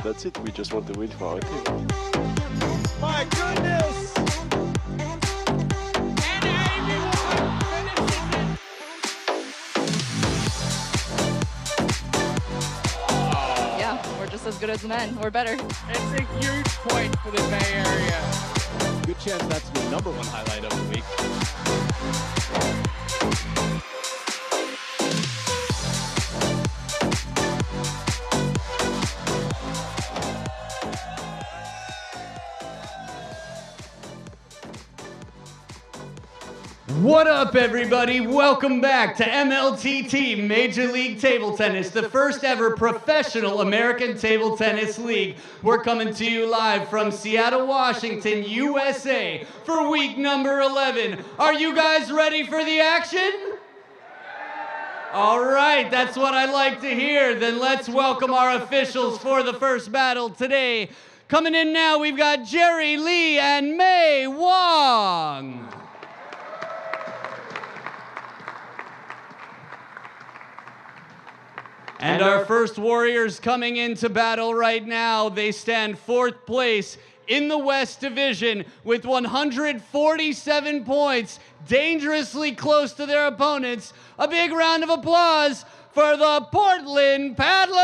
that's it. We just want to win for our team. My goodness! And Amy finishes it! Yeah, we're just as good as men. We're better. It's a huge point for the Bay Area. Good chance that's the #1 highlight of the week. What up, everybody? Welcome back to MLTT, Major League Table Tennis, the first ever professional American table tennis league. We're coming to you live from Seattle, Washington, USA, for week number 11. Are you guys ready for the action? All right, that's what I like to hear. Then let's welcome our officials for the first battle today. Coming in now, we've got Jerry Lee and Mei Wong. And our first warriors coming into battle right now, they stand 4th place in the West Division with 147 points, dangerously close to their opponents. A big round of applause for the Portland Paddlers!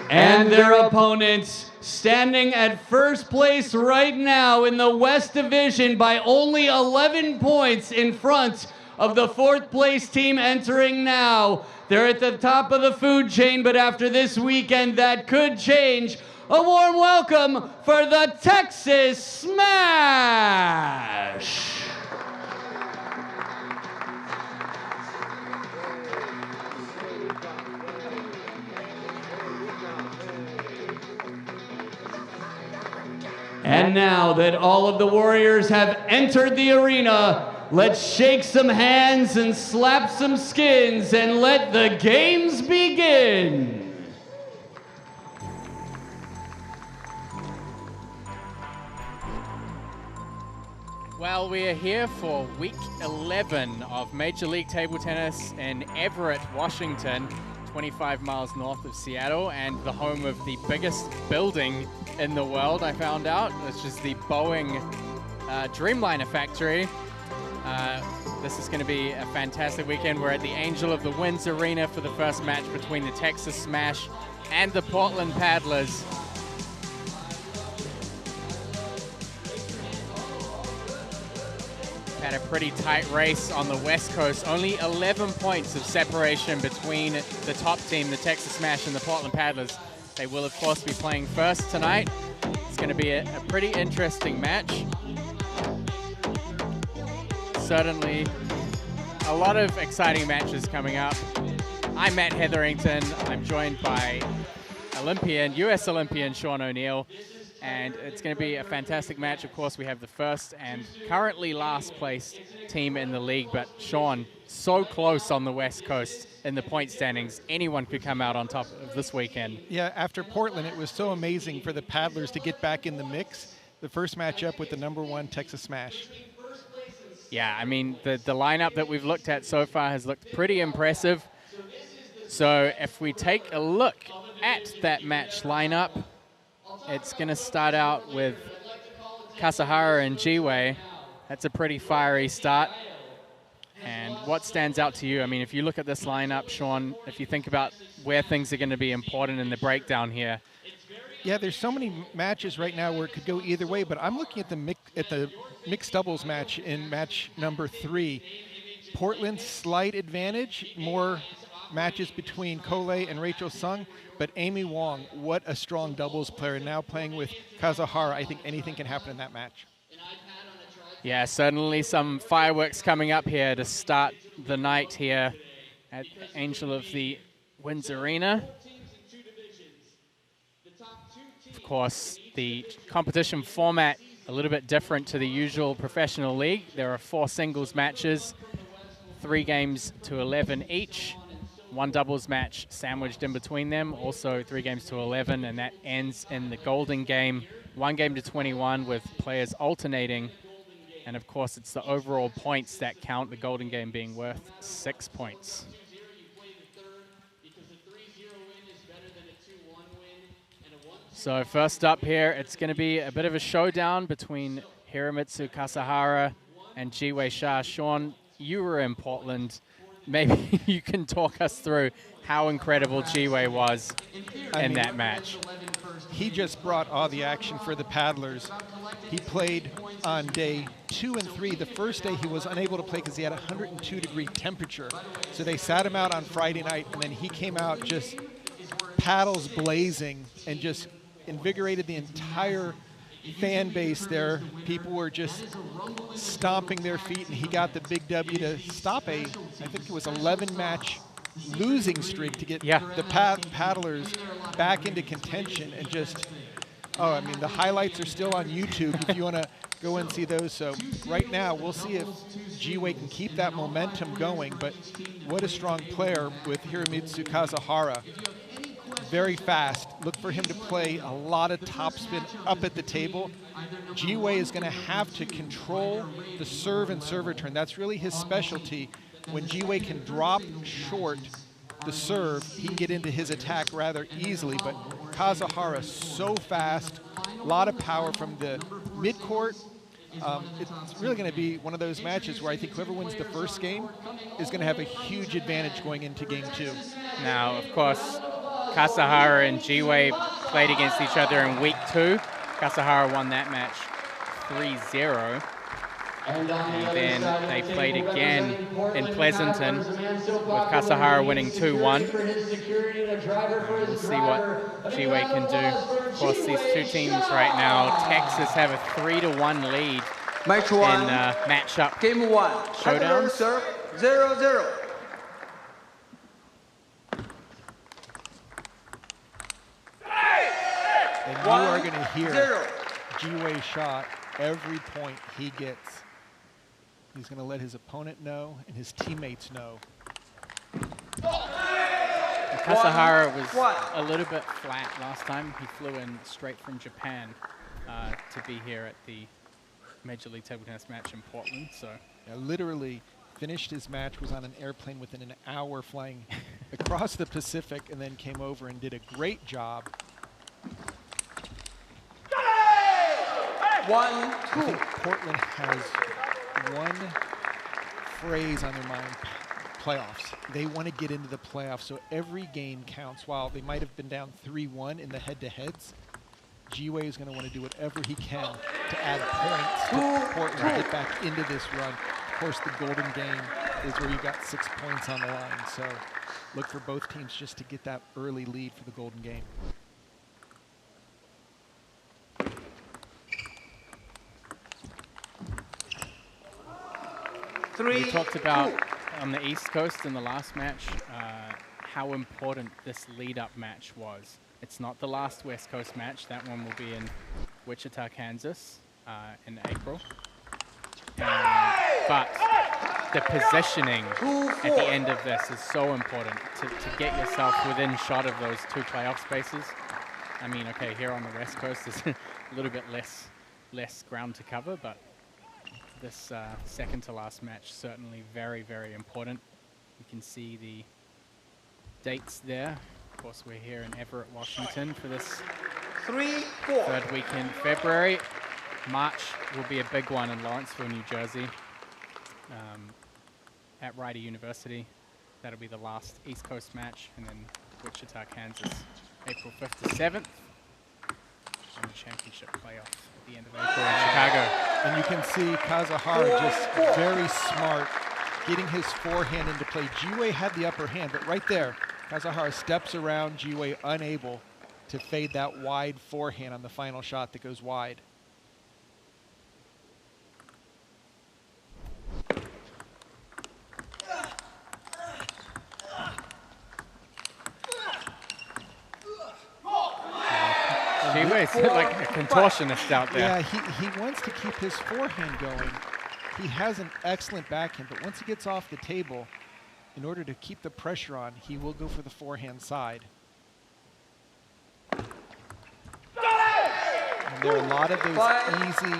And their opponents standing at first place right now in the West Division by only 11 points in front of the 4th place team entering now. They're at the top of the food chain, but after this weekend that could change. A warm welcome for the Texas Smash! And now that all of the warriors have entered the arena, let's shake some hands and slap some skins and let the games begin. Well, we are here for week 11 of Major League Table Tennis in Everett, Washington, 25 miles north of Seattle, and the home of the biggest building in the world, I found out, which is the Boeing Dreamliner factory. This is going to be a fantastic weekend. We're at the Angel of the Winds Arena for the first match between the Texas Smash and the Portland Paddlers. Had a pretty tight race on the West Coast. Only 11 points of separation between the top team, the Texas Smash, and the Portland Paddlers. They will, of course, be playing first tonight. It's going to be a pretty interesting match. Certainly a lot of exciting matches coming up. I'm Matt Hetherington. I'm joined by U.S. Olympian Sean O'Neill. And it's going to be a fantastic match. Of course, we have the first and currently last place team in the league. But Sean, so close on the West Coast in the point standings. Anyone could come out on top of this weekend. Yeah, after Portland, it was so amazing for the Paddlers to get back in the mix. The first matchup with the #1 Texas Smash. Yeah, I mean, the lineup that we've looked at so far has looked pretty impressive. So if we take a look at that match lineup, it's going to start out with Kasahara and Jiwei. That's a pretty fiery start. And what stands out to you? I mean, if you look at this lineup, Sean, if you think about where things are going to be important in the breakdown here. Yeah, there's so many matches right now where it could go either way, but I'm looking at the mixed doubles match in match number 3. Portland's slight advantage, more matches between Cole and Rachel Sung, but Amy Wong, what a strong doubles player, now playing with Kasahara. I think anything can happen in that match. Yeah, certainly some fireworks coming up here to start the night here at Angel of the Winds Arena. Of course, the competition format a little bit different to the usual professional league. There are 4 singles matches, 3 games to 11 each. 1 doubles match sandwiched in between them, also 3 games to 11, and that ends in the golden game, 1 game to 21, with players alternating And of course, it's the overall points that count, the golden game being worth 6 points. So first up here, it's going to be a bit of a showdown between Hiromitsu Kasahara and Jiwei Sha. Sean, you were in Portland. Maybe you can talk us through how incredible Jiwei was in that match. He just brought all the action for the paddlers. He played on day 2 and 3. The first day he was unable to play because he had a 102-degree temperature. So they sat him out on Friday night, and then he came out just paddles blazing and just invigorated the entire fan base there. People were just stomping their feet, and he got the big W to stop I think it was 11-match losing streak to get the paddlers back into contention. And just, I mean, the highlights are still on YouTube if you want to go and see those. So right now, we'll see if Jiwei can keep that momentum going. But what a strong player with Hiromitsu Kasahara. Very fast. Look for him to play a lot of topspin up at the table. Jiwei is going to have to control the serve and serve return. That's really his specialty. When Jiwei can drop short the serve, he can get into his attack rather easily. But Kasahara so fast, a lot of power from the midcourt. It's really going to be one of those matches where I think whoever wins the first game is going to have a huge advantage going into game 2. Now, of course, Kasahara and Jiwei played against each other in week 2. Kasahara won that match 3-0. And then they played again in Pleasanton with Kasahara winning 2-1. We'll see what Jiwei can do. Of course, these two teams right now, Texas have a 3-1 lead in matchup Game 1. showdowns. Serve 0-0. And you are going to hear Jiwei shot every point he gets. He's going to let his opponent know and his teammates know. Kasahara was a little bit flat last time. He flew in straight from Japan to be here at the Major League Table Tennis match in Portland. So Literally finished his match, was on an airplane within an hour flying across the Pacific, and then came over and did a great job. 1-2. I think Portland has one phrase on their mind: playoffs. They want to get into the playoffs, so every game counts. While they might have been down 3-1 in the head-to-heads, Jiwei is going to want to do whatever he can to add points to Portland, get back into this run. Of course, the golden game is where you got 6 points on the line, so look for both teams just to get that early lead for the golden game. we talked about on the East Coast in the last match how important this lead-up match was. It's not the last West Coast match. That one will be in Wichita, Kansas in April. But the positioning at the end of this is so important to get yourself within shot of those 2 playoff spaces. I mean, okay, here on the West Coast there's a little bit less ground to cover, but this second to last match certainly very, very important. You can see the dates there. Of course, we're here in Everett, Washington for this 3-4. third week in February. March will be a big one in Lawrenceville, New Jersey, at Rider University. That'll be the last East Coast match, and then Wichita, Kansas, April 5th to 7th, and the championship playoff at the end of April in Chicago. And you can see Kasahara just very smart, getting his forehand into play. Jiwei had the upper hand, but right there, Kasahara steps around Jiwei, unable to fade that wide forehand on the final shot that goes wide. Jiwei's like a contortionist out there. Yeah, he wants to keep his forehand going. He has an excellent backhand, but once he gets off the table, in order to keep the pressure on, he will go for the forehand side. And there are a lot of those easy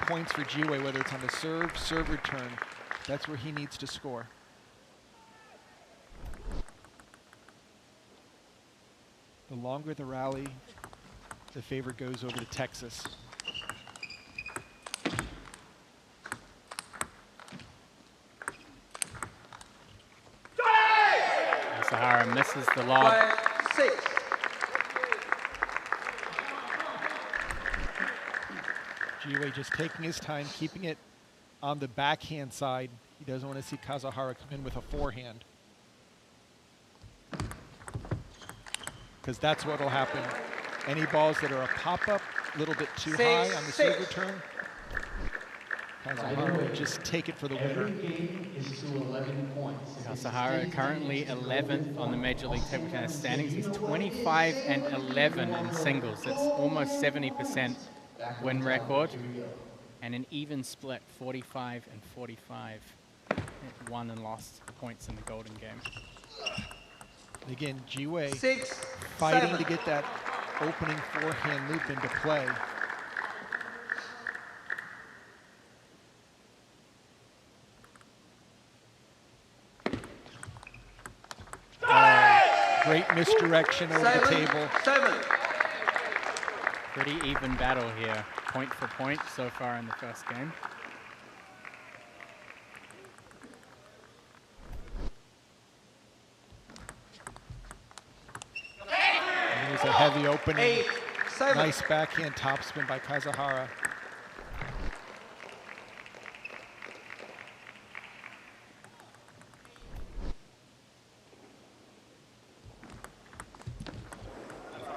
points for Jiwei, whether it's on the serve return. That's where he needs to score. The longer the rally, the favor goes over to Texas. Sahara misses the lob. 5-6. Jiwei just taking his time, keeping it on the backhand side. He doesn't want to see Kazuhara come in with a forehand, because that's what will happen. Any balls that are a pop-up, a little bit too high on the serve return, Kazuhara will just take it for the winner. Kazuhara currently 11th on the Major League Table Tennis standings. He's 25 and 11 in singles. That's almost 70% win record. And an even split, 45 and 45. Won and lost points in the Golden Game. Again, Jiwei 6, fighting 7. to get that opening forehand loop into play. Great misdirection over the table. 7. Pretty even battle here, point for point so far in the first game. And here's a heavy opening. 8, 7. Nice backhand topspin by Kazuhara.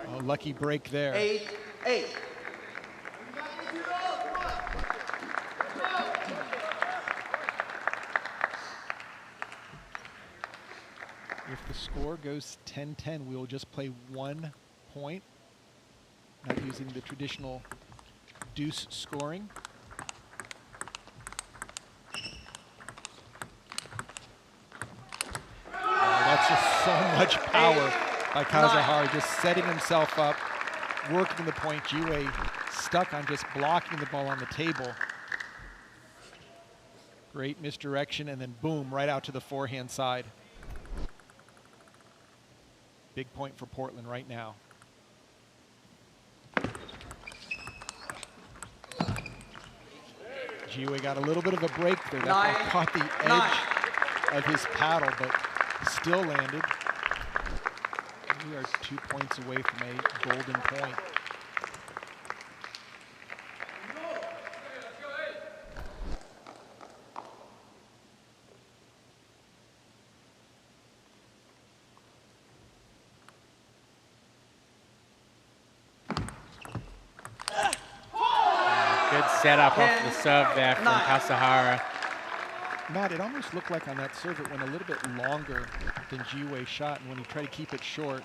Oh, lucky break there. 8, 8. If the score goes 10-10, we will just play 1 point, not using the traditional deuce scoring. Oh, that's just so much power by Kazuhara, just setting himself up, working the point. Jiwei stuck on just blocking the ball on the table. Great misdirection, and then boom, right out to the forehand side. Big point for Portland right now. Jiwei got a little bit of a break there. That ball caught the edge of his paddle, but still landed. We are 2 points away from a golden point. Good setup off the serve there from Kazuhara. Matt, it almost looked like on that serve it went a little bit longer than Jiwei shot, and when he tried to keep it short,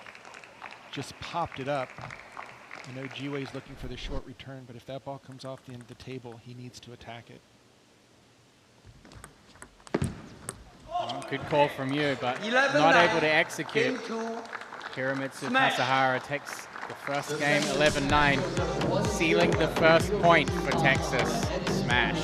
just popped it up. I know Jiwei's looking for the short return, but if that ball comes off the end of the table, he needs to attack it. Well, good call from you, but 11-9. not able to execute. Game 2. Kiramitsu Smash. Kazuhara takes the first game 11-9, sealing the first point for Texas. Smash.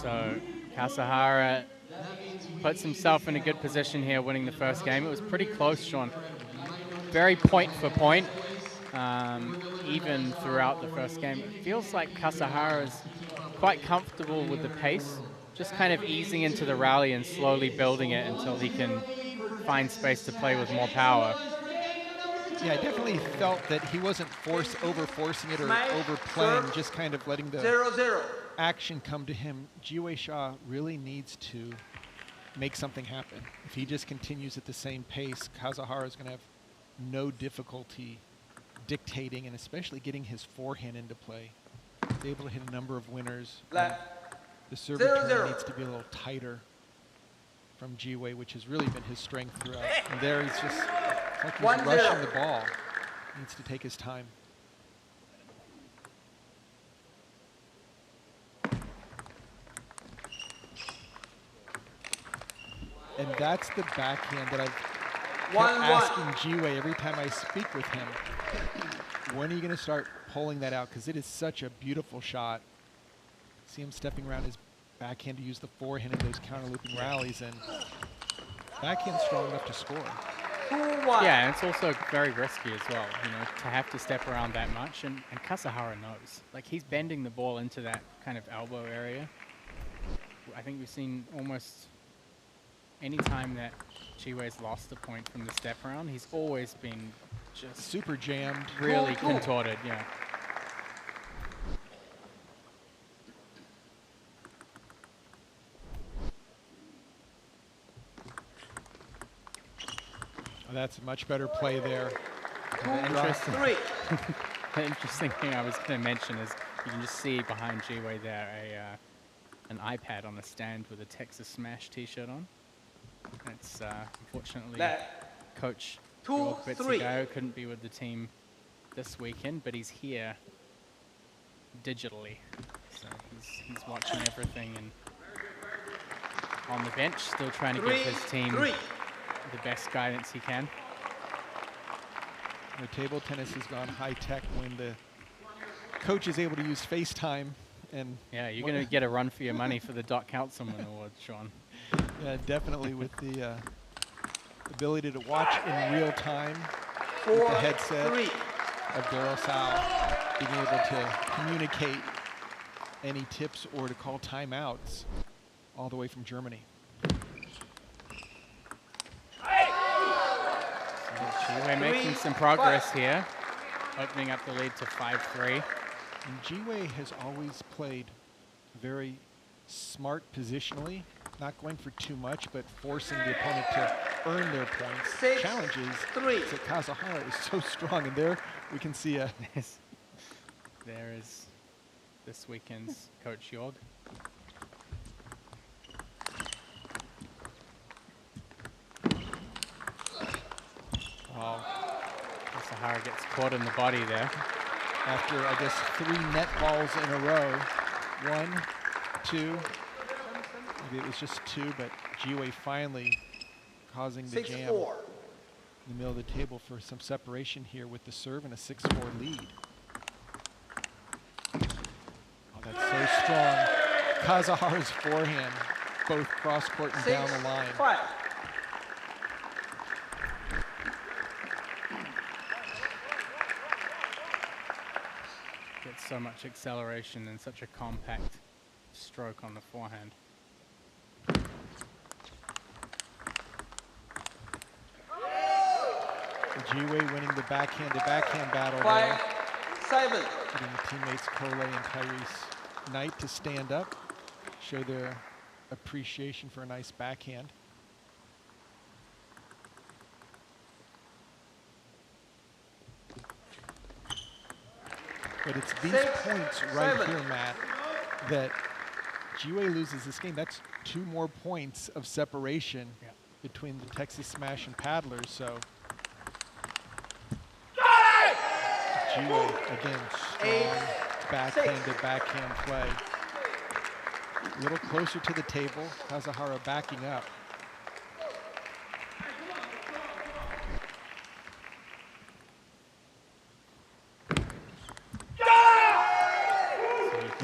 So Kazuhara puts himself in a good position here, winning the first game. It was pretty close, Sean. Very point for point, even throughout the first game. It feels like Kazuhara's quite comfortable with the pace, just kind of easing into the rally and slowly building it until he can find space to play with more power. Yeah, I definitely felt that he wasn't over-forcing it or overplaying, just kind of letting the 0-0. action come to him. Ji-Wei Shaw really needs to make something happen. If he just continues at the same pace, Kazuhara is going to have no difficulty dictating and especially getting his forehand into play. He's able to hit a number of winners. The serve return needs to be a little tighter from Ji-Wei, which has really been his strength throughout. And there he's just like he's rushing the ball. Needs to take his time. And that's the backhand that I've kept asking Ji-Wei every time I speak with him. When are you going to start pulling that out? Because it is such a beautiful shot. See him stepping around his backhand to use the forehand in those counter-looping rallies, and backhand's strong enough to score. Yeah, and it's also very risky as well, you know, to have to step around that much, and Kazuhara knows. Like, he's bending the ball into that kind of elbow area. I think we've seen almost any time that Ji-Wei's lost a point from the step around, he's always been just super jammed. Really contorted, yeah. Oh, that's a much better play there. Interesting. The interesting thing I was going to mention is you can just see behind Ji-Wei there an iPad on a stand with a Texas Smash t-shirt on. It's unfortunately Coach Jörg Bitzigeio couldn't be with the team this weekend, but he's here digitally. So he's watching everything and on the bench, still trying to give his team the best guidance he can. The table tennis has gone high tech when the coach is able to use FaceTime. And yeah, you're going to get a run for your money for the Doc Councilman Award, Sean. Yeah, definitely with the ability to watch in real time with the headset of Daryl Sal, being able to communicate any tips or to call timeouts all the way from Germany. Ji-Wei making some progress here, opening up the lead to 5-3. And Ji-Wei has always played very smart positionally, not going for too much, but forcing the opponent to earn their points. Challenges that Kazuhara is so strong, and there we can see a... There is this weekend's Coach Jörg. Well, Kazuhara gets caught in the body there. After, I guess, 3 net balls in a row. 1, 2, maybe it was just 2, but Ji-Wei finally causing the jam in the middle of the table for some separation here with the serve and a 6-4 lead. Oh, that's so strong. Kazuhara's forehand, both cross-court and down the line. Gets so much acceleration and such a compact stroke on the forehand. Ji-Wei winning the backhand-to-backhand battle 5-7. Getting the teammates Cole and Tyrese Knight to stand up, show their appreciation for a nice backhand. But it's these points right here, Matt, that Ji-Wei loses this game. That's 2 more points of separation between the Texas Smash and Paddlers. So Ji-Wei, again, strong backhand-to-backhand play. A little closer to the table. Kazuhara backing up.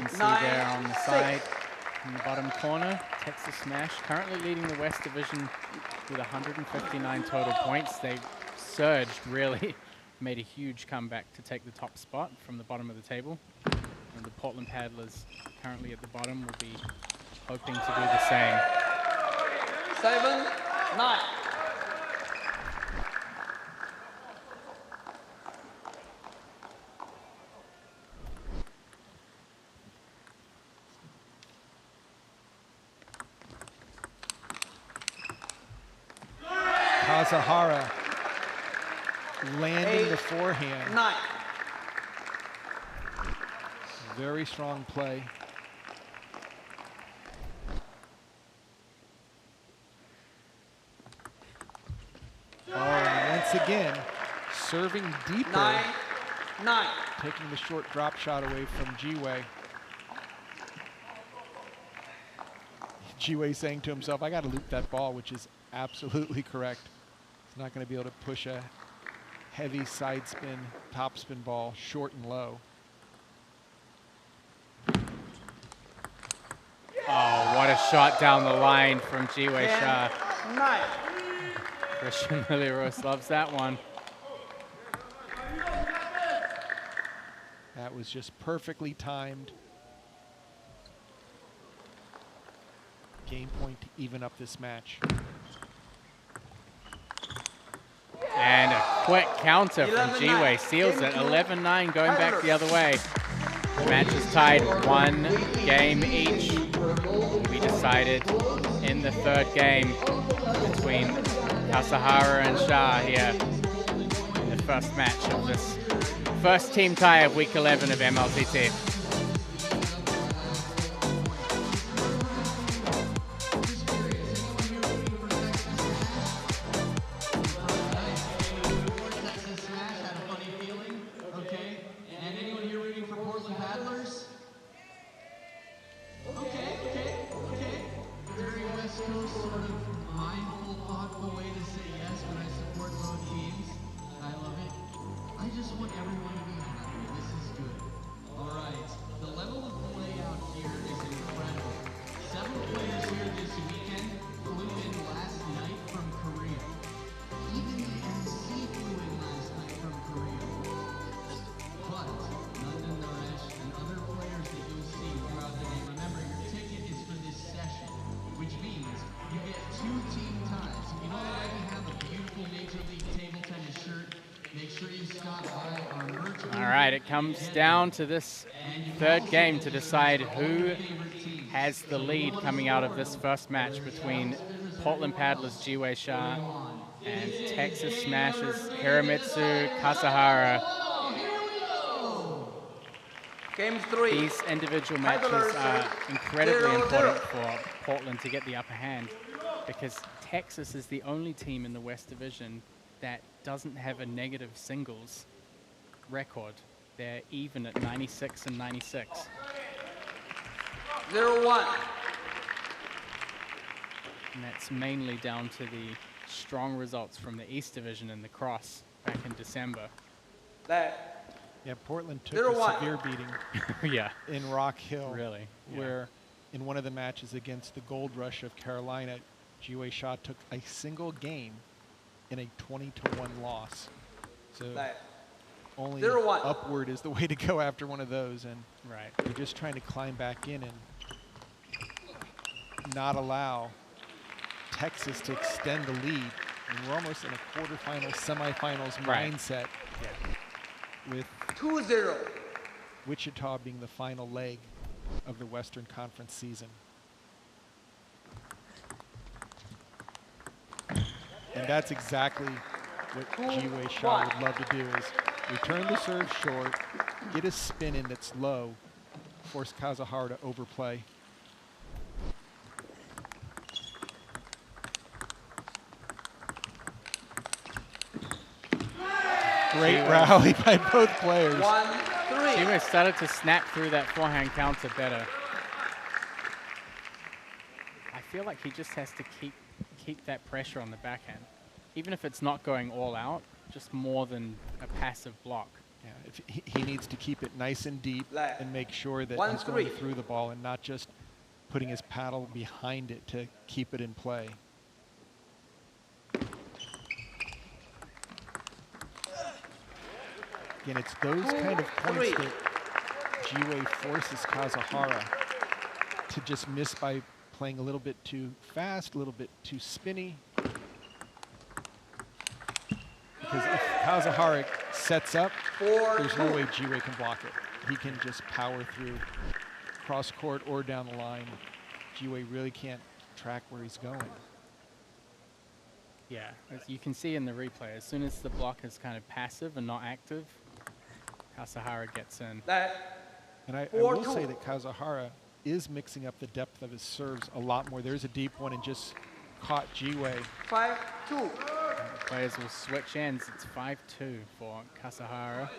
See there on the side, in the bottom corner, Texas Smash currently leading the West Division with 159 total points. They surged, really, made a huge comeback to take the top spot from the bottom of the table. And the Portland paddlers currently at the bottom will be hoping to do the same. 7-9. Kazahara landing 8, the forehand. 9. Very strong play. Oh, and once again, serving deeper, 9-9. taking the short drop shot away from Jiwei. Jiwei saying to himself, I got to loop that ball, which is absolutely correct. He's not going to be able to push a heavy side spin, top spin ball short and low. Oh, what a shot down the line from Jiwei Shah. 9. Christian Miliros loves that one. That was just perfectly timed. Game point to even up this match. And a quick counter from 11-9. Jiwei seals it. 11-9 going back the other way. The match is tied 1 game each. Will be decided in the third game between Kasahara and Shah here in the first match of this first team tie of week 11 of MLTT. It comes down to this third game to decide who has the lead coming out of this first match between Portland Paddlers Jiwei Shah and Texas Smashers Hiramitsu Kasahara. Game 3. These individual matches are incredibly important for Portland to get the upper hand because Texas is the only team in the West Division that doesn't have a negative singles record. They're even at 96 and 96. 0-1. And that's mainly down to the strong results from the East Division in the cross back in December. Yeah, Portland took 0-1. a severe beating Yeah. in Rock Hill. Really? Yeah. Where in one of the matches against the Gold Rush of Carolina, Jiwei Shah took a single game in a 20-1 loss. So only 0-1. upward is the way to go after one of those, and Right. you're just trying to climb back in and not allow Texas to extend the lead. And we're almost in a quarterfinal, semifinals mindset with 2-0. Wichita being the final leg of the Western Conference season. And that's exactly what Jiwei Shah would love to do, is return the serve short, get a spin in that's low, force Kasahara to overplay. Great rally by both players. 1-3. Jiwei started to snap through that forehand counter better. I feel like he just has to keep that pressure on the backhand. Even if it's not going all out, just more than a passive block. Yeah, if he needs to keep it nice and deep and make sure that he's 1-3. going through the ball and not just putting his paddle behind it to keep it in play. Again, it's those kind of points that Jiwei forces Kazuhara to just miss by playing a little bit too fast, a little bit too spinny. Because if Kazuhara sets up, there's no way Jiwei can block it. He can just power through cross court or down the line. Jiwei really can't track where he's going. Yeah, as you can see in the replay, as soon as the block is kind of passive and not active, Kazuhara gets in. And I will say that Kazuhara is mixing up the depth of his serves a lot more. There's a deep one and just caught Jiwei. 5-2. Players will switch ends. It's 5-2 for Kazuhara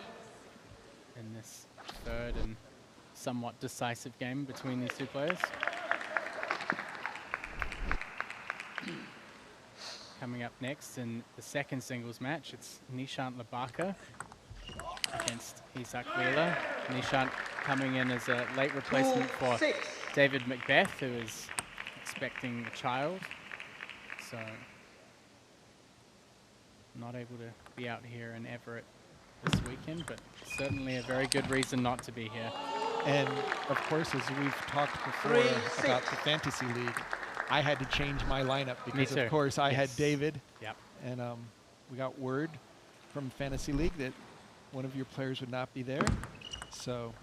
in this third and somewhat decisive game between these two players. Coming up next in the second singles match, it's Nishant Labaka against Isak Wheeler. Nishant coming in as a late replacement for David Macbeth, who is expecting a child. So not able to be out here in Everett this weekend, but certainly a very good reason not to be here. And of course, as we've talked before about the Fantasy League, I had to change my lineup because of course I had David. Yep. And we got word from Fantasy League that one of your players would not be there. So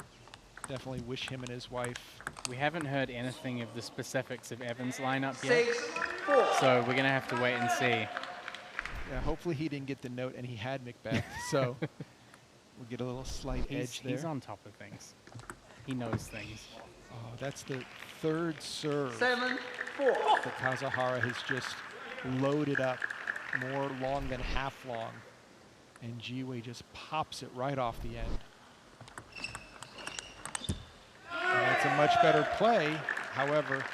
definitely wish him and his wife. We haven't heard anything of the specifics of Evan's lineup yet. So we're gonna have to wait and see. Yeah, hopefully he didn't get the note and he had Macbeth. So we'll get a little slight edge there. He's on top of things. He knows things. Oh, that's the third serve 7-4. that Kazuhara has just loaded up, more long than half long. And Jiwei just pops it right off the end. And that's a much better play. However,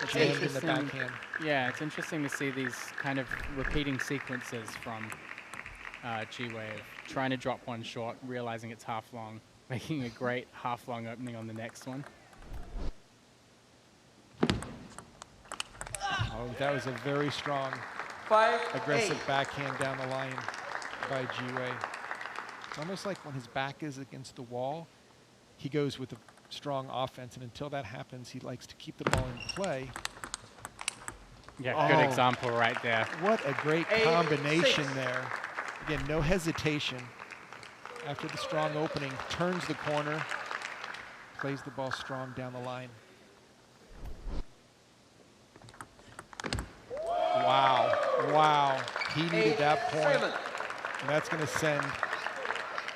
jammed in the backhand. Yeah, it's interesting to see these kind of repeating sequences from Jiwei of trying to drop one short, realizing it's half long, making a great half long opening on the next one. Oh, that was a very strong, aggressive backhand down the line by Jiwei. It's almost like when his back is against the wall, he goes with a strong offense, and until that happens, he likes to keep the ball in play. Yeah, good example right there. What a great combination there. Again, no hesitation. After the strong opening, turns the corner, plays the ball strong down the line. Wow, wow. He needed that point. And that's going to send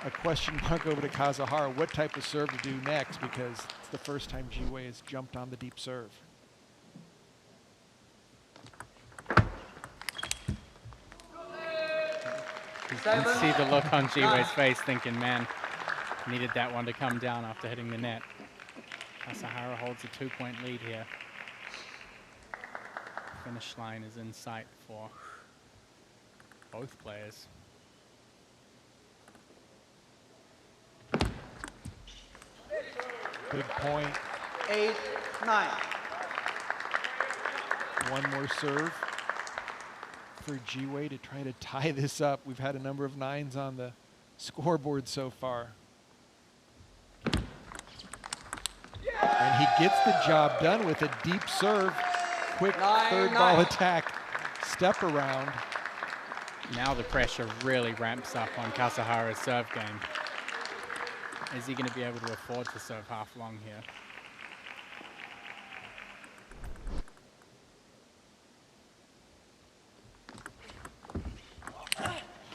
a question mark over to Kazuhara. What type of serve to do next? Because it's the first time Jiwei has jumped on the deep serve. You can see the look on Jiwei's face thinking, man, needed that one to come down after hitting the net. Kazuhara holds a 2-point lead here. Finish line is in sight for both players. Big point. 8-9. One more serve for Jiwei to try to tie this up. We've had a number of nines on the scoreboard so far. And he gets the job done with a deep serve. Quick third ball attack, step around. Now the pressure really ramps up on Kazuhara's serve game. Is he going to be able to afford to serve half long here?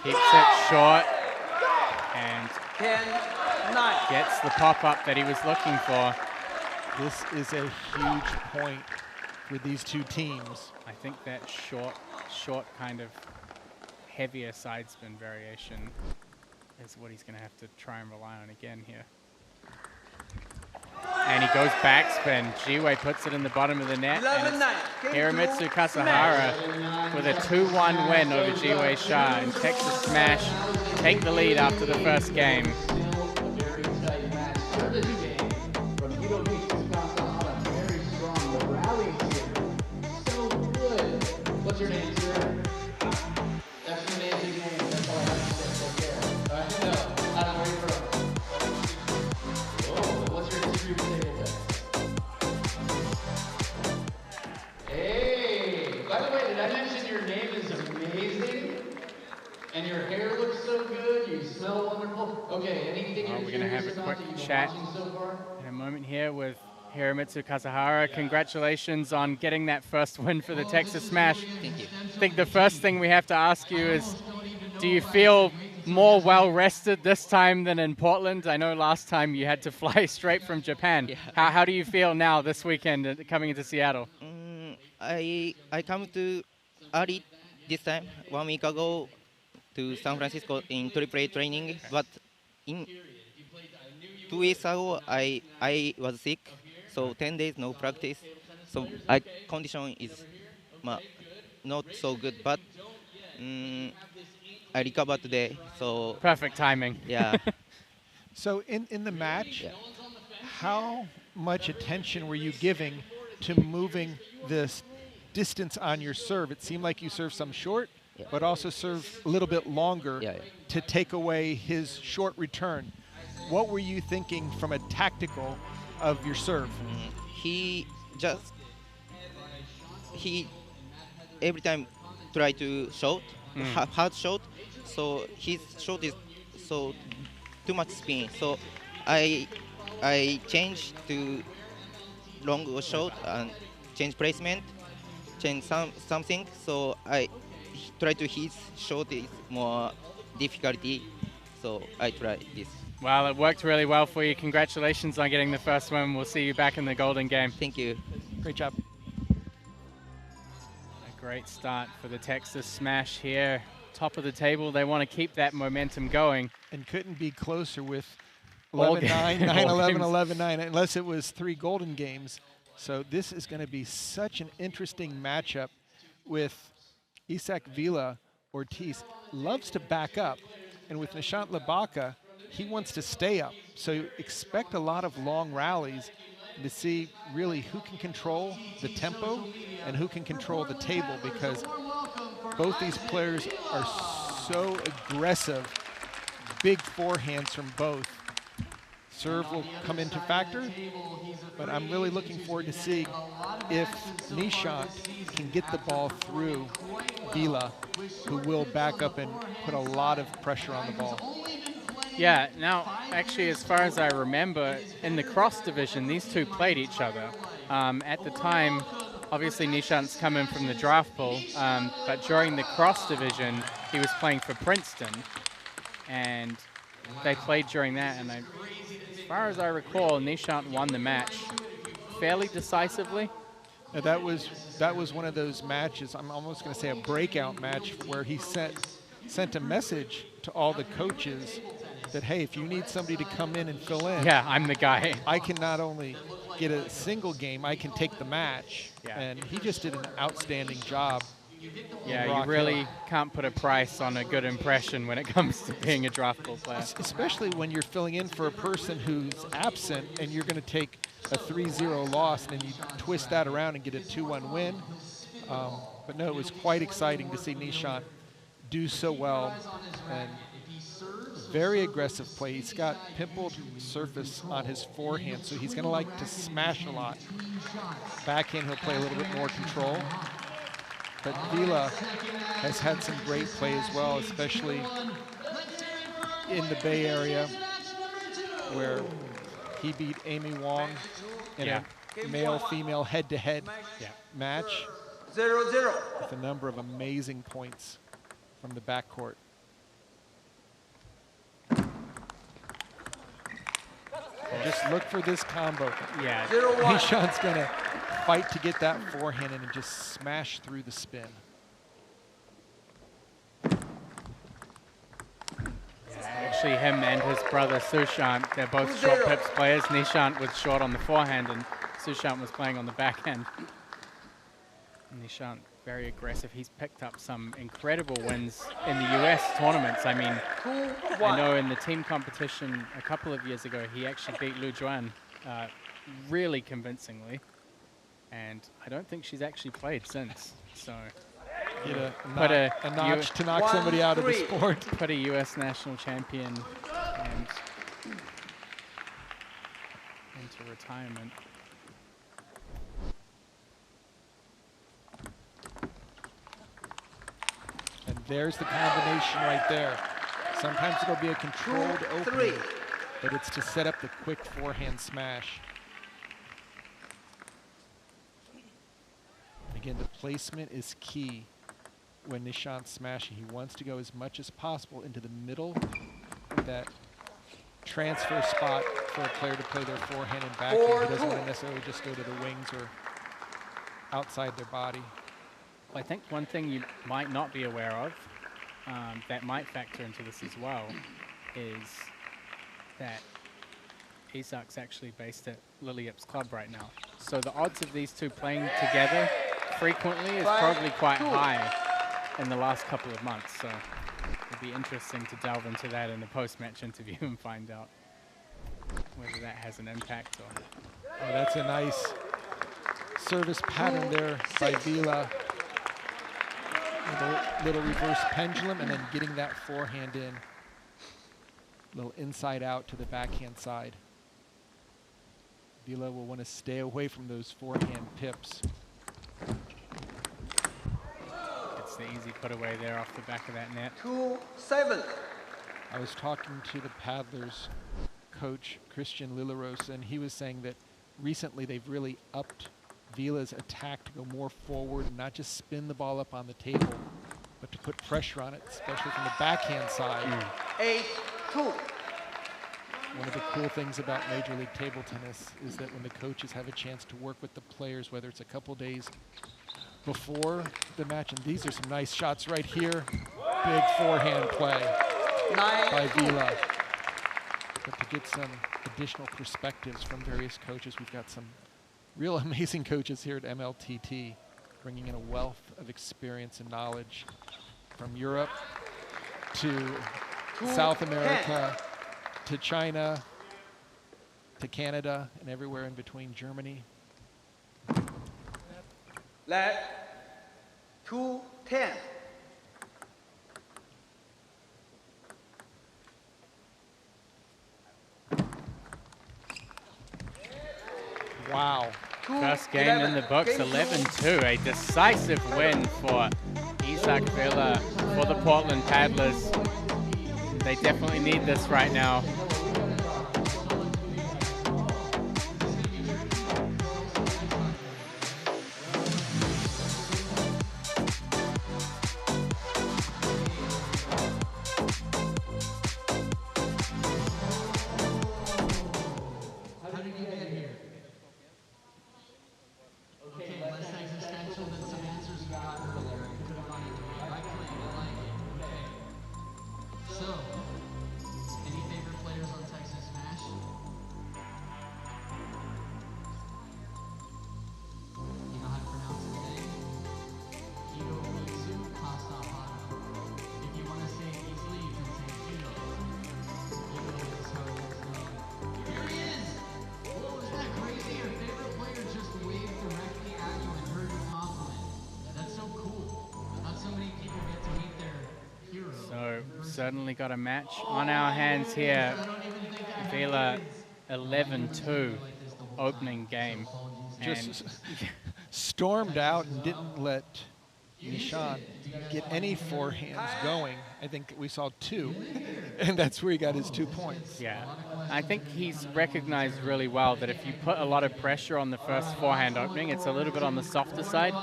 Keeps it short and 10-9. gets the pop-up that he was looking for. This is a huge point for these two teams. I think that short kind of heavier side spin variation is what he's going to have to try and rely on again here. And he goes backspin. Jiwei puts it in the bottom of the net. And Hiromitsu Kazuhara with a 2-1 win over Jiwei Shah. And Texas Smash take the lead after the first game. What's your name, sir? That's an amazing name. That's all I have to say. Take care. No, I'm waiting for And your hair looks so good. You smell wonderful. Okay, anything you're We're going to have a quick chat in a moment here with Hiromitsu Kasahara. Congratulations on getting that first win for the Texas Smash. Thank you. I think the first thing we have to ask you is, do you feel more well-rested this time than in Portland? I know last time you had to fly straight from Japan. Yeah. How do you feel now this weekend coming into Seattle? I come to early this time, 1 week ago, to San Francisco in AAA training, but in 2 weeks ago I was sick, so 10 days no practice, so my condition is not so good, but I recovered today, so Perfect timing. yeah. So in the match, Yeah. how much attention were you giving to moving this distance on your serve? It seemed like you served some short, Yeah. but also served a little bit longer Yeah, yeah. to take away his short return. What were you thinking from a tactical of your serve? He every time try to shot, hard shot, so his shot is so too much spin. So I changed to long shot and change placement, change something. So I try to his shot is more difficulty. So I try this. Well, it worked really well for you. Congratulations on getting the first win. We'll see you back in the Golden Game. Thank you. Great job. A great start for the Texas Smash here. Top of the table. They want to keep that momentum going. And couldn't be closer with All 11-9, ga- all 9-11, games. 11-9, unless it was 3 golden games. So this is going to be such an interesting matchup with Isak Vila Ortiz. Loves to back up. And with Nishant Labaka, he wants to stay up. So expect a lot of long rallies to see really who can control the tempo and who can control the table, because both these players are so aggressive. Big forehands from both. Serve will come into factor, but I'm really looking forward to see if Nishant can get the ball through Vila, who will back up and put a lot of pressure on the ball. Yeah, now, actually, as far as I remember, in the cross division, these two played each other. At the time, obviously, Nishant's coming from the draft pool, but during the cross division, he was playing for Princeton, and they played during that, and as far as I recall, Nishant won the match fairly decisively. Now that was one of those matches, I'm almost going to say a breakout match, where he sent a message to all the coaches that, hey, if you need somebody to come in and fill in, Yeah, I'm the guy. I can not only get a single game, I can take the match. Yeah. And he just did an outstanding job. Yeah, Rock you really Hill. can't put a price on a good impression when it comes to being a draft pool player. Especially when you're filling in for a person who's absent and you're going to take a 3-0 loss and then you twist that around and get a 2-1 win. But no, it was quite exciting to see Nishant do so well, and very aggressive play. He's got pimpled surface on his forehand, so he's going to like to smash a lot. Backhand, he'll play a little bit more control. But Vila has had some great play as well, especially in the Bay Area, where he beat Amy Wong in Yeah. a male-female head-to-head Yeah. match 0-0. with a number of amazing points from the backcourt. And just look for this combo. Yeah, 0-1. Nishant's going to fight to get that forehand in and just smash through the spin. actually him and his brother Sushant, they're both short pips players. Nishant was short on the forehand and Sushant was playing on the backhand. Nishant, very aggressive. He's picked up some incredible wins in the US tournaments. I mean, I know in the team competition a couple of years ago, he actually beat Lu Juan really convincingly. And I don't think she's actually played since. So Get a Put notch to knock somebody out of the sport. put a US national champion and into retirement. And There's the combination right there. Sometimes it'll be a controlled 2, opening, 3. but it's to set up the quick forehand smash. Again, the placement is key when Nishant's smashing. He wants to go as much as possible into the middle of that transfer spot for a player to play their forehand and backhand. He doesn't want to necessarily just go to the wings or outside their body. I think one thing you might not be aware of that might factor into this as well is that Isak's actually based at Lilliep's club right now. So the odds of these two playing together frequently is probably quite high in the last couple of months. So it'd be interesting to delve into that in the post-match interview and find out whether that has an impact or. Oh, that's a nice service pattern there by Vila. With a little reverse pendulum and then getting that forehand in. Little inside out to the backhand side. Vila will want to stay away from those forehand pips. It's the easy put away there off the back of that net. 2-7. I was talking to the paddlers coach, Christian Lilleros, and he was saying that recently they've really upped Vila's attack to go more forward and not just spin the ball up on the table, but to put pressure on it, especially from the backhand side. 8-2. One of the cool things about Major League Table Tennis is that when the coaches have a chance to work with the players, whether it's a couple days before the match, and these are some nice shots right here. Big forehand play by Vila. But to get some additional perspectives from various coaches, we've got some real amazing coaches here at MLTT, bringing in a wealth of experience and knowledge from Europe to South America, to China, to Canada, and everywhere in between, Germany. Let 2-10. Wow. First game in the books, 11-2, a decisive win for Isak Vila for the Portland Paddlers. They definitely need this right now. Certainly got a match on our hands here. Vila 11-2 opening game. Just stormed out and didn't let Nishant get any forehands going. I think we saw 2, and that's where he got his 2 points. Yeah, I think he's recognized really well that if you put a lot of pressure on the first forehand opening, it's a little bit on the softer side.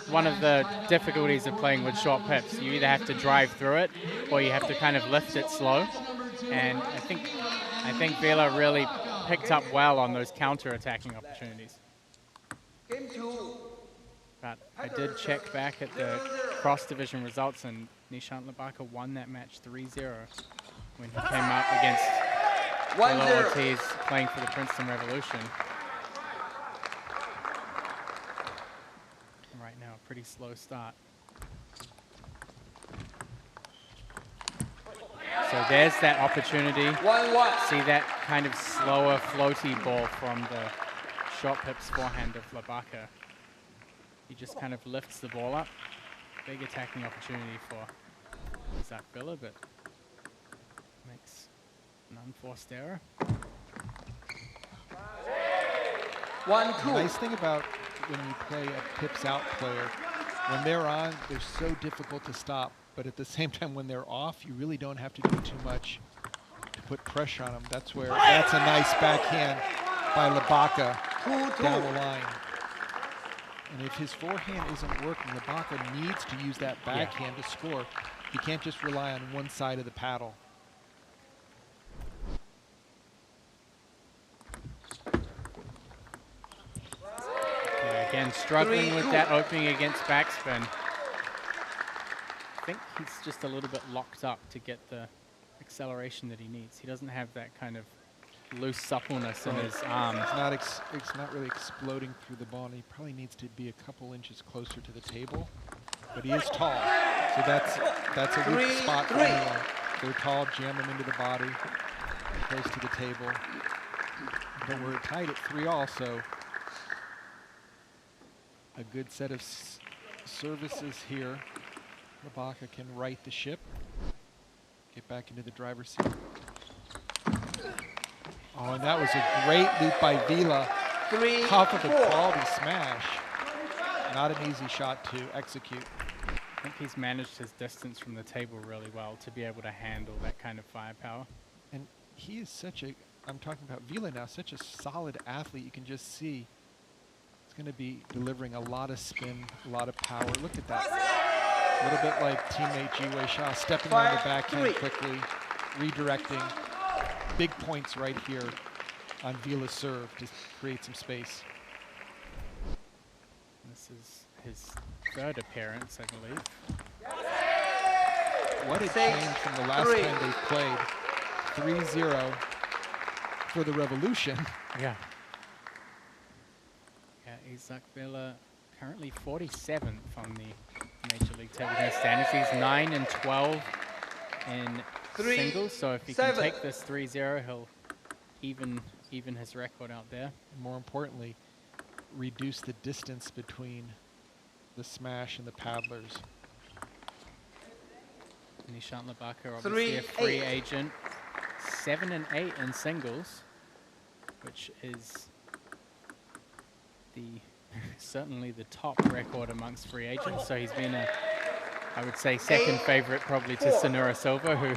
One of the difficulties of playing with short pips, you either have to drive through it or you have to kind of lift it slow. And I think Vila really picked up well on those counter-attacking opportunities. Game 2. But I did check back at the cross-division results, and Nishant Labaka won that match 3-0 when he came up against Willow Ortiz playing for the Princeton Revolution. And right now, a pretty slow start. So there's that opportunity. 1-1. See that kind of slower, floaty ball from the short pips forehand of Labaka. He just kind of lifts the ball up. Big attacking opportunity for Isak Vila, but makes an unforced error. 1-2. The nice thing about when you play a pips out player, when they're on, they're so difficult to stop. but at the same time, when they're off, you really don't have to do too much to put pressure on them. That's where, that's a nice backhand by Labaka down the line. And if his forehand isn't working, Labaka needs to use that backhand to score. He can't just rely on one side of the paddle. Yeah, again, struggling with that opening against backspin. I think he's just a little bit locked up to get the acceleration that he needs. He doesn't have that kind of loose suppleness in his arms. It's not really exploding through the ball, and he probably needs to be a couple inches closer to the table. But he is tall, so that's a weak spot for anyone. They're tall, jam him into the body, close to the table. But we're tied at 3-all, so a good set of services here. Labaka can right the ship, get back into the driver's seat. Oh, and that was a great loop by Vila. Off of a quality smash. Not an easy shot to execute. I think he's managed his distance from the table really well to be able to handle that kind of firepower. And he is such a, I'm talking about Vila now, such a solid athlete. You can just see he's going to be delivering a lot of spin, a lot of power. Look at that. A little bit like teammate Ji-Wei Sha, stepping on the backhand quickly, redirecting. Big points right here on Vila's serve to create some space. This is his third appearance, I believe. What a change from the last time they played. 3-0 for the Revolution. Yeah. Yeah, Isaac Villa currently 47th on the Major League Table Tennis standings. He's 9 and 12 in singles, so if he can take this 3-0, he'll even his record out there. And more importantly, reduce the distance between the smash and the paddlers. Nishant Labaka, obviously a free agent, 7 and 8 in singles, which is certainly the top record amongst free agents. So he's been I would say, second favorite probably to Sonura Silva, who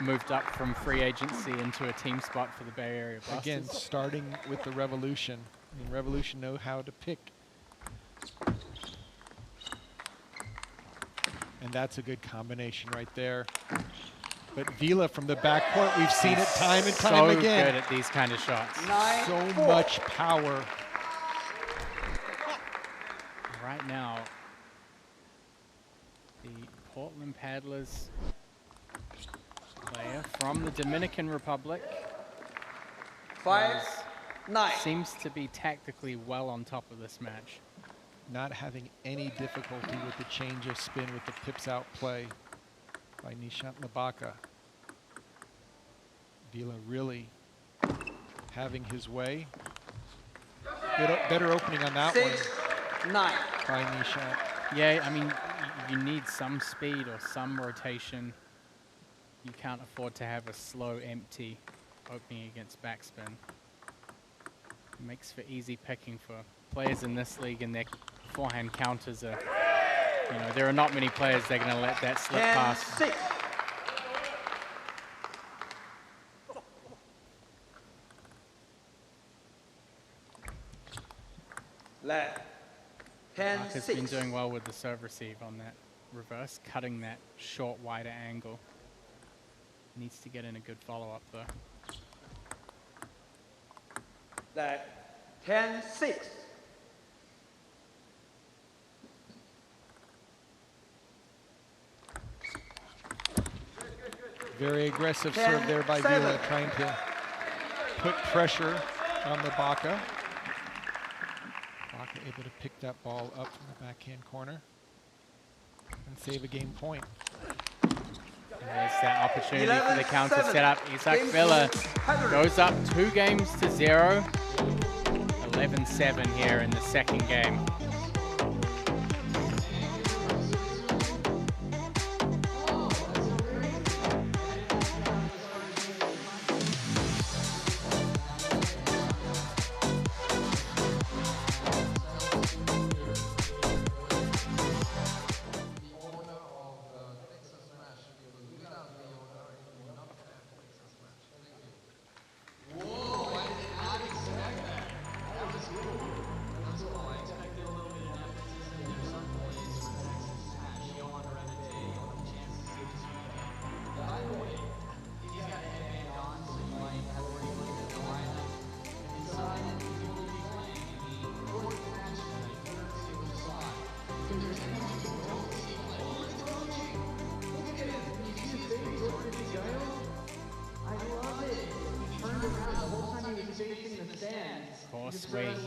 moved up from free agency into a team spot for the Bay Area Blasters. Again, starting with the Revolution. I mean, Revolution know how to pick. And that's a good combination right there. But Vila from the backcourt, we've seen it time and time again. So good at these kind of shots. So much power. Right now, the Portland Paddlers player from the Dominican Republic seems to be tactically well on top of this match. Not having any difficulty with the change of spin with the pips out play by Nishant Labaka. Vila really having his way. Better opening on that one by Nishant. Yeah, I mean, you need some speed or some rotation. You can't afford to have a slow, empty opening against backspin. It makes for easy picking for players in this league, and their forehand counters are, you know, there are not many players that are going to let that slip past. Mark has been doing well with the serve receive on that reverse, cutting that short, wider angle. Needs to get in a good follow-up though. 10-6. Very aggressive serve there by Vila, trying to put pressure on Labaka. Labaka able to pick that ball up from the backhand corner and save a game point. And there's that opportunity for the counter setup. Isaac Villa goes up 2-0. 11-7 here in the second game.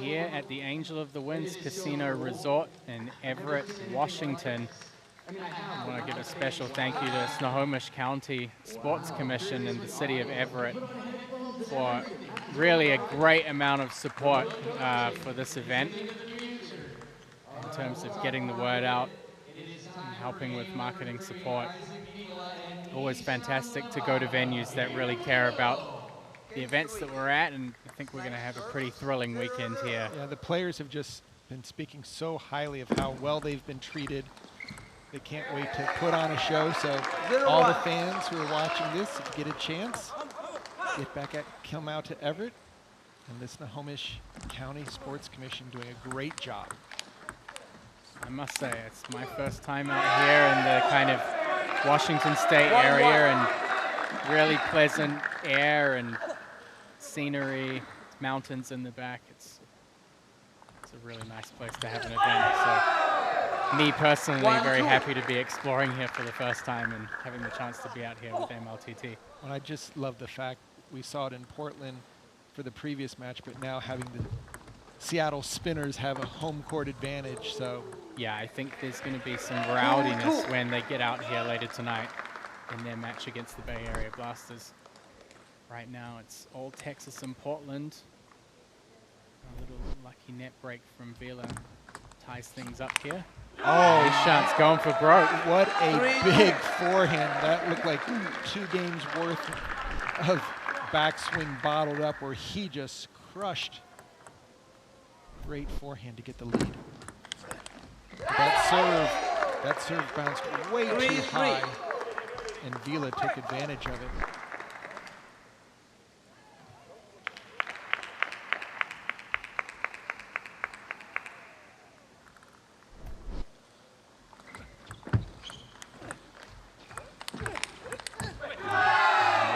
here at the Angel of the Winds Casino Resort in Everett, Washington. I want to give a special thank you to Snohomish County Sports Commission and the city of Everett for really a great amount of support for this event in terms of getting the word out and helping with marketing support. Always fantastic to go to venues that really care about the events that we're at, and I think we're going to have a pretty thrilling weekend here. Yeah, the players have just been speaking so highly of how well they've been treated. They can't wait to put on a show, so all the fans who are watching this, if you get a chance, come out to Everett, and the Snohomish County Sports Commission doing a great job. I must say, it's my first time out here in the kind of Washington State area, and really pleasant air and scenery, mountains in the back. It's a really nice place to have an event. So me personally, very happy to be exploring here for the first time and having the chance to be out here with MLTT. Well, I just love the fact we saw it in Portland for the previous match, but now having the Seattle Spinners have a home court advantage. So yeah, I think there's going to be some rowdiness when they get out here later tonight in their match against the Bay Area Blasters. Right now it's all Texas and Portland. A little lucky net break from Vila ties things up here. Oh, Nishant's going for broke. What a big forehand. That looked like 2 games worth of backswing bottled up, where he just crushed. Great forehand to get the lead. That serve bounced way too high, and Vila took advantage of it.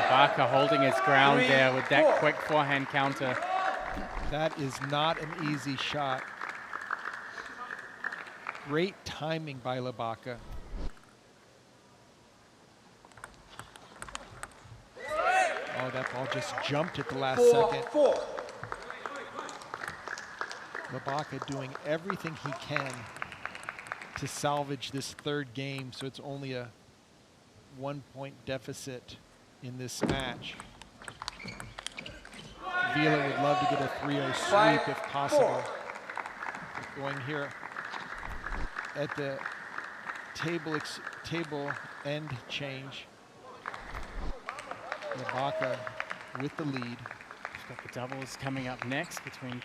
Ibaka holding his ground there with that quick forehand counter. That is not an easy shot. Great timing by Ibaka. Oh, that ball just jumped at the last second. Ibaka doing everything he can to salvage this 3rd game, so it's only a 1-point deficit in this match. Vila would love to get a 3-0 sweep if possible. Going here at the table end change. Ibaka with the lead. We've got the doubles coming up next between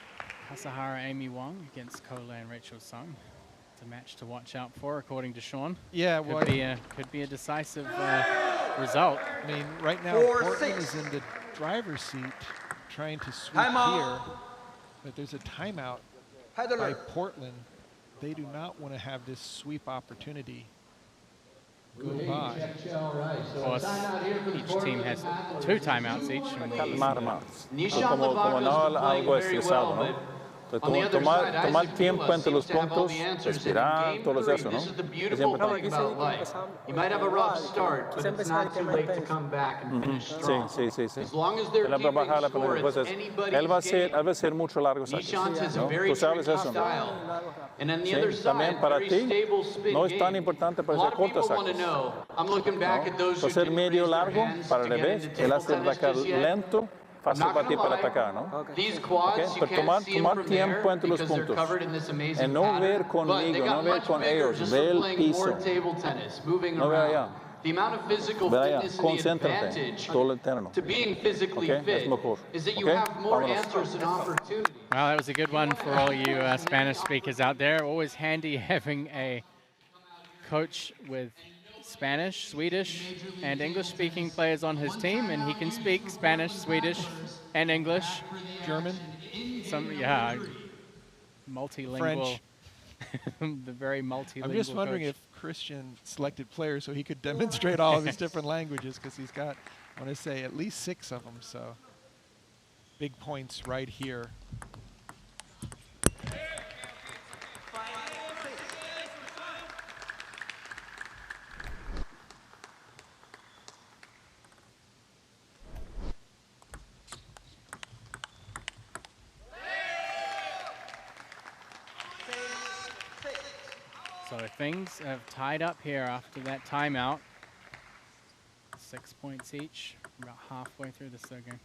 Kasahara Amy Wong against Kola and Rachel Sung. It's a match to watch out for, according to Sean. Yeah, well, could be a decisive result. I mean, right now Portland is in the driver's seat, trying to sweep here, but there's a timeout by Portland. They do not want to have this sweep opportunity go by. Of course, each team has 2 timeouts each. Como no algo estresado, ¿no? Tomar tiempo entre los puntos, respirar, todo eso, ¿no? Es importante. You might have a rough start, but it's not too late to come back and finish strong. Sí. As long as they're keeping score, it's anybody's game. Él va a ser mucho largo, Nishant has a ¿no? very Tú sabes tricky eso, ¿no? style. And on the other También side, para very ti stable spin no es tan game. importante A para lot hacer of people cortos want to sacos. know. I'm looking back at those who Hacer didn't medio raise their largo hands para to el get revés, into él table hace el tennis atacar just yet. lento, fácil Not para ti gonna para lie, atacar, ¿no? These quads, you Pero can't see them tomar from tiempo there entre los because they're puntos. covered in this amazing En no ver pattern. But they conmigo, got no ver much con bigger ellos, just ve for el playing more piso. table tennis, moving No ve allá. around. The amount of physical Ve allá, fitness and the concéntrate, advantage todo el terreno. to being physically Okay, fit es mejor. is that you Okay, have more vámonos. answers and opportunities. Well, that was a good one for all you Spanish speakers out there. Always handy having a coach with Spanish, Swedish, and English-speaking players on his team, and he can speak Spanish, Swedish, and English. German. Multilingual. French. The very multilingual I'm just wondering coach. if Christian selected players so he could demonstrate all of his different languages, because he's got, I want to say, at least 6 of them. So big points right here. So things have tied up here after that timeout. 6 points each, about halfway through the third game.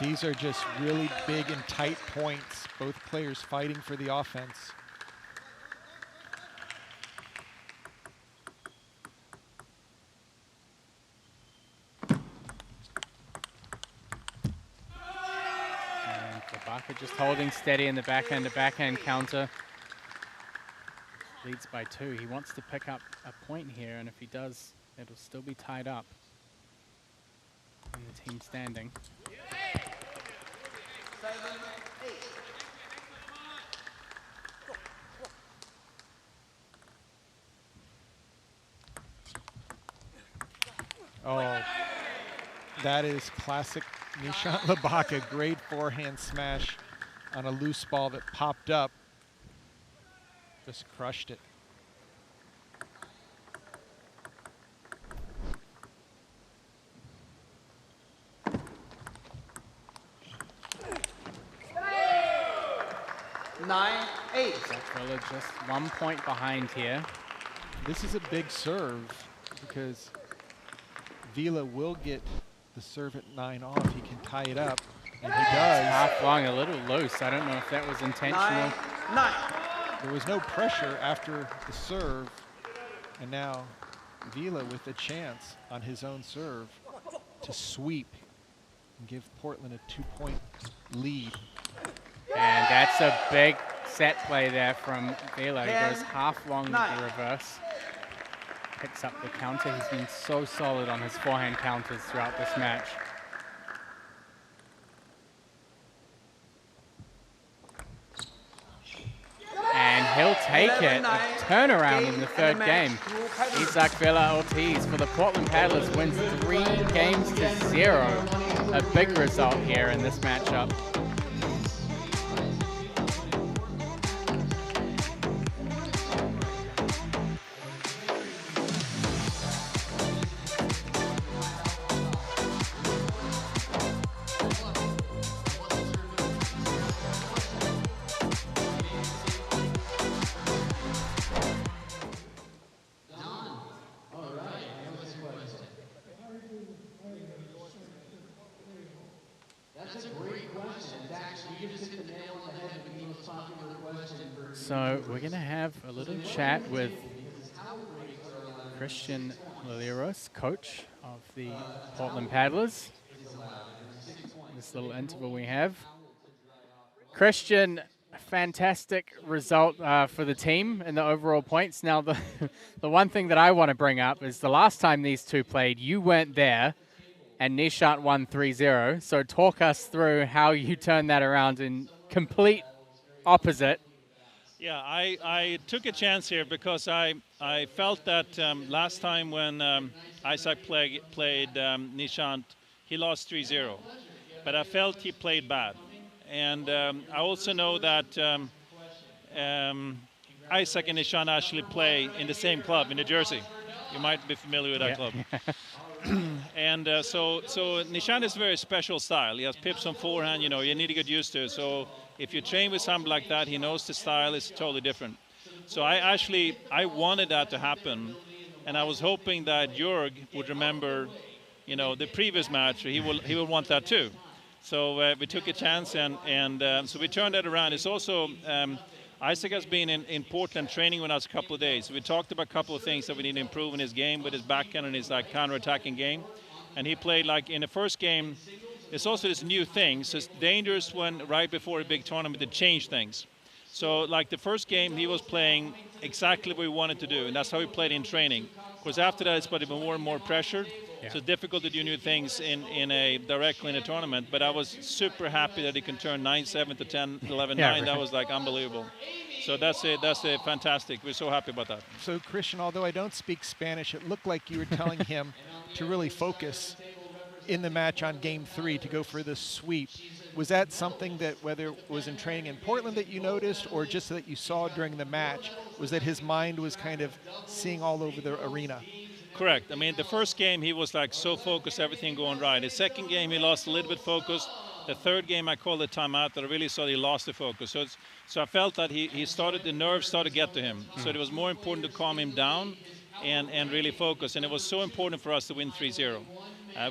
These are just really big and tight points. Both players fighting for the offense. And Labaka just holding steady in the backhand to backhand counter. Leads by 2. He wants to pick up a point here, and if he does, it'll still be tied up in the team standing. Oh, that is classic Nishant Labaka. Great forehand smash on a loose ball that popped up. Just crushed it. Nine, 8. Villa just 1 point behind here. This is a big serve because Vila will get the serve at 9 off. He can tie it up, and he does. Half long, a little loose. I don't know if that was intentional. 9. There was no pressure after the serve, and now Vila with a chance on his own serve to sweep and give Portland a 2-point lead. And that's a big set play there from Vila. He 10, goes half long with 9. the reverse. Picks up the counter. He's been so solid on his forehand counters throughout this match. And he'll take it. A turnaround in the third game. Isaac Villa Ortiz for the Portland Paddlers wins 3 games to 0. A big result here in this matchup. So we're going to have a little chat with Christian Lilleros, coach of the Portland Paddlers. This little interval we have. Christian, fantastic result for the team and the overall points. Now, the one thing that I want to bring up is the last time these two played, you weren't there, and Nishant won 3-0. So talk us through how you turned that around in complete opposite. Yeah, I took a chance here because I felt that last time when Isaac played Nishant, he lost 3-0. But I felt he played bad. And I also know that Isaac and Nishant actually play in the same club in New Jersey. You might be familiar with that club. And so Nishant is a very special style. He has pips on forehand, you know, you need to get used to it. So if you train with somebody like that, he knows the style is totally different. So I wanted that to happen. And I was hoping that Jörg would remember, you know, the previous match. He will want that too. So we took a chance and so we turned that around. It's also, Isaac has been in Portland training with us a couple of days. We talked about a couple of things that we need to improve in his game with his backhand and his like counter-attacking game. And he played like in the first game. It's also this new thing. So it's dangerous when right before a big tournament to change things. So like the first game, he was playing exactly what we wanted to do, and that's how we played in training. Of course, after that, it's got even more and more pressure. Yeah. So it's difficult to do new things directly in a tournament. But I was super happy that he can turn 9-7 to 10-11-9. Yeah, right. That was like unbelievable. So that's fantastic. We're so happy about that. So Christian, although I don't speak Spanish, it looked like you were telling him to really focus in the match on game 3 to go for the sweep. Was that something that, whether it was in training in Portland that you noticed or just that you saw during the match, was that his mind was kind of seeing all over the arena? Correct. I mean, the first game he was like so focused, everything going right. The second game he lost a little bit focus, The third game, I called the timeout, that I really saw he lost the focus. So I felt that the nerves started to get to him. So it was more important to calm him down and really focus. And it was so important for us to win 3-0.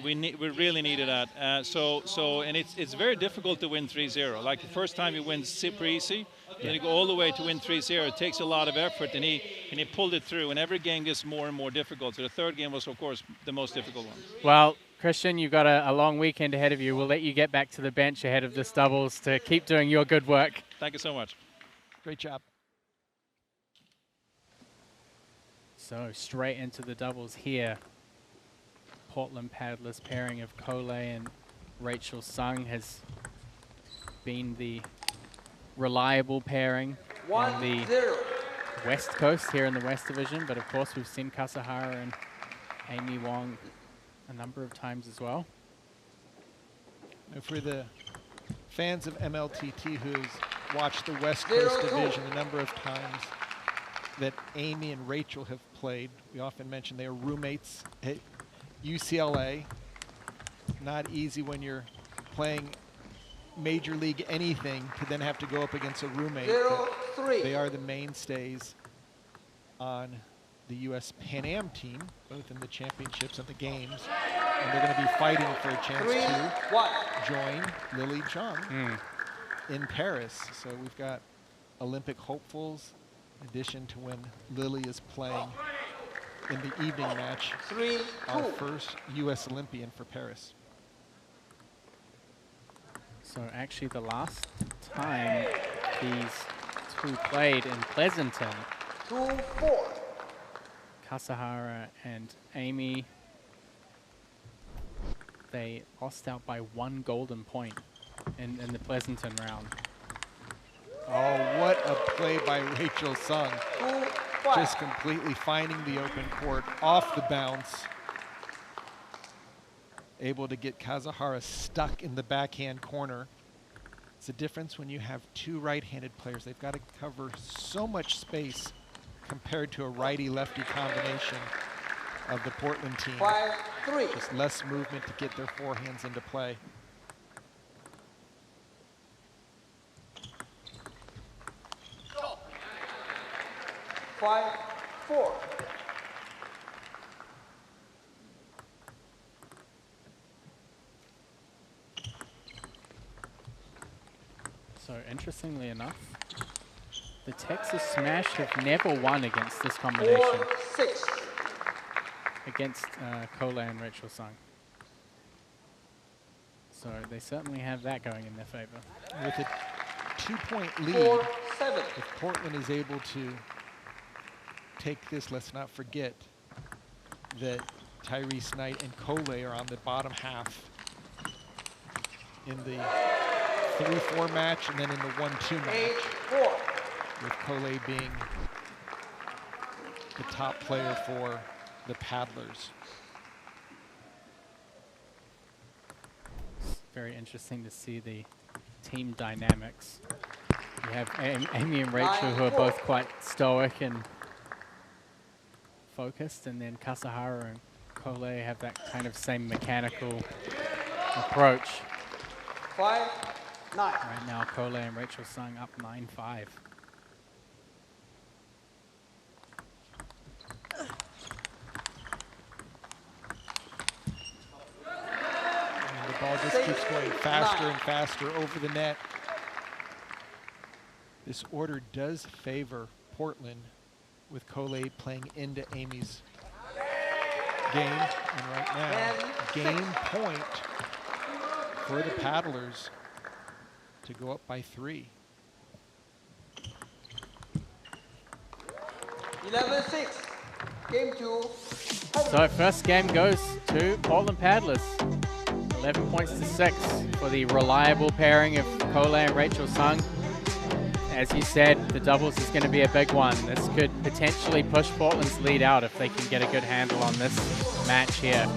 We really needed that. And it's very difficult to win 3-0. Like the first time you win super easy, then you go all the way to win 3-0. It takes a lot of effort, and he pulled it through. And every game gets more and more difficult. So the third game was, of course, the most difficult one. Well, Christian, you've got a long weekend ahead of you. We'll let you get back to the bench ahead of this doubles to keep doing your good work. Thank you so much. Great job. So straight into the doubles here. Portland paddlers pairing of Cole and Rachel Sung has been the reliable pairing on the West Coast here in the West Division, but of course we've seen Kasahara and Amy Wong a number of times as well. And for the fans of MLTT who's watched the West Coast Division a number of times that Amy and Rachel have played, we often mention they are roommates at UCLA. Not easy when you're playing Major League anything to then have to go up against a roommate. They are the mainstays on the U.S. Pan Am team, both in the championships and the games. And they're going to be fighting for a chance to join Lily Chung in Paris. So we've got Olympic hopefuls, in addition to when Lily is playing in the evening match, our first U.S. Olympian for Paris. So actually the last time these two played in Pleasanton, Kasahara and Amy, they lost out by 1 golden point in the Pleasanton round. Oh, what a play by Rachel Sung. Just completely finding the open court off the bounce. Able to get Kasahara stuck in the backhand corner. It's a difference when you have two right-handed players. They've got to cover so much space compared to a righty-lefty combination of the Portland team. 5-3. Just less movement to get their forehands into play. Go. 5-4. So interestingly enough, the Texas Smash have never won against this combination. 4-6. Against Cole and Rachel Sung. So they certainly have that going in their favor. With a 2-point lead, 4-7. if Portland is able to take this, let's not forget that Tyrese Knight and Cole are on the bottom half in the 3-4 match and then in the 1-2 match. 8-4. With Cole being the top player for the paddlers. It's very interesting to see the team dynamics. You have Amy and Rachel who are both quite stoic and focused, and then Kasahara and Cole have that kind of same mechanical approach. 5-9. Right now, Cole and Rachel Sung up 9-5. And the ball just keeps going faster and faster over the net. This order does favor Portland, with Cole playing into Amy's game. And right now, game point for the paddlers to go up by 3. 11-6. Game 2. So first game goes to Portland Paddlers. 11 points to 6 for the reliable pairing of Cole and Rachel Sung. As you said, the doubles is going to be a big one. This could potentially push Portland's lead out if they can get a good handle on this match here.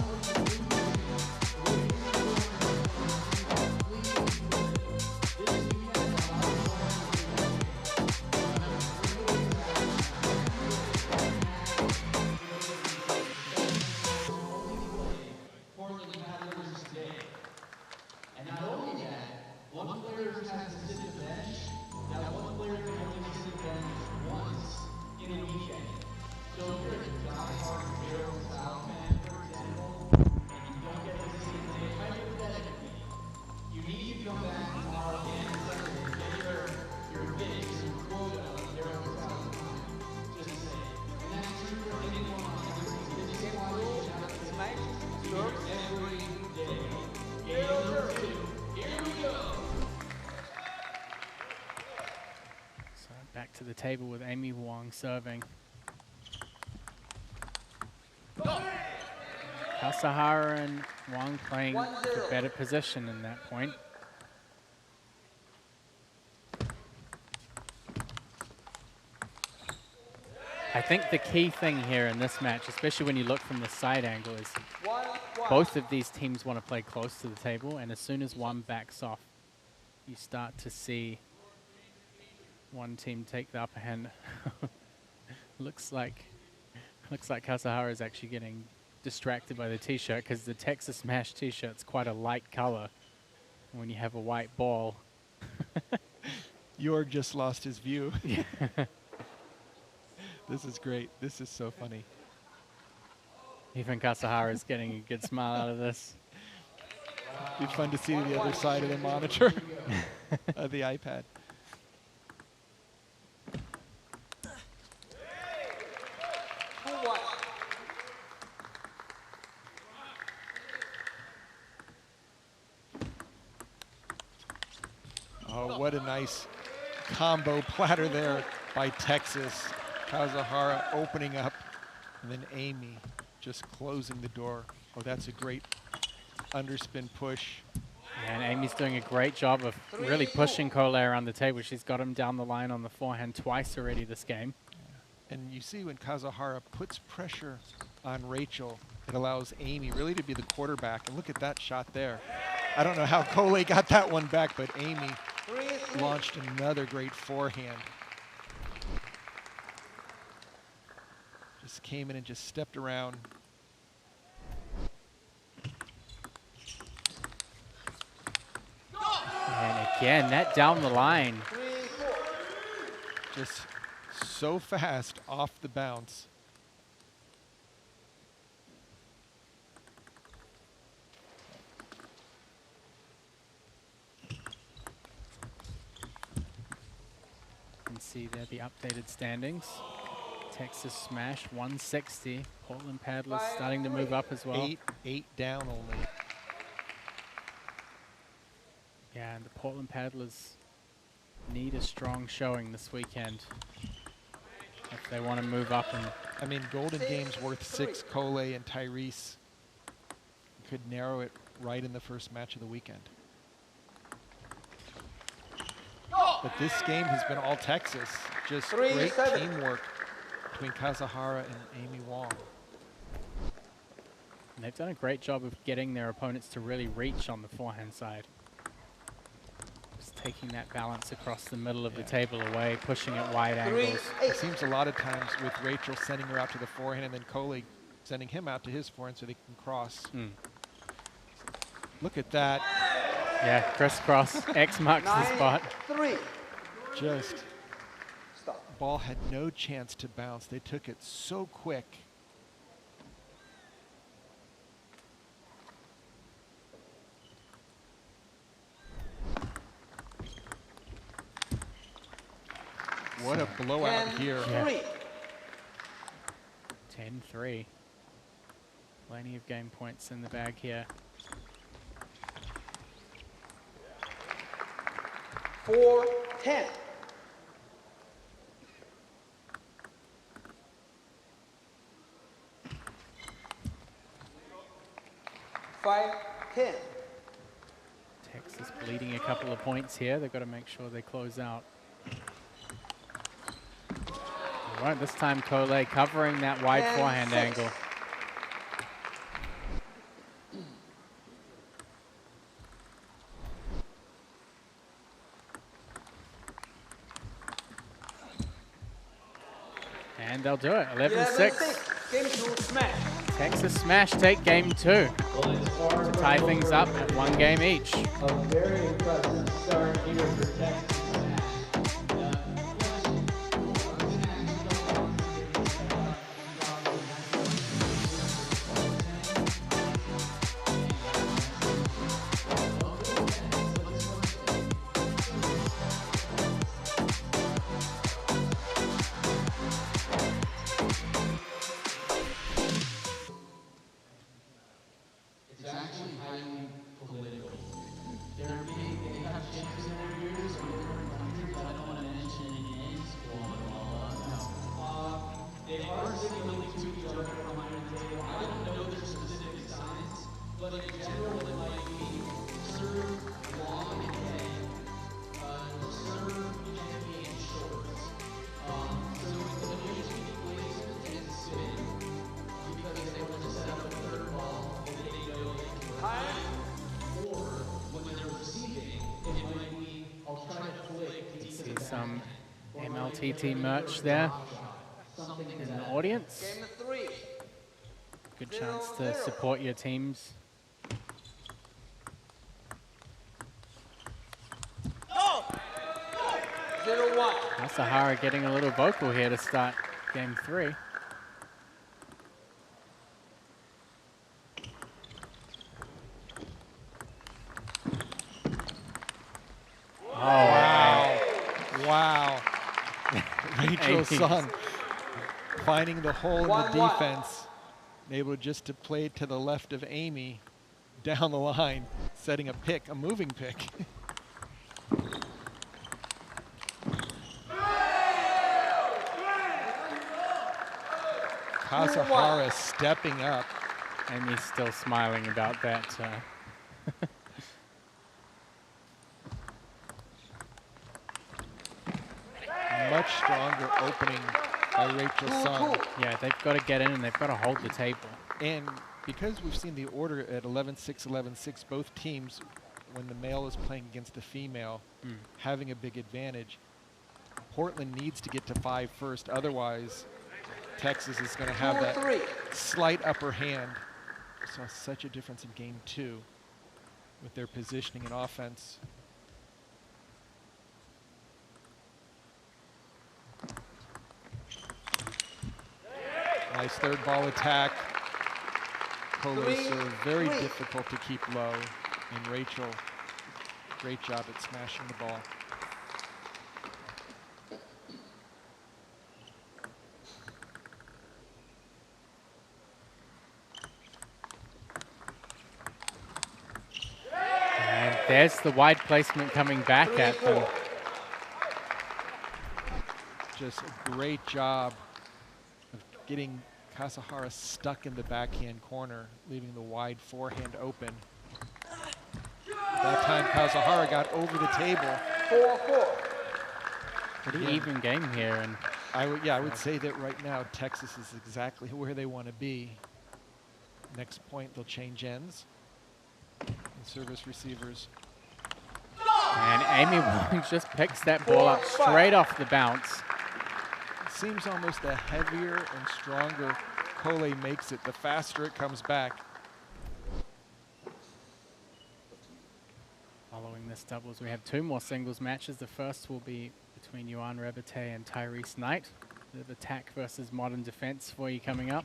table with Amy Wong serving. Kasahara and Wong playing the better position in that point. I think the key thing here in this match, especially when you look from the side angle, is both of these teams want to play close to the table, and as soon as one backs off, you start to see one team take the upper hand. looks like Kasahara is actually getting distracted by the t-shirt, because the Texas Smash t-shirt's quite a light color when you have a white ball. Jörg just lost his view. This is great. This is so funny. Even Kasahara is getting a good smile out of this. It'd be fun to see the other side of the monitor of the iPad. Oh, what a nice combo platter there by Texas. Kasahara opening up, and then Amy just closing the door. Oh, that's a great underspin push. Yeah, and Amy's doing a great job of really pushing Cole around the table. She's got him down the line on the forehand twice already this game. And you see when Kasahara puts pressure on Rachel, it allows Amy really to be the quarterback. And look at that shot there. I don't know how Cole got that one back, but Amy launched another great forehand. Just came in and just stepped around. And again, that down the line. Just so fast off the bounce. You can see there the updated standings. Texas Smash 160. Portland Paddlers starting to move up as well. Eight down only. Yeah, and the Portland Paddlers need a strong showing this weekend if they want to move up. And I mean, Golden Game's worth 6. Cole and Tyrese could narrow it right in the first match of the weekend. But this game has been all Texas. Just great teamwork between Kasahara and Amy Wong. And they've done a great job of getting their opponents to really reach on the forehand side. Just taking that balance across the middle of the table away, pushing at wide angles. It seems a lot of times with Rachel sending her out to the forehand and then Cole sending him out to his forehand so they can cross. Look at that. Yeah, crisscross. X marks the spot. Just ball had no chance to bounce. They took it so quick. What a blowout here. Yeah. 10-3. Plenty of game points in the bag here. 4-10. Texas bleeding a couple of points here. They've got to make sure they close out. All right, this time Cole covering that wide forehand angle. And they'll do it. 11-6. Game 2 smash. Texas Smash take game 2 to tie things up at 1 game each. A very impressive start here for Texas. It's actually highly political. There have been champions in their years, See some MLTT merch there in the audience. Good chance to support your teams. Asahara getting a little vocal here to start game 3. Oh, wow. Wow. Rachel Amy's. Sung finding the hole in the defense, able just to play to the left of Amy down the line, setting a pick, a moving pick. Kasahara stepping up. Amy's still smiling about that. Much stronger opening by Rachel Sung. Yeah, they've got to get in and they've got to hold the table. And because we've seen the order at 11-6, 11-6, both teams, when the male is playing against the female, having a big advantage, Portland needs to get to 5 first. Otherwise, Texas is going to have that slight upper hand. We saw such a difference in game 2 with their positioning and offense. Nice third ball attack. Colos are very difficult to keep low. And Rachel, great job at smashing the ball. And there's the wide placement coming back at them. Just a great job of getting Kasahara stuck in the backhand corner, leaving the wide forehand open. That time Kasahara got over the table. 4-4. Pretty even game here. And I would say that right now Texas is exactly where they want to be. Next point, they'll change ends. And service receivers. And Amy Wong just picks that ball up straight off the bounce. Seems almost the heavier and stronger Cole makes it, the faster it comes back. Following this doubles, we have 2 more singles matches. The first will be between Yuan Rebate and Tyrese Knight. Bit of attack versus modern defense for you coming up.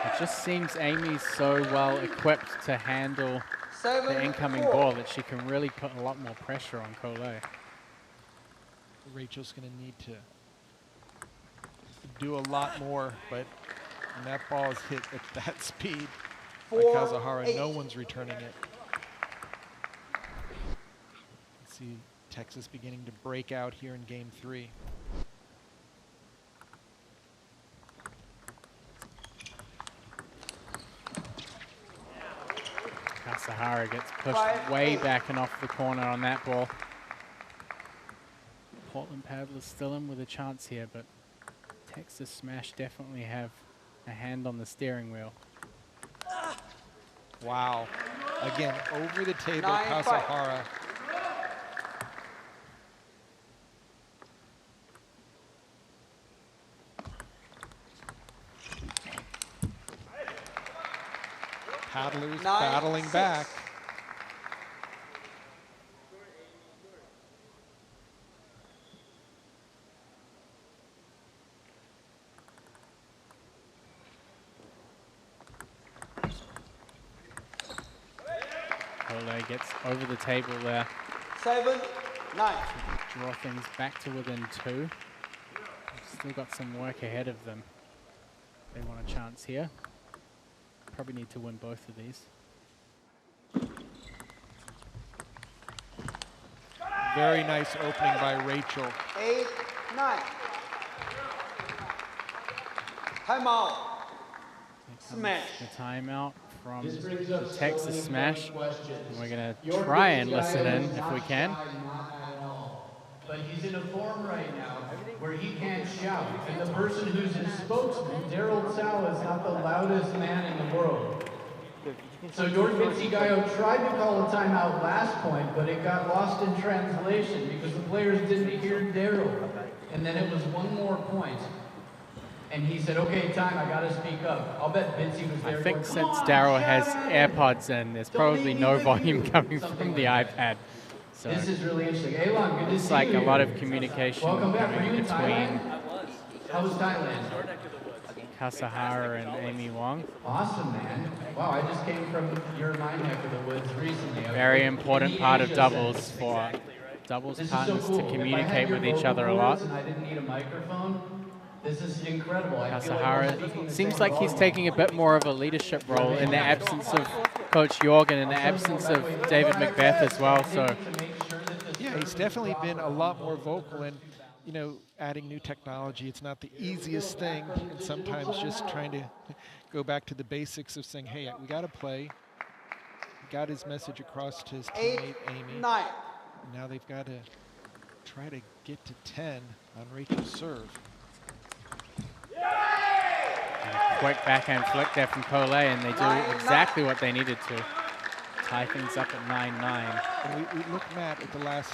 It just seems Amy's so well equipped to handle the incoming ball that she can really put a lot more pressure on Cole. Rachel's going to need to do a lot more, but when that ball is hit at that speed by Kasahara, no one's returning it. See Texas beginning to break out here in game 3. Kasahara gets pushed way back and off the corner on that ball. Portland Paddlers still in with a chance here, but Texas Smash definitely have a hand on the steering wheel. Wow. Again, over the table, Kasahara. Paddlers battling back. Cole gets over the table there. 7-9. draw things back to within 2. Still got some work ahead of them. They want a chance here. Probably need to win both of these. Very nice opening by Rachel. 8-9. Timeout. Smash. The timeout from the Texas Smash. And we're going to try and listen in if we can. But he's in a form right now where he can't shout. And the person who's his spokesman, Daryl Tsao, is not the loudest man in the world. So Jörg Bitzigeio tried to call a timeout last point, but it got lost in translation because the players didn't hear Daryl. And then it was one more point. And he said, okay, time, I gotta speak up. I'll bet Bitzy was there. I think since Daryl has AirPods in, there's probably no volume coming from the iPad. So this is really interesting. Elon, good to see you. It's like a lot of communication Welcome back. Were you in between Thailand? How was Thailand? Kasahara and Amy Wong. Awesome, man. Wow, I just came from my neck of the woods recently. Very important part of doubles for doubles partners to communicate with each other a lot. And I didn't need a microphone. This is incredible. Kasahara seems like he's taking a bit more of a leadership role in the absence of Coach Jorgen, in the absence of David Macbeth as well. So yeah, he's definitely been a lot more vocal, and you know, adding new technology, it's not the easiest thing, and sometimes just trying to go back to the basics of saying, hey, we got to play. He got his message across to his teammate Amy. 8-9. Now they've got to try to get to 10 on Rachel's serve. Quick backhand flick there from Cole, and they do exactly what they needed to. Tie things up at 9-9. And we looked, Matt, at the last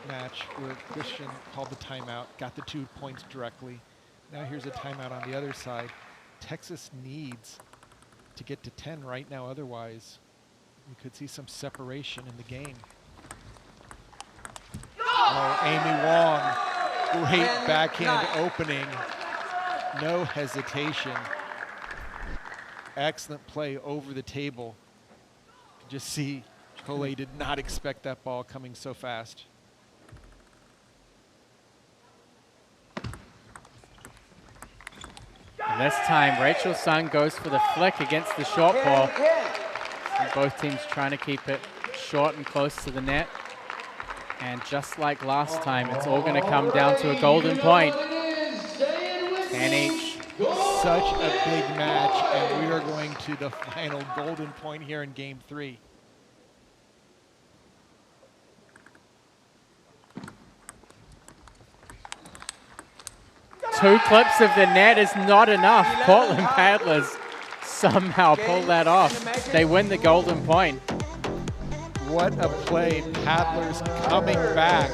match where Christian called the timeout, got the 2 points directly. Now here's a timeout on the other side. Texas needs to get to 10 right now, otherwise we could see some separation in the game. Oh, Amy Wong, great backhand opening. No hesitation. Excellent play over the table. You can just see Cole did not expect that ball coming so fast. And this time, Rachel Sung goes for the flick against the short ball. And both teams trying to keep it short and close to the net. And just like last time, it's all going to come down to a golden point. 10 each. Such a big match, and we are going to the final golden point here in Game 3. Two clips of the net is not enough. Portland Paddlers somehow pull that off. They win the golden point. What a play. Paddlers coming back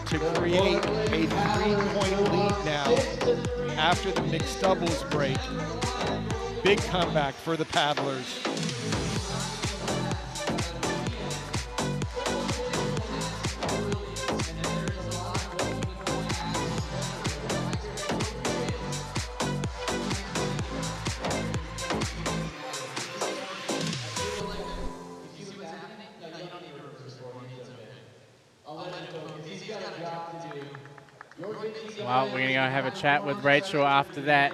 to create a 3-point lead now after the mixed doubles break. Big comeback for the Paddlers. Well, we're going to go have a chat with Rachel after that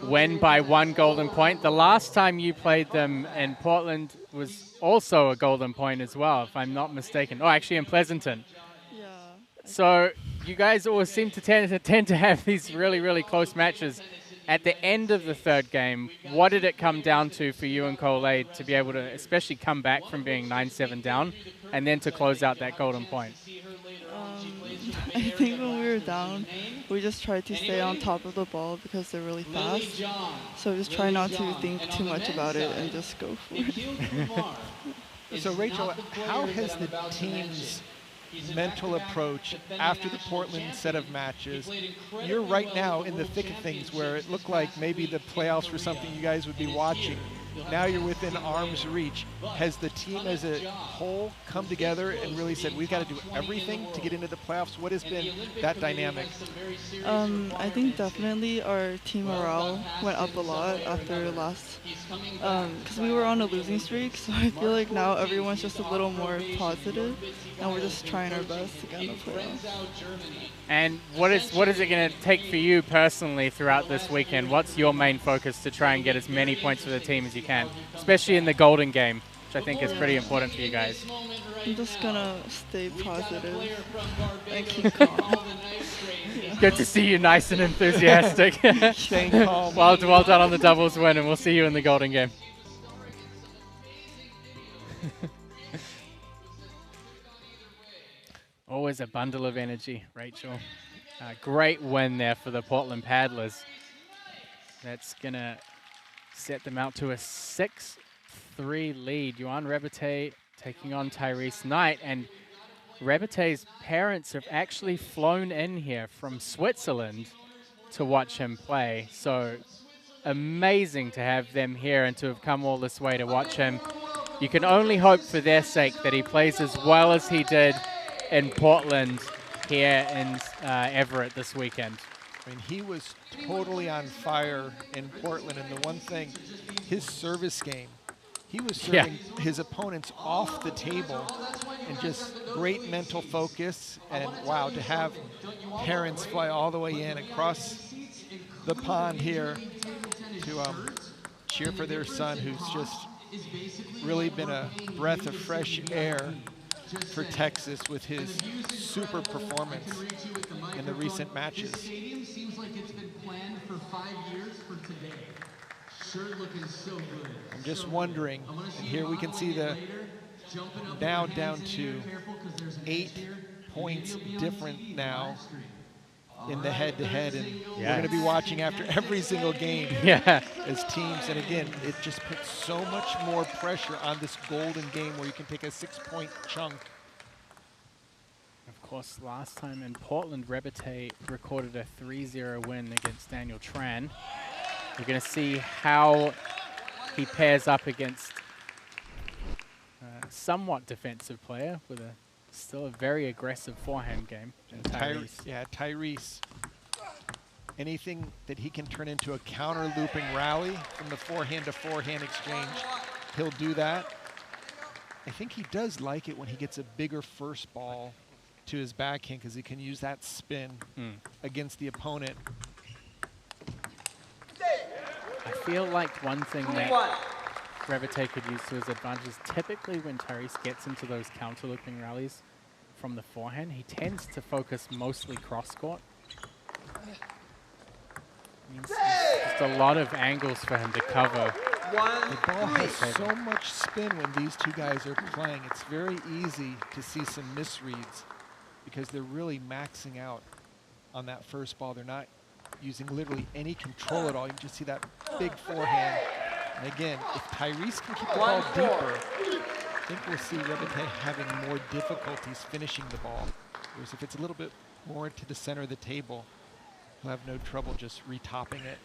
win by 1 golden point. The last time you played them in Portland was also a golden point as well, if I'm not mistaken. Oh, actually in Pleasanton. Yeah. So you guys always seem to tend to have these really, really close matches. At the end of the third game, what did it come down to for you and Cole to be able to especially come back from being 9-7 down and then to close out that golden point? I think when we were down, we just tried to stay on top of the ball because they're really fast. So just try not to think too much about it and just go for it. So Rachel, how has the team's mental approach after the Portland set of matches? You're right now in the thick of things where it looked like maybe the playoffs were something you guys would be watching. Now you're within arm's reach. Has the team as a whole come together and really said, we've got to do everything to get into the playoffs? What has been that dynamic? I think definitely our team morale went up a lot after last, because we were on a losing streak, so I feel like now everyone's just a little more positive, and we're just trying our best to get in the playoffs. And what is it going to take for you personally throughout this weekend? What's your main focus to try and get as many points for the team as you can, especially in the golden game, which I think is pretty important for you guys? I'm just gonna stay positive and keep calm. Good to see you nice and enthusiastic. Staying calm. Well done on the doubles win, and we'll see you in the golden game. Always a bundle of energy, Rachel. Great win there for the Portland Paddlers. That's going to set them out to a 6-3 lead. Johan Rebete taking on Tyrese Knight. And Rebete's parents have actually flown in here from Switzerland to watch him play. So amazing to have them here and to have come all this way to watch him. You can only hope for their sake that he plays as well as he did in Portland here in Everett this weekend. I mean, he was totally on fire in Portland, and the one thing, his service game, he was serving his opponents off the table, and just great mental focus. And wow, to have parents fly all the way in across the pond here to cheer for their son, who's just really been a breath of fresh air for Texas with his super performance in the recent matches. Seems like it's been planned for 5 years for today. Sure looking so good. I'm just wondering, and here we can see the now down to 8 points different now in the head-to-head, and we're going to be watching after every single game as teams. And again, it just puts so much more pressure on this golden game where you can take a 6-point chunk. Of course, last time in Portland, Rebete recorded a 3-0 win against Daniel Tran. We're going to see how he pairs up against a somewhat defensive player with still a very aggressive forehand game. Tyrese. Anything that he can turn into a counter-looping rally from the forehand-to-forehand exchange, he'll do that. I think he does like it when he gets a bigger first ball to his backhand, because he can use that spin against the opponent. I feel like one thing that Rebete could use to his advantage is typically when Tyrese gets into those counter-looping rallies from the forehand, he tends to focus mostly cross-court. Means just a lot of angles for him to cover. The ball has so much spin when these two guys are playing. It's very easy to see some misreads because they're really maxing out on that first ball. They're not using literally any control at all. You can just see that big forehand. And again, if Tyrese can keep the ball deeper, I think we'll see Rebete having more difficulties finishing the ball. Whereas if it's a little bit more to the center of the table, he'll have no trouble just retopping it.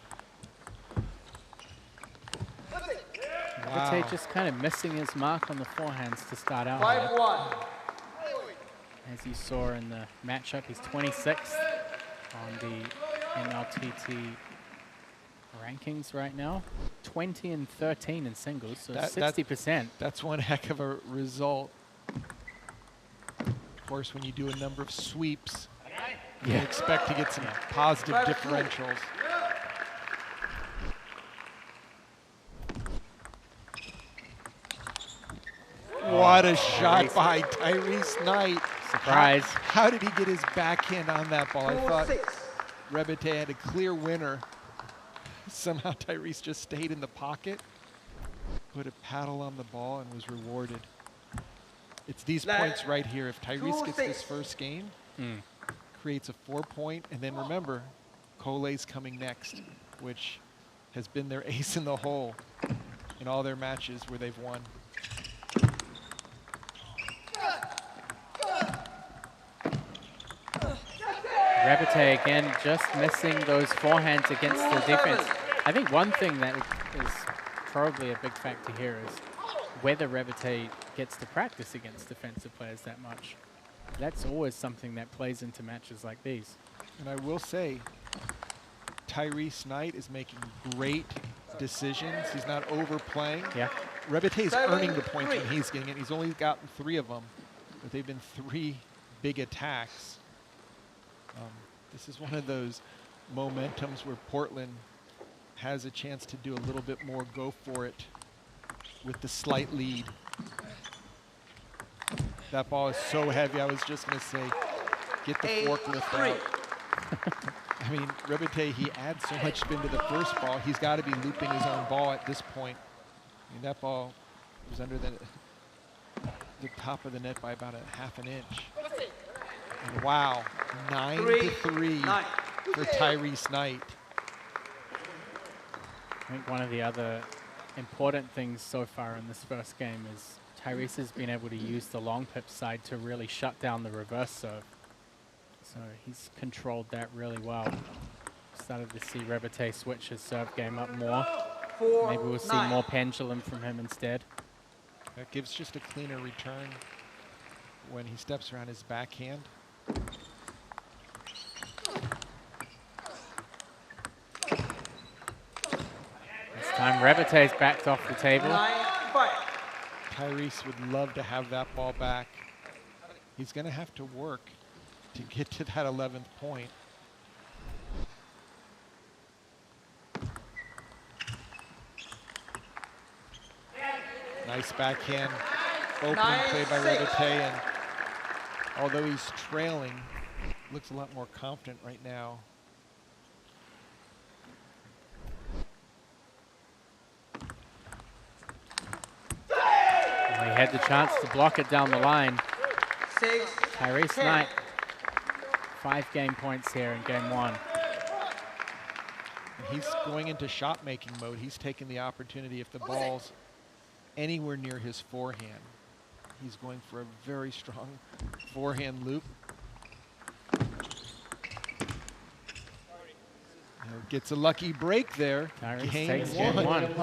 Rebete just kind of missing his mark on the forehands to start out. 5-1. As you saw in the matchup, he's 26th on the NLTT rankings right now. 20 and 13 in singles, so 60%. That's one heck of a result. Of course, when you do a number of sweeps, you expect to get some positive differentials. What a shot by Tyrese Knight. Surprise. How did he get his backhand on that ball? I thought Rebete had a clear winner. Somehow Tyrese just stayed in the pocket, put a paddle on the ball, and was rewarded. It's these points right here. If Tyrese gets this first game, creates a 4-point, and then remember, Cole's coming next, which has been their ace in the hole in all their matches where they've won. Rebete again just missing those forehands against the defense. I think one thing that is probably a big factor here is whether Revite gets to practice against defensive players that much. That's always something that plays into matches like these. And I will say, Tyrese Knight is making great decisions. He's not overplaying. Yeah. Revite is earning the points when he's getting it. He's only gotten 3 of them, but they've been 3 big attacks. This is one of those momentums where Portland has a chance to do a little bit more go for it with the slight lead. That ball is so heavy, I was just going to say, get the forklift out. I mean, Revite, he adds so much spin to the first ball. He's got to be looping his own ball at this point. I mean, that ball was under the top of the net by about a half an inch. And wow, 9-3 for Tyrese Knight. I think one of the other important things so far in this first game is Tyrese has been able to use the long pip side to really shut down the reverse serve. So he's controlled that really well. Started to see Revite switch his serve game up more. Maybe we'll see more pendulum from him instead. That gives just a cleaner return when he steps around his backhand. This time Revite's backed off the table. Tyrese would love to have that ball back. He's going to have to work to get to that 11th point. Nice backhand opening play by Revite, and although he's trailing, looks a lot more confident right now. Well, he had the chance to block it down the line. Tyrese Knight, 5 game points here in game 1. He's going into shot making mode. He's taking the opportunity if the ball's anywhere near his forehand. He's going for a very strong forehand loop. Gets a lucky break there. Tyrese Game takes 1. game 1.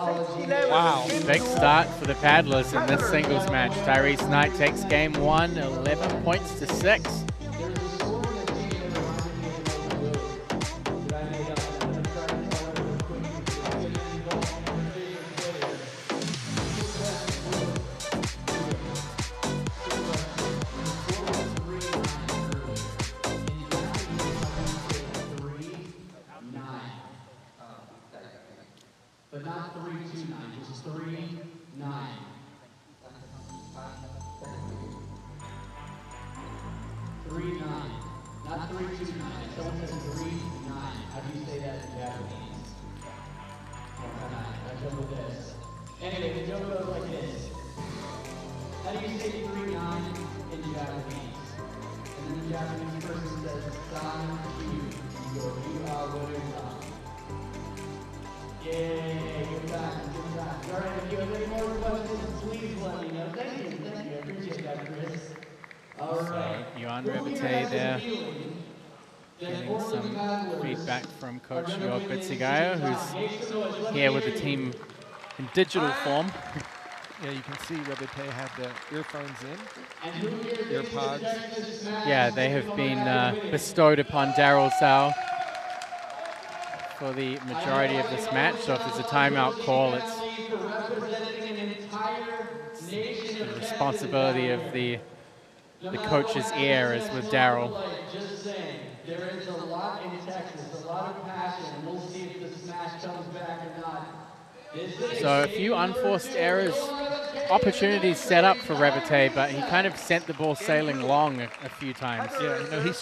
Wow. Big start for the paddlers in this singles match. Tyrese Knight takes game 1, 11 points to 6. But not 3-2-9, just 3-9. 3-9, not 3-2-9. Someone says 3-9. How do you say that in Japanese? 9. I go with this. Anyway, the joke goes like this. How do you say 3-9 in Japanese? And then the Japanese person says, San Q. You go, you are what you're done. Yay, good time, good time. All right, if you have any more questions, please let me know. Thank you, I appreciate that, Chris. All right. So, Johan Revite there, getting some feedback from Coach Jörg Bitzigeio, who's here with the team in digital form. Yeah, you can see Revite had the earphones in, ear pods. Yeah, they have been bestowed upon Daryl Zhao for the majority of this match. So if there's a timeout call, it's the responsibility of the coach's ear is with Daryl. Just saying, there is a lot in Texas, a lot of passion, and we'll see if this match comes back or not. So a few unforced errors, opportunities set up for Revite, but he kind of sent the ball sailing long a few times. Yeah, you know, he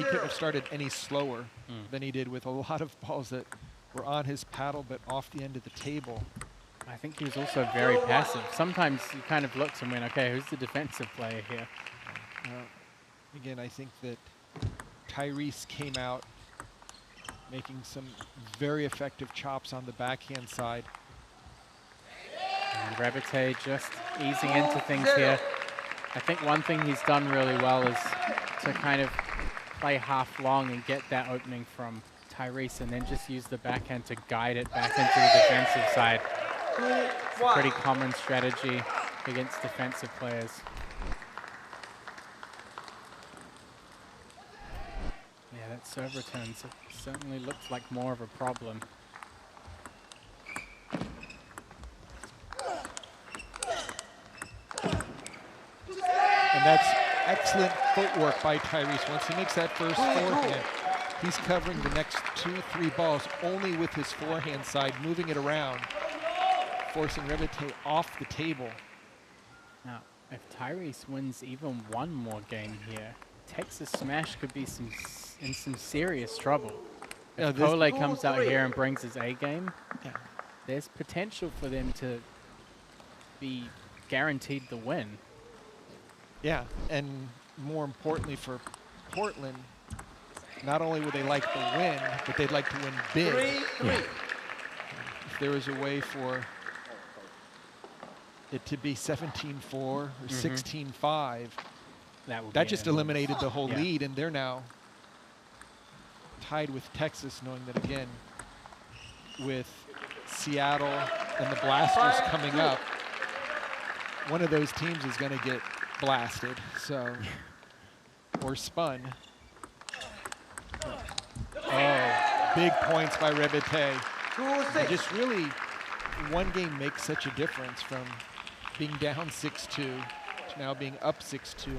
couldn't have started any slower than he did with a lot of balls that were on his paddle but off the end of the table. I think he was also very passive. Sometimes you kind of looked and went, okay, who's the defensive player here? Again, I think that Tyrese came out making some very effective chops on the backhand side. And Revite just easing into things here. I think one thing he's done really well is to kind of play half long and get that opening from Tyrese and then just use the backhand to guide it back into the defensive side. It's a pretty common strategy against defensive players. Yeah, that serve return certainly looks like more of a problem. And that's excellent footwork by Tyrese. Once he makes that first forehand, he's covering the next 2-3 balls only with his forehand side, moving it around, forcing Rebete off the table. Now, if Tyrese wins even one more game here, Texas Smash could be in some serious trouble. If Cole comes out here and brings his A game, there's potential for them to be guaranteed the win. Yeah, and more importantly for Portland, not only would they like the win, but they'd like to win big. If there was a way for it to be 17-4 or 16-5, that just eliminated the whole lead, and they're now tied with Texas, knowing that, again, with Seattle and the Blasters coming up, one of those teams is going to get blasted, so, or spun. Oh, big points by Rebete. Just really, one game makes such a difference from being down 6-2 to now being up 6-2 and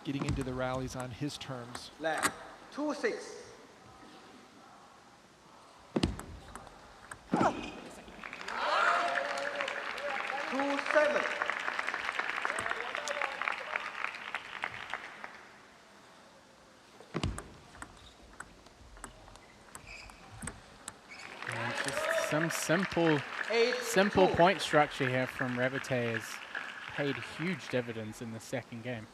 getting into the rallies on his terms. 2-6. Some simple point structure here from Rebete has paid huge dividends in the second game.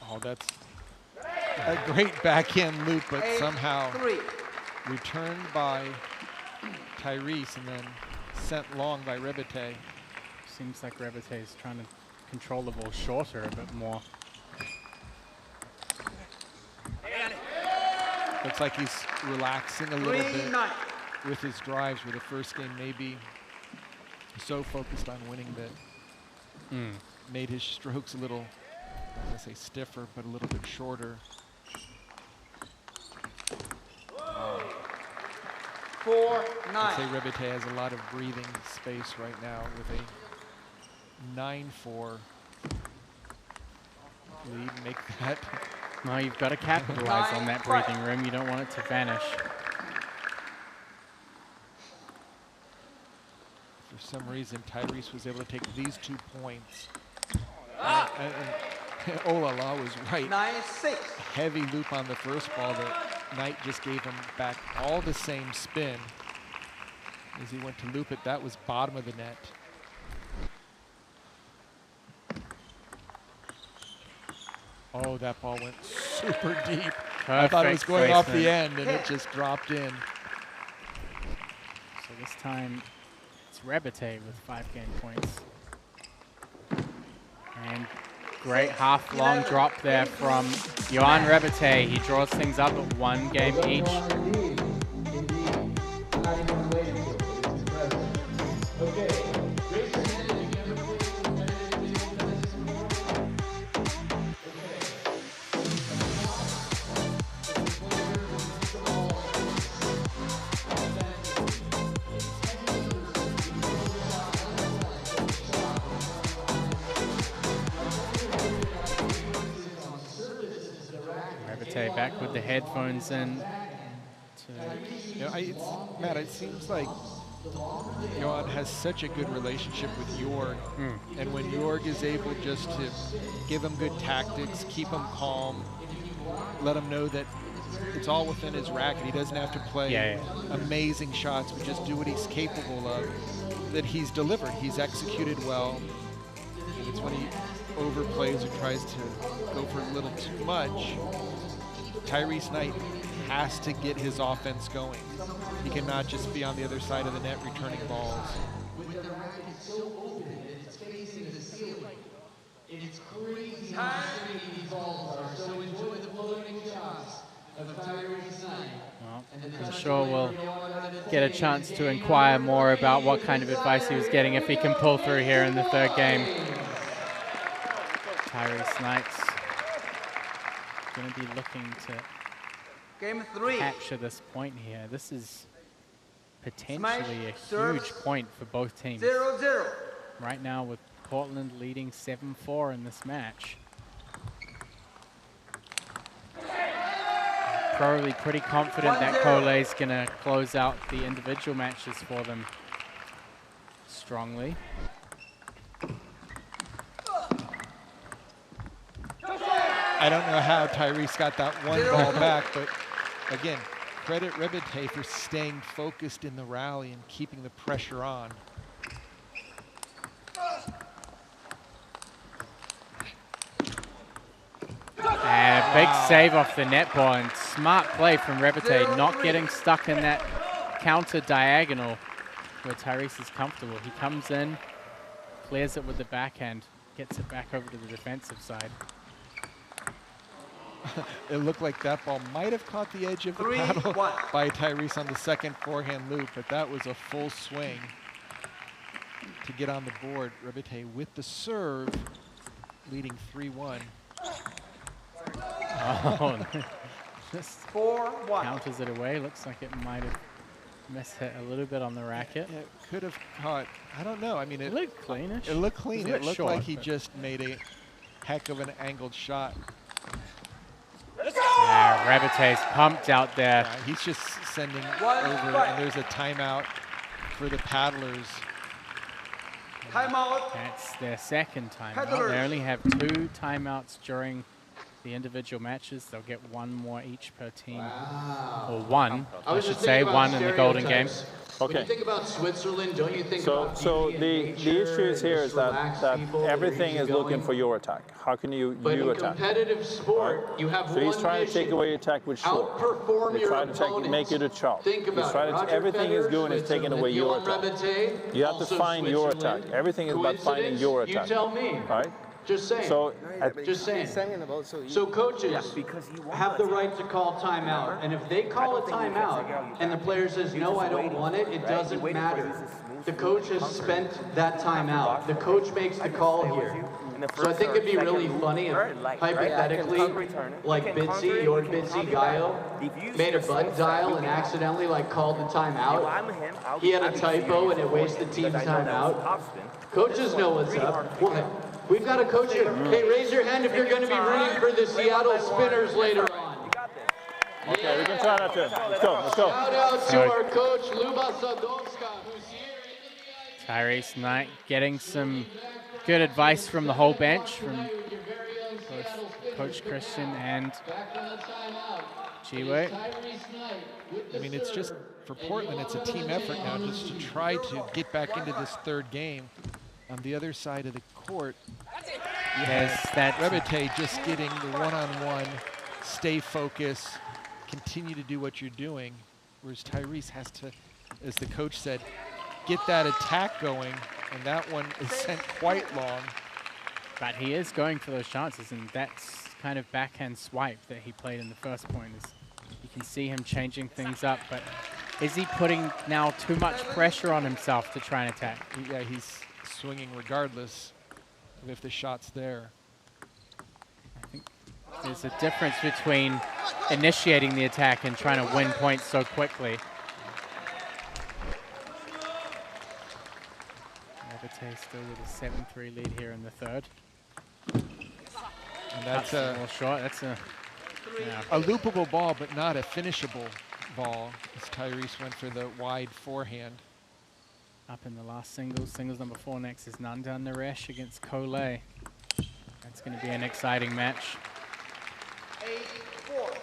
Oh, that's a great backhand loop, but somehow returned by Tyrese and then sent long by Rebete. Seems like Rebete is trying to control the ball shorter a bit more. Looks like he's relaxing a little bit with his drives, where the first game maybe so focused on winning that made his strokes a little, I'm going to say stiffer, but a little bit shorter. 4-9. I'd say Rebete has a lot of breathing space right now with a 9-4 lead. Make that. No, you've got to capitalize on that breathing room. You don't want it to vanish. For some reason, Tyrese was able to take these 2 points. Olala was right. 9-6. Heavy loop on the first ball that Knight just gave him back all the same spin. As he went to loop it, that was bottom of the net. Oh, that ball went super deep. I thought it was going off the end, and it just dropped in. So this time, it's Rebete with 5 game points. And great half-long drop there from Johan Rebete. He draws things up at 1 game each. Back with the headphones in. Matt, it seems like Johan has such a good relationship with Jörg, and when Jörg is able just to give him good tactics, keep him calm, let him know that it's all within his racket. He doesn't have to play amazing shots, but just do what he's capable of. That he's delivered. He's executed well. And it's when he overplays or tries to go for a little too much. Tyrese Knight has to get his offense going. He cannot just be on the other side of the net returning balls. With the racket so open and it's facing the ceiling, and it's crazy how steady these balls are, so enjoy the floating shots Well, I'm sure we'll get a chance to inquire more about what kind of advice he was getting if he can pull through here in the third game. Tyrese Knight's going to be looking to Game 3. capture this point here. This is potentially a huge point for both teams. 0-0. Right now with Portland leading 7-4 in this match. Probably pretty confident that Cole's going to close out the individual matches for them strongly. I don't know how Tyrese got that one ball back, but again, credit Rebete for staying focused in the rally and keeping the pressure on. And a big save off the net ball, and smart play from Rebete, not getting stuck in that counter diagonal where Tyrese is comfortable. He comes in, clears it with the backhand, gets it back over to the defensive side. It looked like that ball might have caught the edge of the paddle by Tyrese on the second forehand loop, but that was a full swing to get on the board. Rebete with the serve, leading 3-1. Oh, just 4-1. counters it away. Looks like it might have mishit a little bit on the racket. It could have caught, I don't know. I mean, It looked cleanish. It looked clean. It looked short, like he but- just made a heck of an angled shot. Yeah, Rebete's pumped out there. Yeah, he's just sending over, and there's a timeout for the paddlers. Timeout. That's their second timeout. Paddlers. They only have 2 timeouts during the individual matches. They'll get 1 more each per team. Or 1, I should say, 1 in the Golden Game. When you Okay. think about Switzerland, don't you think So, about so beauty the and nature issue is and here just is that, relax that people that are everything is looking easygoing? for your attack. How can you But in attack? competitive sport, you have So one he's trying to take mission. away your attack with short. Outperform He's your trying to opponents. make you to chop. Think He's about trying it. to, Roger everything he's Federer, doing is taking away your Switzerland, attack. Johan Rebete, You have to also find your Switzerland. attack. Everything is about finding Coincidence? your You attack. tell me. Right? Just saying. So Just saying. So coaches have the right to call timeout, and if they call a timeout and the player says, no, I don't want it, it doesn't matter. The coach has spent that timeout. The coach makes the call here. So I think it'd be really funny if, hypothetically, like Jörg Bitzigeio made a butt dial and accidentally called the timeout. He had a typo and it wasted the team's timeout. Coaches know what's up. What? We've got a coach here. Hey, raise your hand if you're going to be rooting for the Seattle Spinners later on. okay, we can try that too. Let's go. Let's go. Shout out to our coach, Luba Sadowska, who's here. Tyrese Knight getting some good advice from the whole bench, from Coach Christian and Chiwe. I mean, it's just, for Portland, it's a team effort now just to try to get back into this third game. On the other side of the court, Yes, that Rebete just getting the one-on-one, stay focused, continue to do what you're doing, whereas Tyrese has to, as the coach said, get that attack going, and that one is sent quite long. But he is going for those chances, and that's kind of backhand swipe that he played in the first point. You can see him changing things up, but is he putting now too much pressure on himself to try and attack? Yeah, he's swinging regardless of if the shot's there. I think there's a difference between initiating the attack and trying to win points so quickly. Rebete still with a 7-3 lead here in the third. And that's a little short. That's a a loopable ball, but not a finishable ball, as Tyrese went for the wide forehand. up in the last singles. Singles number 4 next is Nandan Naresh against Cole. That's going to be an exciting match. 8-4.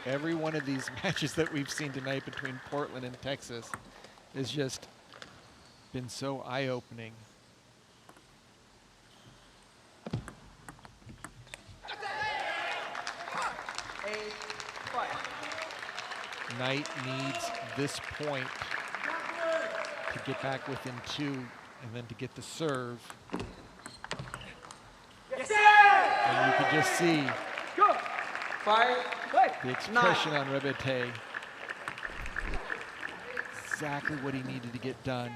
Every one of these matches that we've seen tonight between Portland and Texas has just been so eye-opening. Knight needs this point to get back within 2 and then to get the serve. And you can just see 5 The expression on Rebete. Exactly what he needed to get done.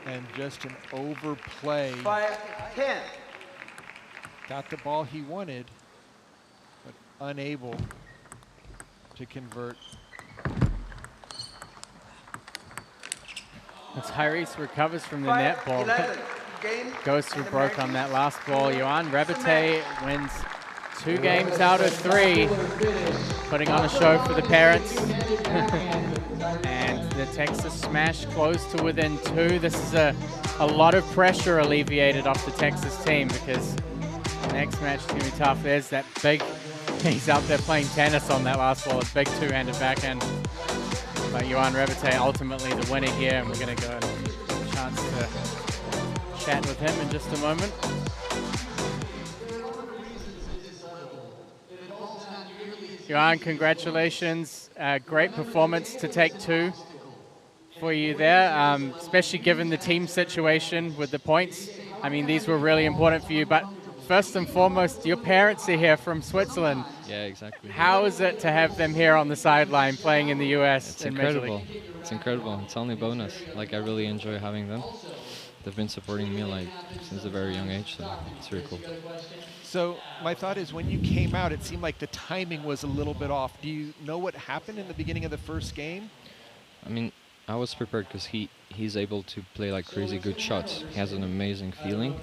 And just an overplay. 5-10. Got the ball he wanted, but unable to convert. Tyrese recovers from the net ball. Goes through broke on that last ball. Johan Rebete wins 2 games out of 3, putting on a show for the parents. And the Texas smash close to within 2. This is a lot of pressure alleviated off the Texas team because the next match is going to be tough. There's that big, he's out there playing tennis on that last ball, a big 2-handed backhand. But Johan Rebete ultimately the winner here, and we're going to go and get a chance to chat with him in just a moment. Johan, congratulations. Great performance to take 2 for you there, especially given the team situation with the points. I mean, these were really important for you, but first and foremost, your parents are here from Switzerland. Yeah, exactly. How is it to have them here on the sideline playing in the US? It's incredible. It's incredible. It's only a bonus. Like, I really enjoy having them. They've been supporting me like since a very young age, so it's really cool. So my thought is, when you came out, it seemed like the timing was a little bit off. Do you know what happened in the beginning of the first game? I mean, I was prepared because he's able to play like crazy good shots. He has an amazing feeling,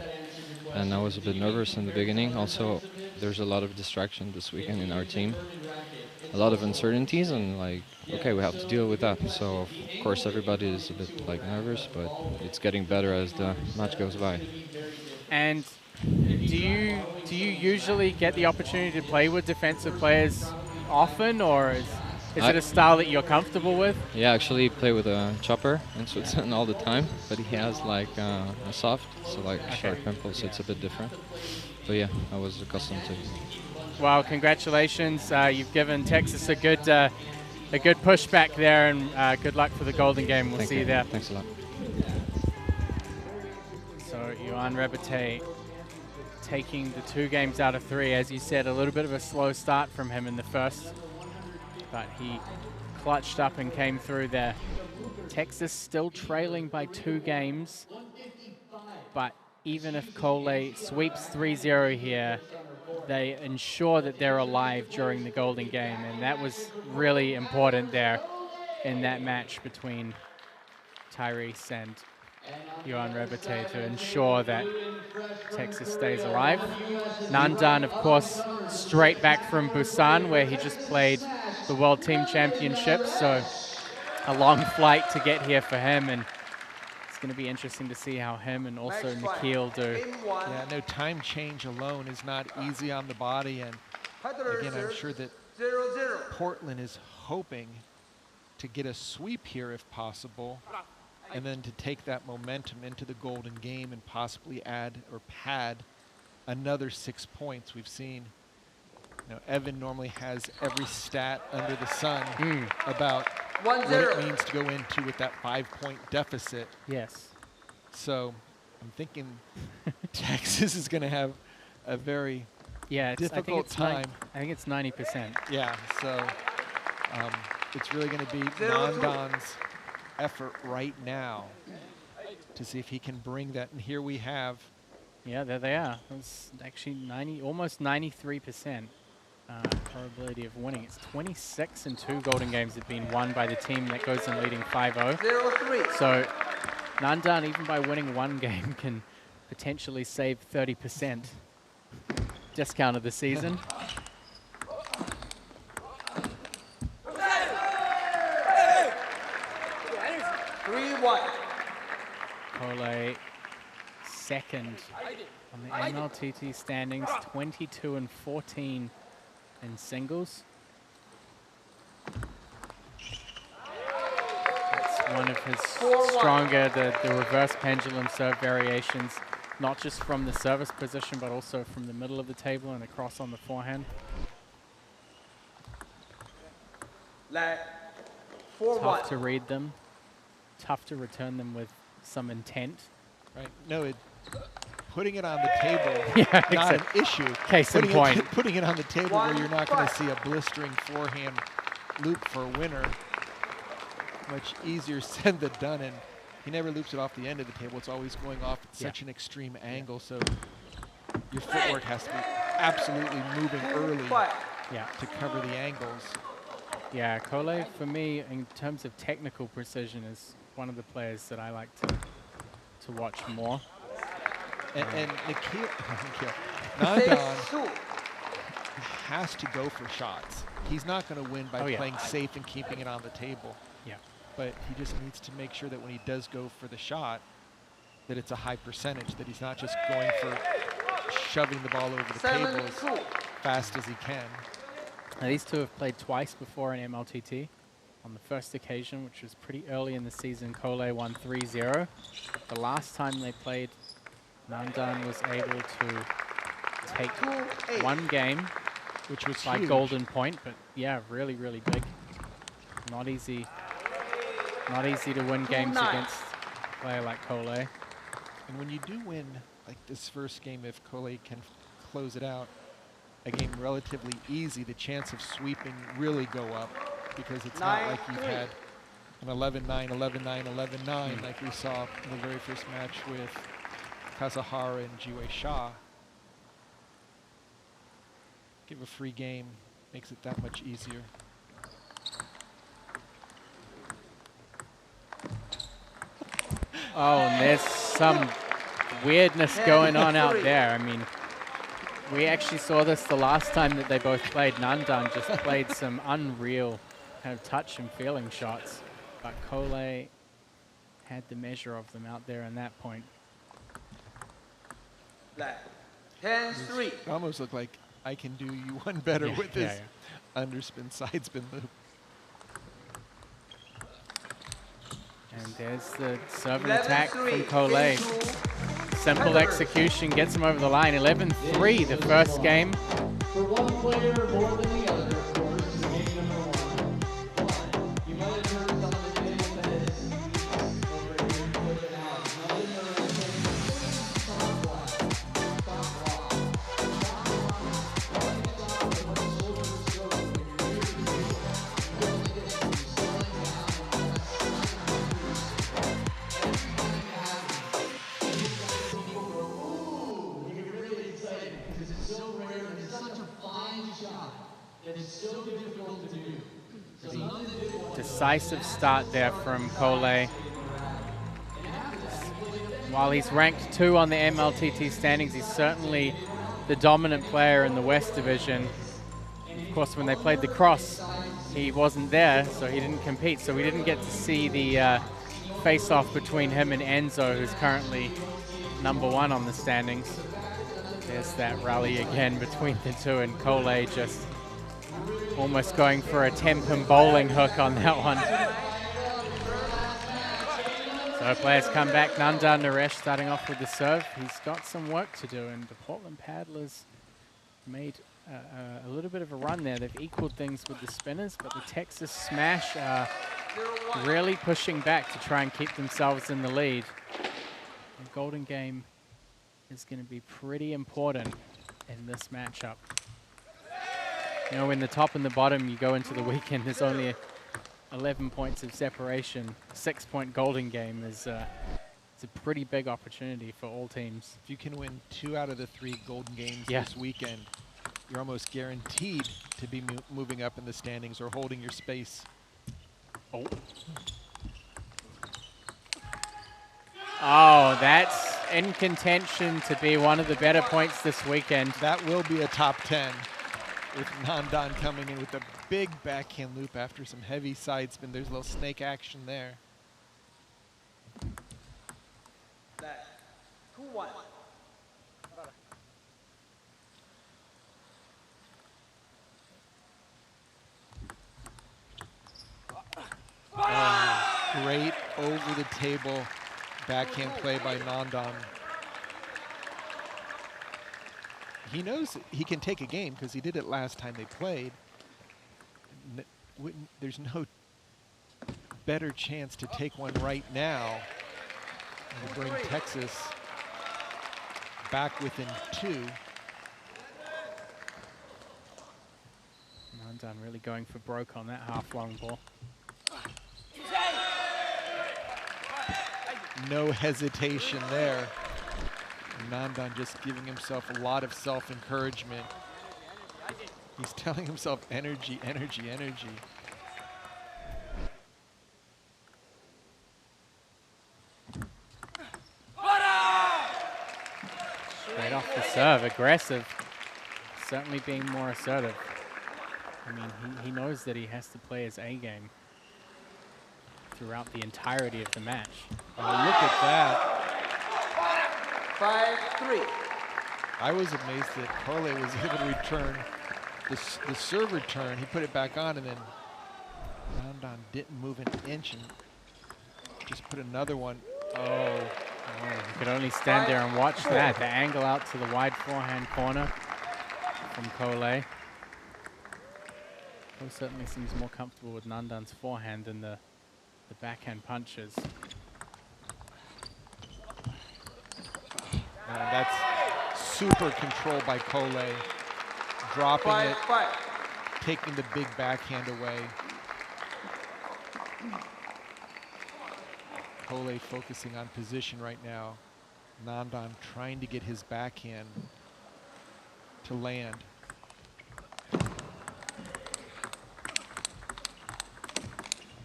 and I was a bit nervous in the beginning. Also, there's a lot of distraction this weekend in our team, a lot of uncertainties, and like, okay, we have to deal with that. So of course everybody is a bit like nervous, but it's getting better as the match goes by. And do you usually get the opportunity to play with defensive players often, or is it a style that you're comfortable with? Yeah, I actually play with a chopper in Switzerland all the time, but he has like a soft, so like short pimple, so it's a bit different. But yeah, I was accustomed to it. Well, congratulations. You've given Texas a good pushback there, and good luck for the Golden Game. We'll see you there. Thanks a lot. So Johan Rebete taking the 2 games out of 3. As you said, a little bit of a slow start from him in the first, but he clutched up and came through there. Texas still trailing by 2 games, but even if Cole sweeps 3-0 here, they ensure that they're alive during the Golden Game, and that was really important there in that match between Tyrese and Johan Rebete to ensure that Texas stays alive. Nandan, of course, straight back from Busan, where he just played the World Team Championships, so a long flight to get here for him, and it's going to be interesting to see how him and also Nikhil do. Yeah, no, time change alone is not easy on the body, and again, I'm sure that Portland is hoping to get a sweep here if possible, and then to take that momentum into the Golden Game and possibly add or pad another 6 points. We've seen, you know, Evan normally has every stat under the sun about what it means to go into with that 5-point deficit. Yes. So I'm thinking Texas is going to have a very difficult time. I think it's 90%. Yeah, so it's really going to be Nandan's effort right now to see if he can bring that. And here we have. Yeah, there they are. It's actually almost 93% probability of winning. It's 26 and 2 Golden Games have been won by the team that goes in leading 5-0. So Nandan, even by winning 1 game, can potentially save 30% discount of the season. Cole second on the MLTT standings, 22 and 14 in singles. That's one of his stronger, the reverse pendulum serve variations, not just from the service position, but also from the middle of the table and across on the forehand. Tough to read them, tough to return them with some intent. Right. No, putting it on the table, Yeah, not an exactly. issue. Case in point. Putting it on the table where you're not going to see a blistering forehand loop for a winner. Much easier said than done, and he never loops it off the end of the table. It's always going off at such an extreme angle, so your footwork has to be absolutely moving early to cover the angles. Yeah, Kole, for me, in terms of technical precision, is one of the players that I like to watch more. And Nandan has to go for shots. He's not going to win by playing safe and keeping it on the table. Yeah. But he just needs to make sure that when he does go for the shot, that it's a high percentage, that he's not just going for shoving the ball over the table as fast as he can. Now, these two have played twice before in MLTT. On the first occasion, which was pretty early in the season, Kole won 3-0. The last time they played, Nandan was able to take one game, which was by huge. golden point, but yeah, really, really big. Not easy to win games against a player like Kole. And when you do win, like this first game, if Kole can close it out, a game relatively easy, the chance of sweeping really go up, because it's not like you've had an 11-9, 11-9, 11-9 like we saw in the very first match with Kazahara and Jiwei Shah. Give a free game, makes it that much easier. Oh, and there's some weirdness going on out there. I mean, we actually saw this the last time that they both played. Nandan just played some unreal kind of touch and feeling shots, but Kole had the measure of them out there in that point. 10-3. It almost looked like I can do you one better with this underspin sidespin loop. And there's the serve and attack from Kole. Simple execution gets him over the line. 11-3 the first game. For one player more than the other, of course, is game number 1. You might have heard some of the names that is over here put it out. Decisive start there from Kole. While he's ranked 2 on the MLTT standings, he's certainly the dominant player in the West Division. Of course, when they played the cross, he wasn't there, so he didn't compete. So we didn't get to see the face-off between him and Enzo, who's currently #1 on the standings. There's that rally again between the two, and Kole just almost going for a Tempin bowling hook on that one. So players come back. Nandan Naresh starting off with the serve. He's got some work to do, and the Portland Paddlers made a little bit of a run there. They've equaled things with the spinners, but the Texas Smash are really pushing back to try and keep themselves in the lead. The golden game is going to be pretty important in this matchup. You know, when the top and the bottom, you go into the weekend, there's only 11 points of separation. 6-point golden game is it's a pretty big opportunity for all teams. If you can win 2 out of the 3 golden games this weekend, you're almost guaranteed to be moving up in the standings or holding your space. Oh, that's in contention to be one of the better points this weekend. That will be a top 10. With Nandan coming in with a big backhand loop after some heavy side spin. There's a little snake action there. 2-1. Great over the table backhand play by Nandan. He knows he can take a game because he did it last time they played. There's no better chance to take one right now to bring Texas back within 2. Nandan really going for broke on that half long ball. No hesitation there. Nandan just giving himself a lot of self-encouragement. He's telling himself energy, energy, energy. Straight off the serve, aggressive. Certainly being more assertive. I mean, he knows that he has to play his A game throughout the entirety of the match. Oh, look at that. 5-3. I was amazed that Cole was able to return the serve return. He put it back on, and then Nandan didn't move an inch and just put another one. Oh. You could only stand there and watch that. The angle out to the wide forehand corner from Cole. Cole certainly seems more comfortable with Nandan's forehand than the backhand punches. And that's super control by Cole. Dropping it, taking the big backhand away. Cole focusing on position right now. Nandan trying to get his backhand to land.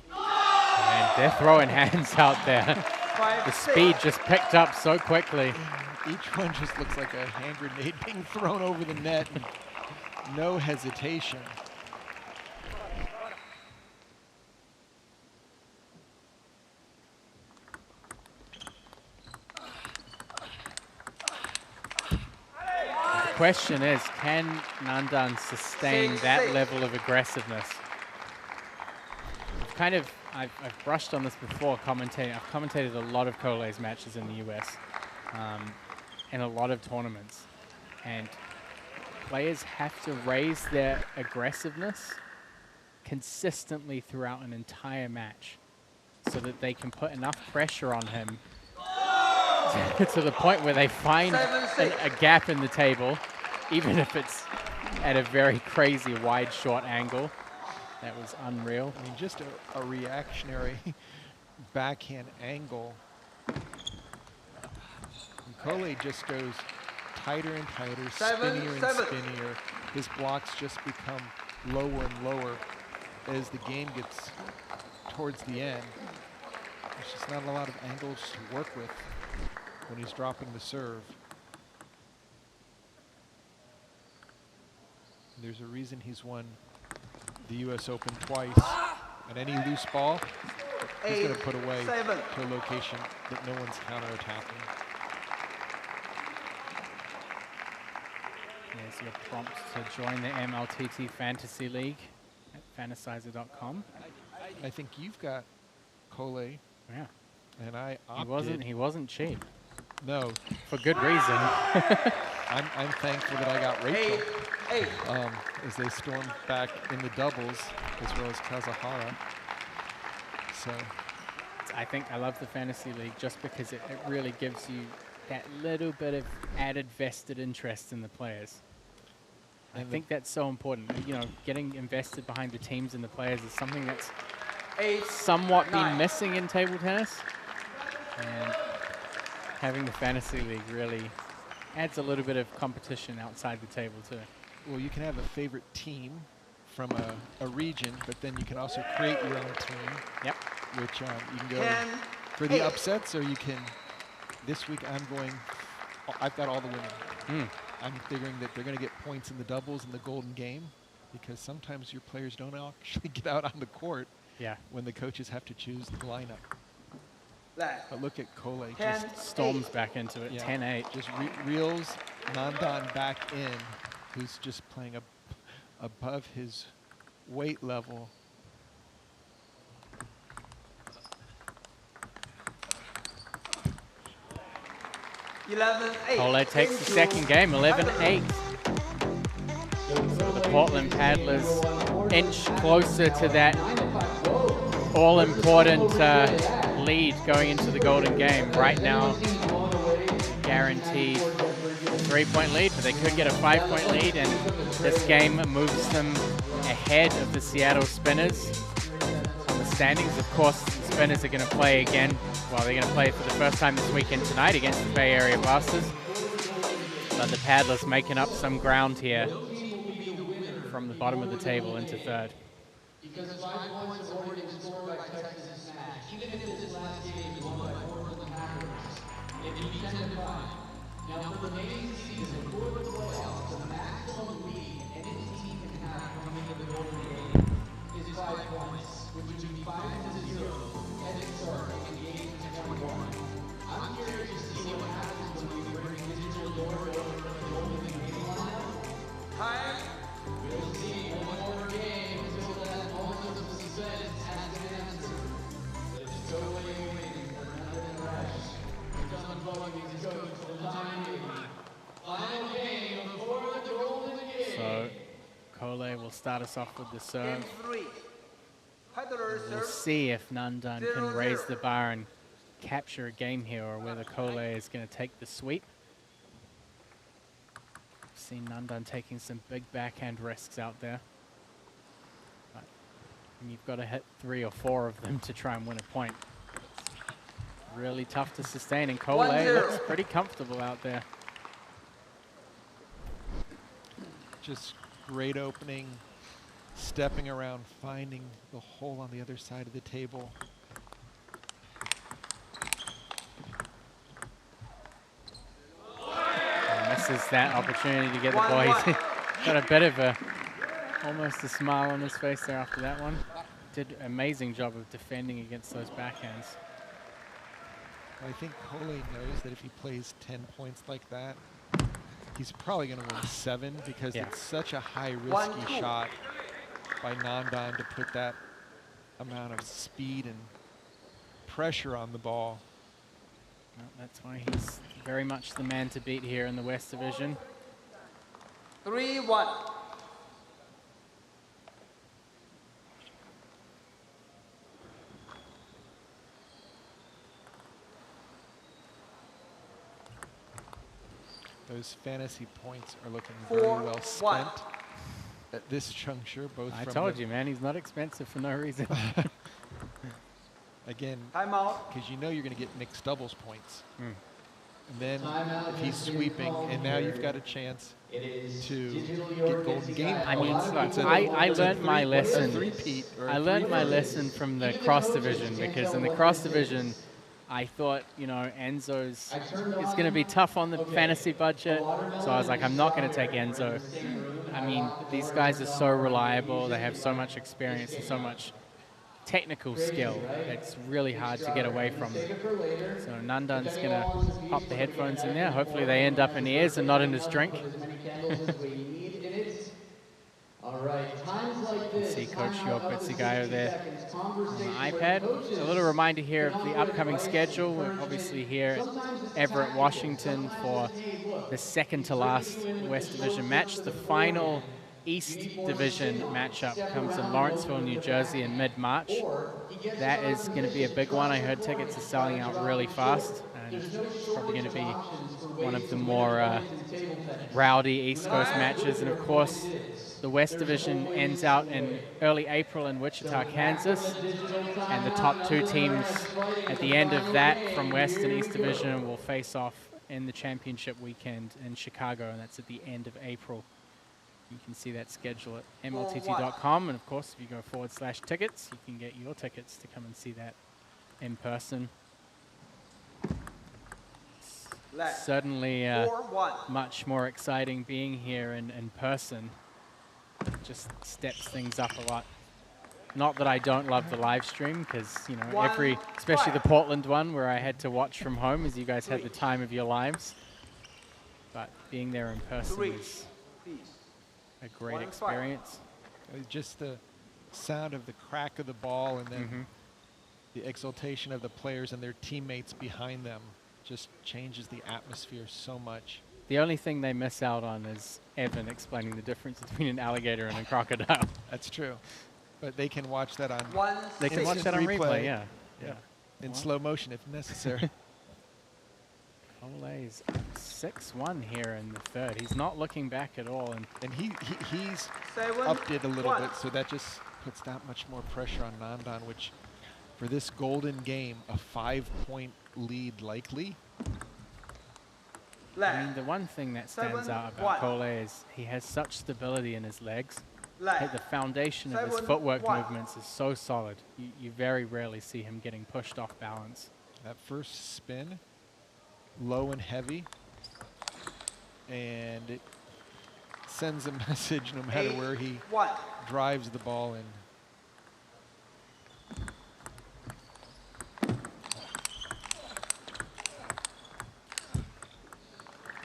And they're throwing hands out there. The speed just picked up so quickly. Each one just looks like a hand grenade being thrown over the net. No hesitation. The question is, can Nandan sustain that level of aggressiveness? I've brushed on this before commentating. I've commentated a lot of Cole's matches in the US in a lot of tournaments. And players have to raise their aggressiveness consistently throughout an entire match so that they can put enough pressure on him to the point where they find a gap in the table, even if it's at a very crazy wide short angle. That was unreal. I mean, just a reactionary backhand angle. And Cole just goes tighter and tighter, spinnier and spinnier. His blocks just become lower and lower as the game gets towards the end. There's just not a lot of angles to work with when he's dropping the serve. There's a reason he's won the US Open twice. And any loose ball, he's going to put away to a location that no one's counterattacking. There's your prompt to join the MLTT Fantasy League at fantasizer.com. I think you've got Cole. Yeah. And I opted. He wasn't cheap. No. For good reason. I'm thankful that I got Rachel. As they stormed back in the doubles, as well as Kazahara. So I love the Fantasy League just because it really gives you that little bit of added vested interest in the players. I think that's so important. You know, getting invested behind the teams and the players is something that's somewhat been missing in table tennis. And having the Fantasy League really adds a little bit of competition outside the table too. Well, you can have a favorite team from a region, but then you can also create your own team. Yep. Which you can go for the upsets, or you can. This week I've got all the women. I'm figuring that they're going to get points in the doubles and the golden game, because sometimes your players don't actually get out on the court. Yeah. When the coaches have to choose the lineup. But look at Cole. Just storms back into it. 10-8. Just reels Nandan back in, who's just playing above his weight level. Cole takes the second game, 11-8. So the Portland Paddlers inch closer to that all-important lead going into the golden game. Right now, guaranteed 3-point lead, but they could get a 5-point lead, and this game moves them ahead of the Seattle Spinners on the standings. Of course, the Spinners are going to play again. Well, they're going to play for the first time this weekend tonight against the Bay Area Blasters. But the Paddlers making up some ground here from the bottom of the table into third. Because 5 points have already been scored by Texas match, even if this last game is won by Portland Packers, it would be 10-5. Now, for the remaining season, for the playoffs, the maximum lead any team can have coming into the Golden Game is 5 points, which would be 5-0 heading start in game 21. I'm curious to see what happens when we bring digital door over the Golden Game lineup. Time. We'll see one more game until that moment of suspense has been answered. Let's go away waiting for another rush. Come unplugging his coach for the time being. Final game before the Golden Game. So Kole will start us off with the serve. Game 3. Paddler We'll serve. see if Nandan can 0-0. raise the bar and capture a game here, or whether Kole is going to take the sweep. I've seen Nandan taking some big backhand risks out there. But you've got to hit 3 or 4 of them to try and win a point. Really tough to sustain, and Kole 1-0. looks pretty comfortable out there. Just great opening, stepping around, finding the hole on the other side of the table. Misses that opportunity to get the ball. He's got a bit of almost a smile on his face there after that one. Did an amazing job of defending against those backhands. I think Kole knows that if he plays 10 points like that, he's probably going to win 7, because it's such a high risky shot by Nandan to put that amount of speed and pressure on the ball. Well, that's why he's very much the man to beat here in the West Division. 3-1. Those fantasy points are looking very well spent at this juncture. Both. I told you, man, he's not expensive for no reason. Again, Timeout. because you know you're going to get mixed doubles points. And then if he's sweeping, and now you've got a chance to get Golden Game I mean, points. look, I learned my lesson. Three-peat or I learned my lesson from the cross division, because in the cross division, I thought, you know, Enzo's is going to be tough on the fantasy budget. So I was like, I'm not going to take Enzo. I mean, these guys are so reliable. They have so much experience and so much technical skill. It's really hard to get away from them. So Nandan's going to pop the headphones in there. Hopefully they end up in ears and not in his drink. All right, times like this. See Coach Jörg Bitzigeio there on the iPad. A little reminder here of the upcoming schedule. We're obviously here at Everett, Washington for the second to last West Division match. The final East Division matchup comes in Lawrenceville, New Jersey in mid-March. That is going to be a big one. I heard tickets are selling out really fast, and it's probably going to be one of the more rowdy East Coast matches. And of course, the West Division ends out in early April in Wichita, Kansas, and the top 2 teams at the end of that from West and East Division will face off in the championship weekend in Chicago, and that's at the end of April. You can see that schedule at mltt.com, and of course, if you go /tickets, you can get your tickets to come and see that in person. Certainly much more exciting being here in person. It just steps things up a lot. Not that I don't love the live stream, because, you know, especially the Portland one where I had to watch from home as you guys had the time of your lives. But being there in person is a great experience. Just the sound of the crack of the ball, and then the exultation of the players and their teammates behind them just changes the atmosphere so much. The only thing they miss out on is Evan explaining the difference between an alligator and a crocodile. That's true. But they can watch that on They can watch that on replay, yeah. In slow motion if necessary. Cole's 6-1 here in the third. He's not looking back at all. And he's upped it a little bit, so that just puts that much more pressure on Nandan, which for this golden game, a 5-point lead likely. I mean, the one thing that stands out about Cole is he has such stability in his legs. Like the foundation of his footwork movements is so solid. You very rarely see him getting pushed off balance. That first spin, low and heavy, and it sends a message no matter where he drives the ball in.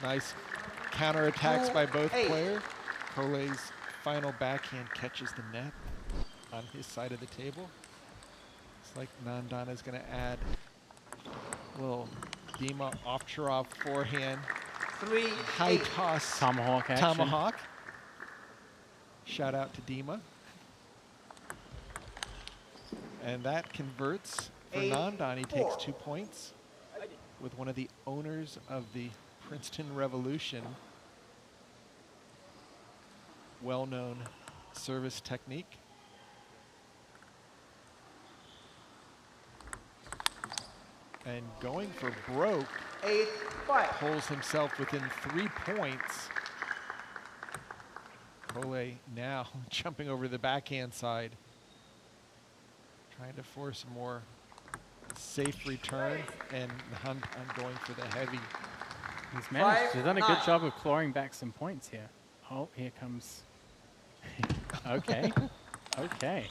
Nice counterattacks by both players. Cole's final backhand catches the net on his side of the table. It's like Nandan is going to add a little Dima Ovtcharov forehand. High toss. Tomahawk action. Tomahawk. Shout out to Dima. And that converts for Nandan. He takes 2 points with one of the owners of the Princeton Revolution. Well-known service technique. And going for broke, pulls himself within 3 points. Cole now jumping over the backhand side, trying to force a more safe return, and I'm going for the heavy. He's managed. He's done a good job of clawing back some points here. Oh, here comes. Okay. Okay.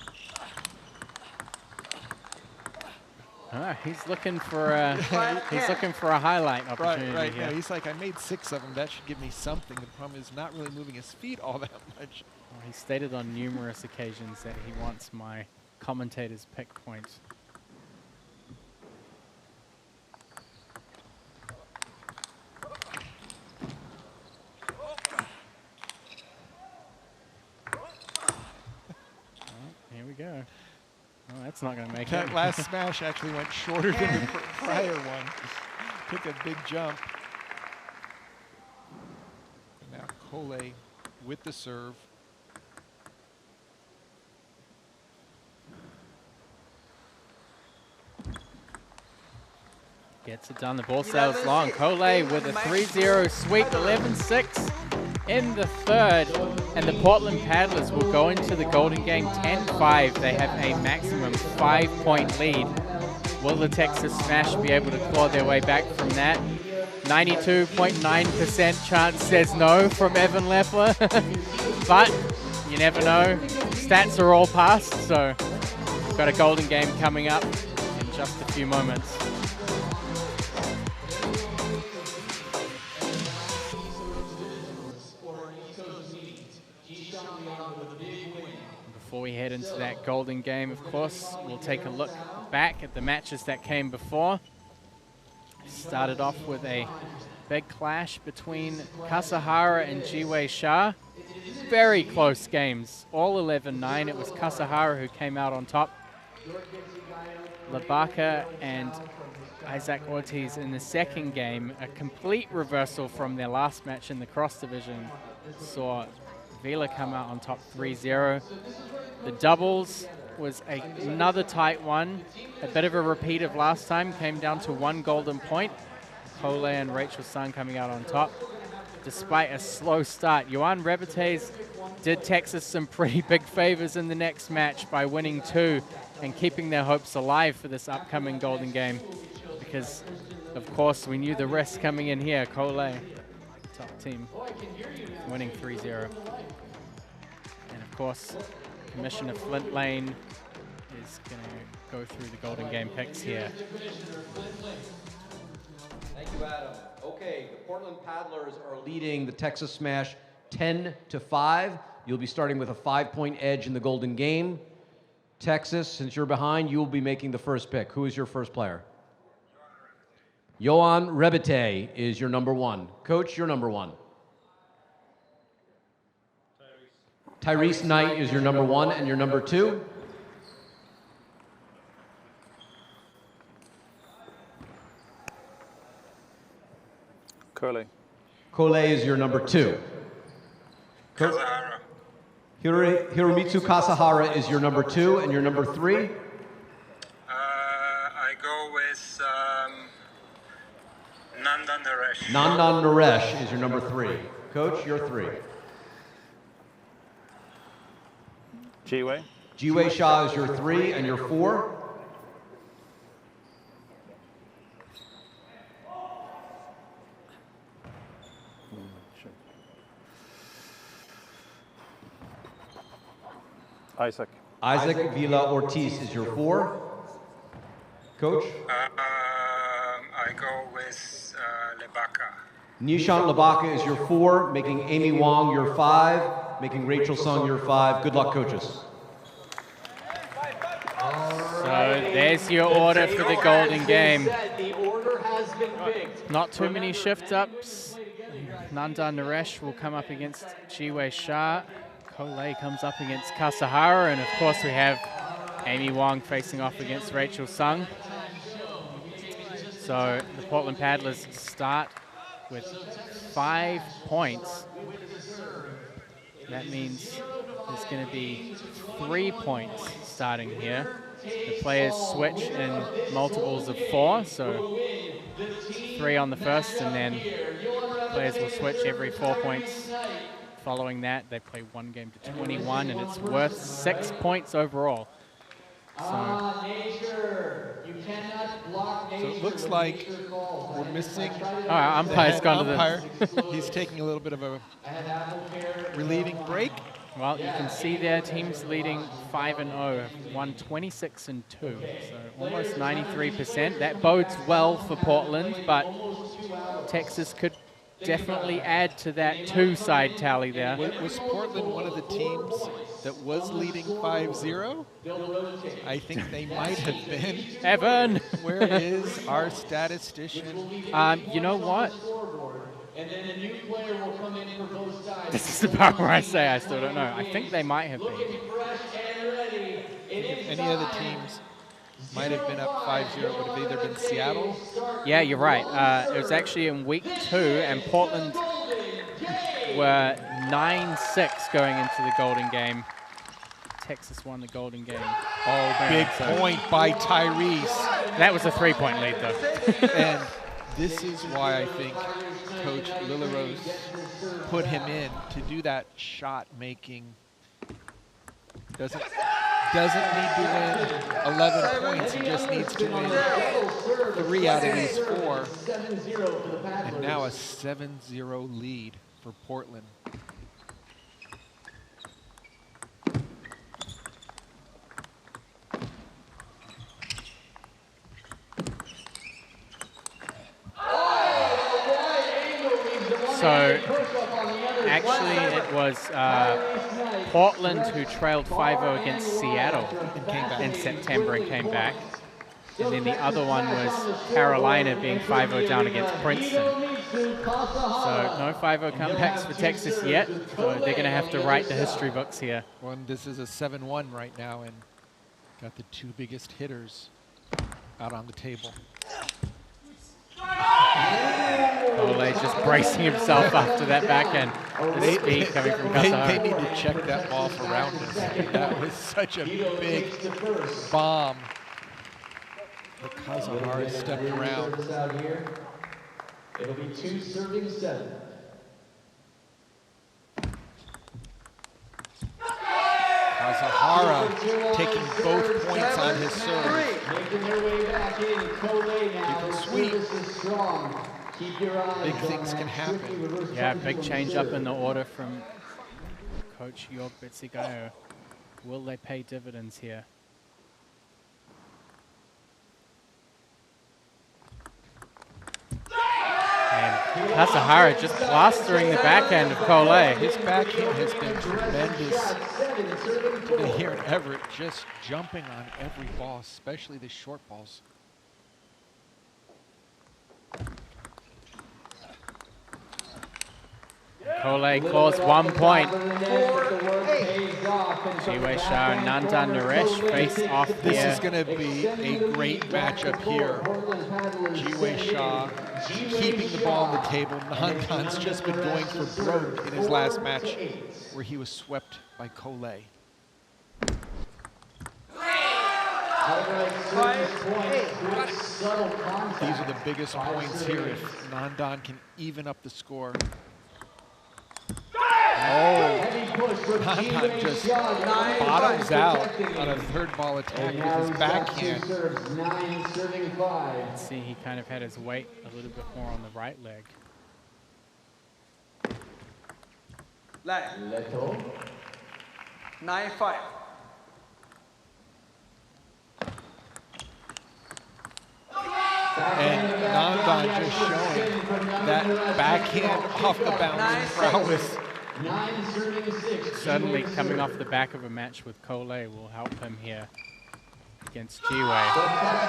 He's looking for a highlight opportunity. Right. Here. Yeah, he's like, I made 6 of them. That should give me something. The problem is not really moving his feet all that much. Well, he stated on numerous occasions that he wants my commentator's pick points. Here we go. Oh, that's not going to make it. That last smash actually went shorter than the prior one. Took a big jump. And now Cole with the serve. Gets it done. The ball sails long. Cole with a 3-0 sweep, 11-6 in the third. And the Portland Paddlers will go into the Golden Game 10-5. They have a maximum 5-point lead. Will the Texas Smash be able to claw their way back from that? 92.9% chance says no from Evan Lepler. But you never know. Stats are all passed, so we've got a Golden Game coming up in just a few moments. Before we head into that Golden Game, of course, we'll take a look back at the matches that came before. Started off with a big clash between Kasahara and Jiwei Shah. Very close games, all 11-9. It was Kasahara who came out on top. Labaka and Isaac Ortiz in the second game, a complete reversal from their last match in the cross division, saw Vila come out on top 3-0. The doubles was another tight one. A bit of a repeat of last time, came down to 1 golden point. Cole and Rachel Sun coming out on top. Despite a slow start, Johan Rebetes did Texas some pretty big favors in the next match by winning 2 and keeping their hopes alive for this upcoming Golden Game. Because, of course, we knew the rest coming in here. Cole, top team, winning 3-0. And, of course, Commissioner Flint Lane is going to go through the Golden Game picks here. Thank you, Adam. Okay, the Portland Paddlers are leading the Texas Smash 10-5. You'll be starting with a 5-point edge in the Golden Game. Texas, since you're behind, you will be making the first pick. Who is your first player? Johan Rebete is your number 1. Coach, your number 1. Tyrese Knight is your number 1 and your number 2. Curly. Kole is your number 2. Hiromitsu Kasahara is your number 2, and your number 3? I go with Nandan Naresh. Nandan Naresh is your number 3. Coach, your 3. Jiwei. Jiwei Shah is your 3, and your 4? Isaac. Isaac Villa Ortiz is your 4. Coach? I go with Lebaka. Nishant Labaka is your 4, making Amy Wong your 5, making Rachel Sung your 5. Good luck, coaches. So there's your order for the Golden Game. Not too many shift-ups. Nandan Naresh will come up against Jiwei Shah. Kole comes up against Kasahara, and of course we have Amy Wong facing off against Rachel Sung. So the Portland Paddlers start with 5 points. That means there's going to be 3 points starting here. The players switch in multiples of 4, so 3 on the first, and then players will switch every 4 points. Following that, they play 1 game to 21, and it's worth 6 points overall. So it looks like we're missing. Umpire's gone umpire. to the. He's taking a little bit of a relieving break. Well, you can see their team's leading 5-0, won 26-2, so almost 93%. That bodes well for Portland, but Texas could definitely add to that 2-side tally there. Was Portland one of the teams that was leading 5-0? I think they might have been. Evan! Where is our statistician? You know what? This is the part where I say I still don't know. I think they might have been. If any other teams might have been up 5-0, it would have either been Seattle. Yeah, you're right. It was actually in week 2, and Portland were 9-6 going into the Golden Game. Texas won the Golden Game. Oh, big point by Tyrese. That was a 3-point lead, though. And this is why I think Coach Lillerose put him in to do that shot making. Doesn't need to win 11 points. He just needs to win 3 out of these 4. And now a 7-0 lead for Portland. So actually it was Portland who trailed 5-0 against Seattle in September and came back. And then the other one was Carolina being 5-0 down against Princeton. So no 5-0 comebacks for Texas yet. So they're going to have to write the history books here. Well, this is a 7-1 right now, and got the 2 biggest hitters out on the table. Ole just bracing himself after that backhand. The speed coming from Kasahara. They need to check that ball for roundness. That was such a big bomb. But Kasahara stepped around. It'll be 2 serving 7. Kasahara taking both points on his serve. Making their way back in. Kole now. Sweet. Strong. Keep your eyes. Big things can happen. Yeah, big change up in the order from Coach Jörg Bitzigeio. Will they pay dividends here? And Kasahara just plastering the backhand of Kole. His backhand has been tremendous here in Everett, just jumping on every ball, especially the short balls. Kole calls 1 point. Jiwei Shah and Nandan Naresh face off This here. is going to be a great matchup here. Jiwei Shah, keeping the ball on the table. Nandan's just been going for broke in his last match where he was swept by Collet. These are the biggest points here if Nandan can even up the score. Oh, Nandan just bottoms out on a third ball attack with his backhand. Let's see, he kind of had his weight a little bit more on the right leg. Leto. 9-5. And Nandan just showing that backhand off the bounce prowess. Suddenly coming off the back of a match with Collet will help him here against Jiwei.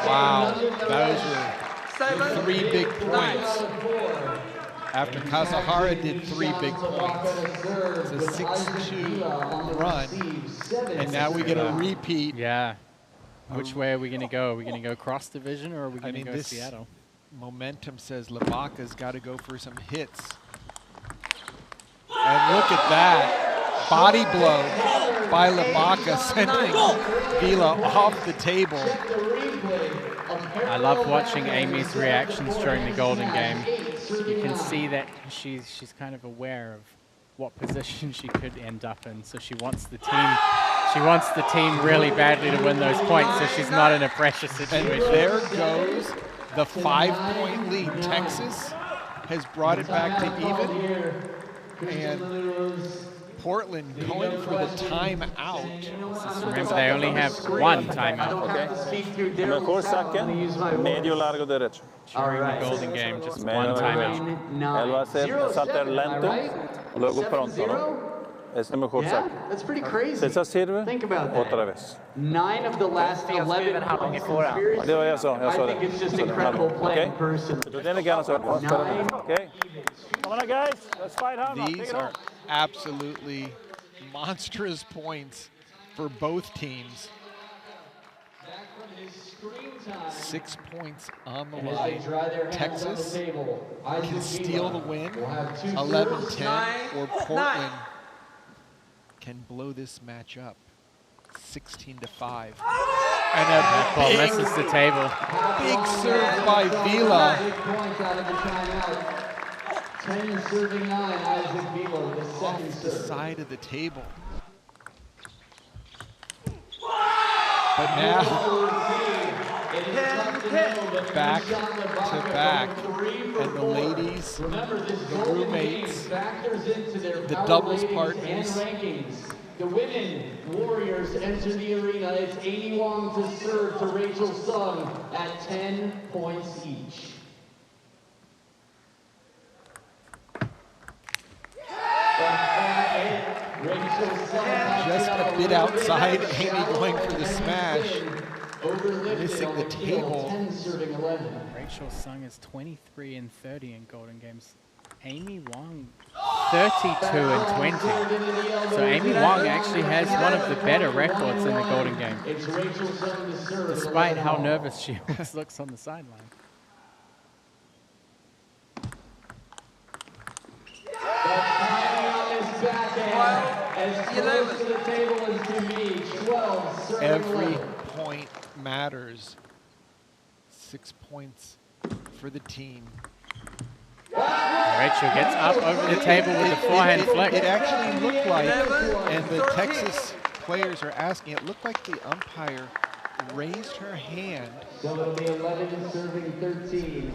Wow, those were 3 big points. After Kazuhara did 3 big points. It's a 6-2 run. And now we get a repeat. Yeah. Which way are we going to go? Are we going to go cross division or are we going to go this Seattle? Momentum says Lebaka's got to go for some hits. And look at that. Body blow by Lebaka, sending Vila off the table. I love watching Amy's reactions during the Golden Game. You can see that she's kind of aware of what position she could end up in. So she wants the team really badly to win those points, so she's not in a pressure situation. And there goes the 5-point lead. Texas has brought it back to even. And Portland going for the timeout. Remember, they only have 1 timeout. Mejor saquen medio largo derecho. During the Golden Game, just 1 timeout. Él va a hacer saltar lento, luego pronto, ¿no? Es el mejor saque. That's pretty crazy. Esa sirve Think about that. otra vez. 9 of the last 11 conspiracies. Digo, ya son. I think it's just incredible play in person. Tú tienes ganas de ver. Okay. Come on, guys. Let's fight hard. These are absolutely monstrous points for both teams. 6 points on the line. Texas can steal the win, 11-10, or Portland can blow this match up, 16-5. And a ball misses the table. Big serve by Vila. 10 serving 9, Isaac Vila, the second The serve. side of the table. But now, back to back, and the ladies, the roommates, the doubles partners. The women Warriors enter the arena. It's Amy Wong to serve to Rachel Sung at 10 points each. Just a bit outside, Amy going for the smash, missing the table. Rachel Sung is 23 and 30 in Golden Games. Amy Wong 32 and 20. So Amy Wong actually has one of the better records in the Golden Game, despite how nervous she always looks on the sideline. Every point matters. 6 points for the team. Rachel gets up over the table with the forehand flick. It actually looked like, and the Texas players are asking, it looked like the umpire raised her hand So it'll be 11 serving 13.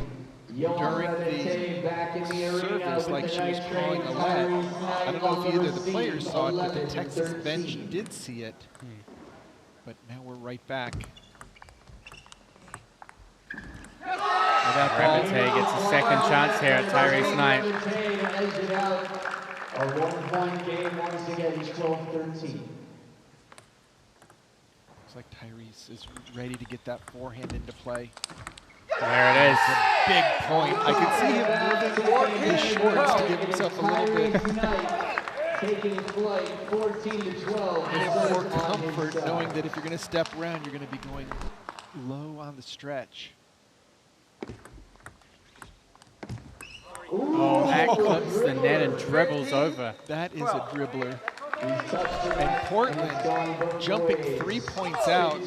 during the service like she was calling a let. I don't know if either the players saw it, but the Texas bench did see it. But now we're right back. Rabate gets a second chance here at Tyrese Knight. A 1-point game once again, 12-13. Looks like Tyrese is ready to get that forehand into play. There it is. Big point. I could see him moving his shorts to give himself a little bit Taking flight 14-12. more comfort knowing that if you're going to step around, you're going to be going low on the stretch. Oh, that clips the net and dribbles over. That is a dribbler. And Portland jumping 3 points out.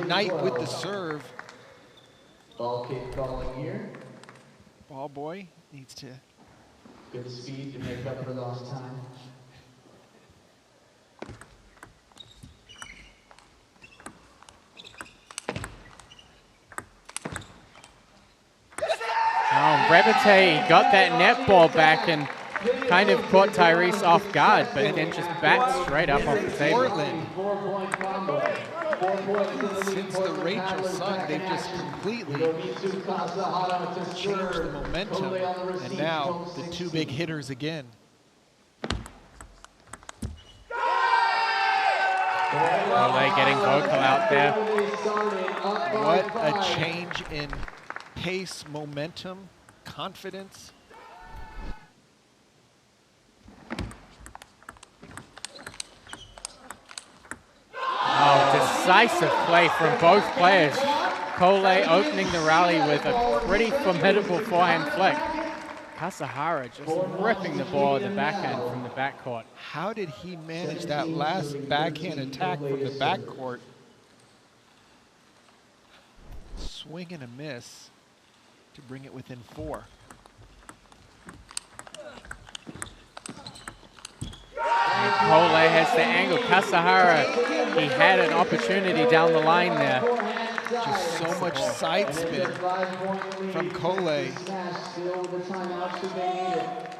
Knight with the serve. Ball kick calling here. Ball boy needs to. Good speed to make up for lost time. Oh, Rebete got that net ball back and kind of caught Tyrese off guard, but then just backed straight up off the table. Since the Rachel sung, they've just completely changed the momentum. And now the two big hitters again. Oh, they're getting vocal out there. What a change in pace, momentum, confidence. Oh, decisive play from both players. Cole opening the rally with a pretty formidable forehand flick. Kasahara just ripping the ball at the backhand from the backcourt. How did he manage that last backhand attack from the backcourt? Swing and a miss to bring it within 4. And Cole has the angle. Kasahara, he had an opportunity down the line there. Just so much side spin from Cole.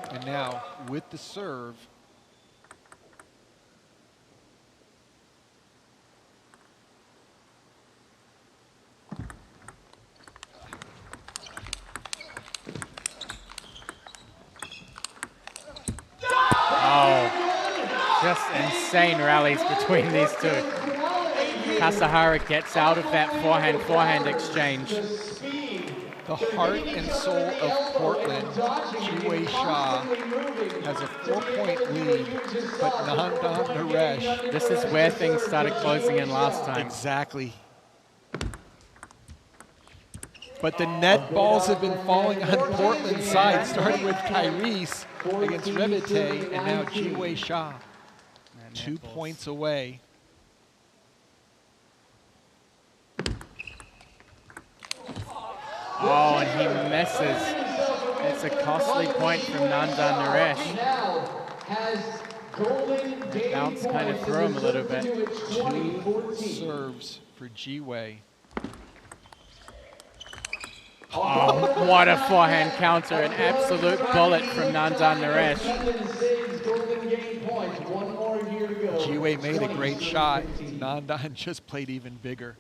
And now with the serve. Oh, just insane rallies between these two. Kasahara gets out of that forehand exchange. The heart and soul of Portland, Jiwei Shah, has a 4-point lead, but Nandan Naresh. This is where things started closing in last time. Exactly. But the net balls have been falling on Portland's side, starting with Tyrese against Rebete, and now Jiwei Shah. 2 points away. Oh, and he misses. It's a costly point from Nandan Naresh. The bounce kind of threw him a little bit. 2 serves for Jiwei. Oh, what a forehand counter. An absolute bullet from Nandan Naresh. Jiwei made a great shot. Nandan just played even bigger.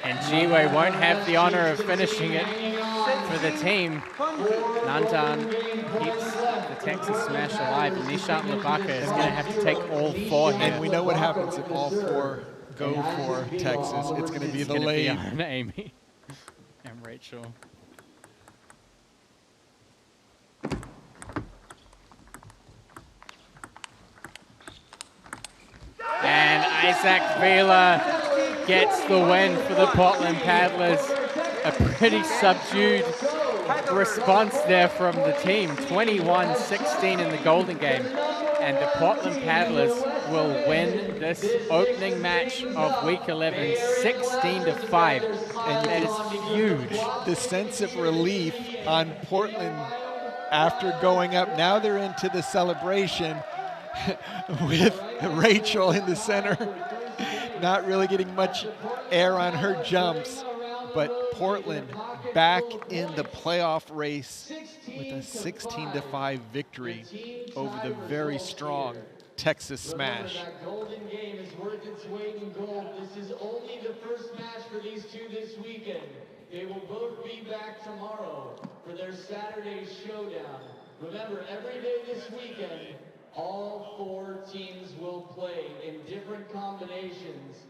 And Jiwei won't have the honor of finishing it for the team. Nandan keeps the Texas smash alive, and Nishant Labaka is going to have to take all 4 here. And we know what happens if all 4 go for Texas. It's going to be the lane. And Amy and Rachel. And Isaac Vila gets the win for the Portland Paddlers. A pretty subdued response there from the team. 21-16 in the Golden Game. And the Portland Paddlers will win this opening match of Week 11, 16-5. And that is huge. The sense of relief on Portland after going up. Now they're into the celebration with Rachel in the center. Not really getting much air on her jumps, but Portland back in the playoff race with a 16-5 victory over the very strong Texas Smash. Golden Game is worth its weight in gold. This is only the first match for these two this weekend. They will both be back tomorrow for their Saturday showdown. Remember, every day this weekend, all 4 teams will play in different combinations.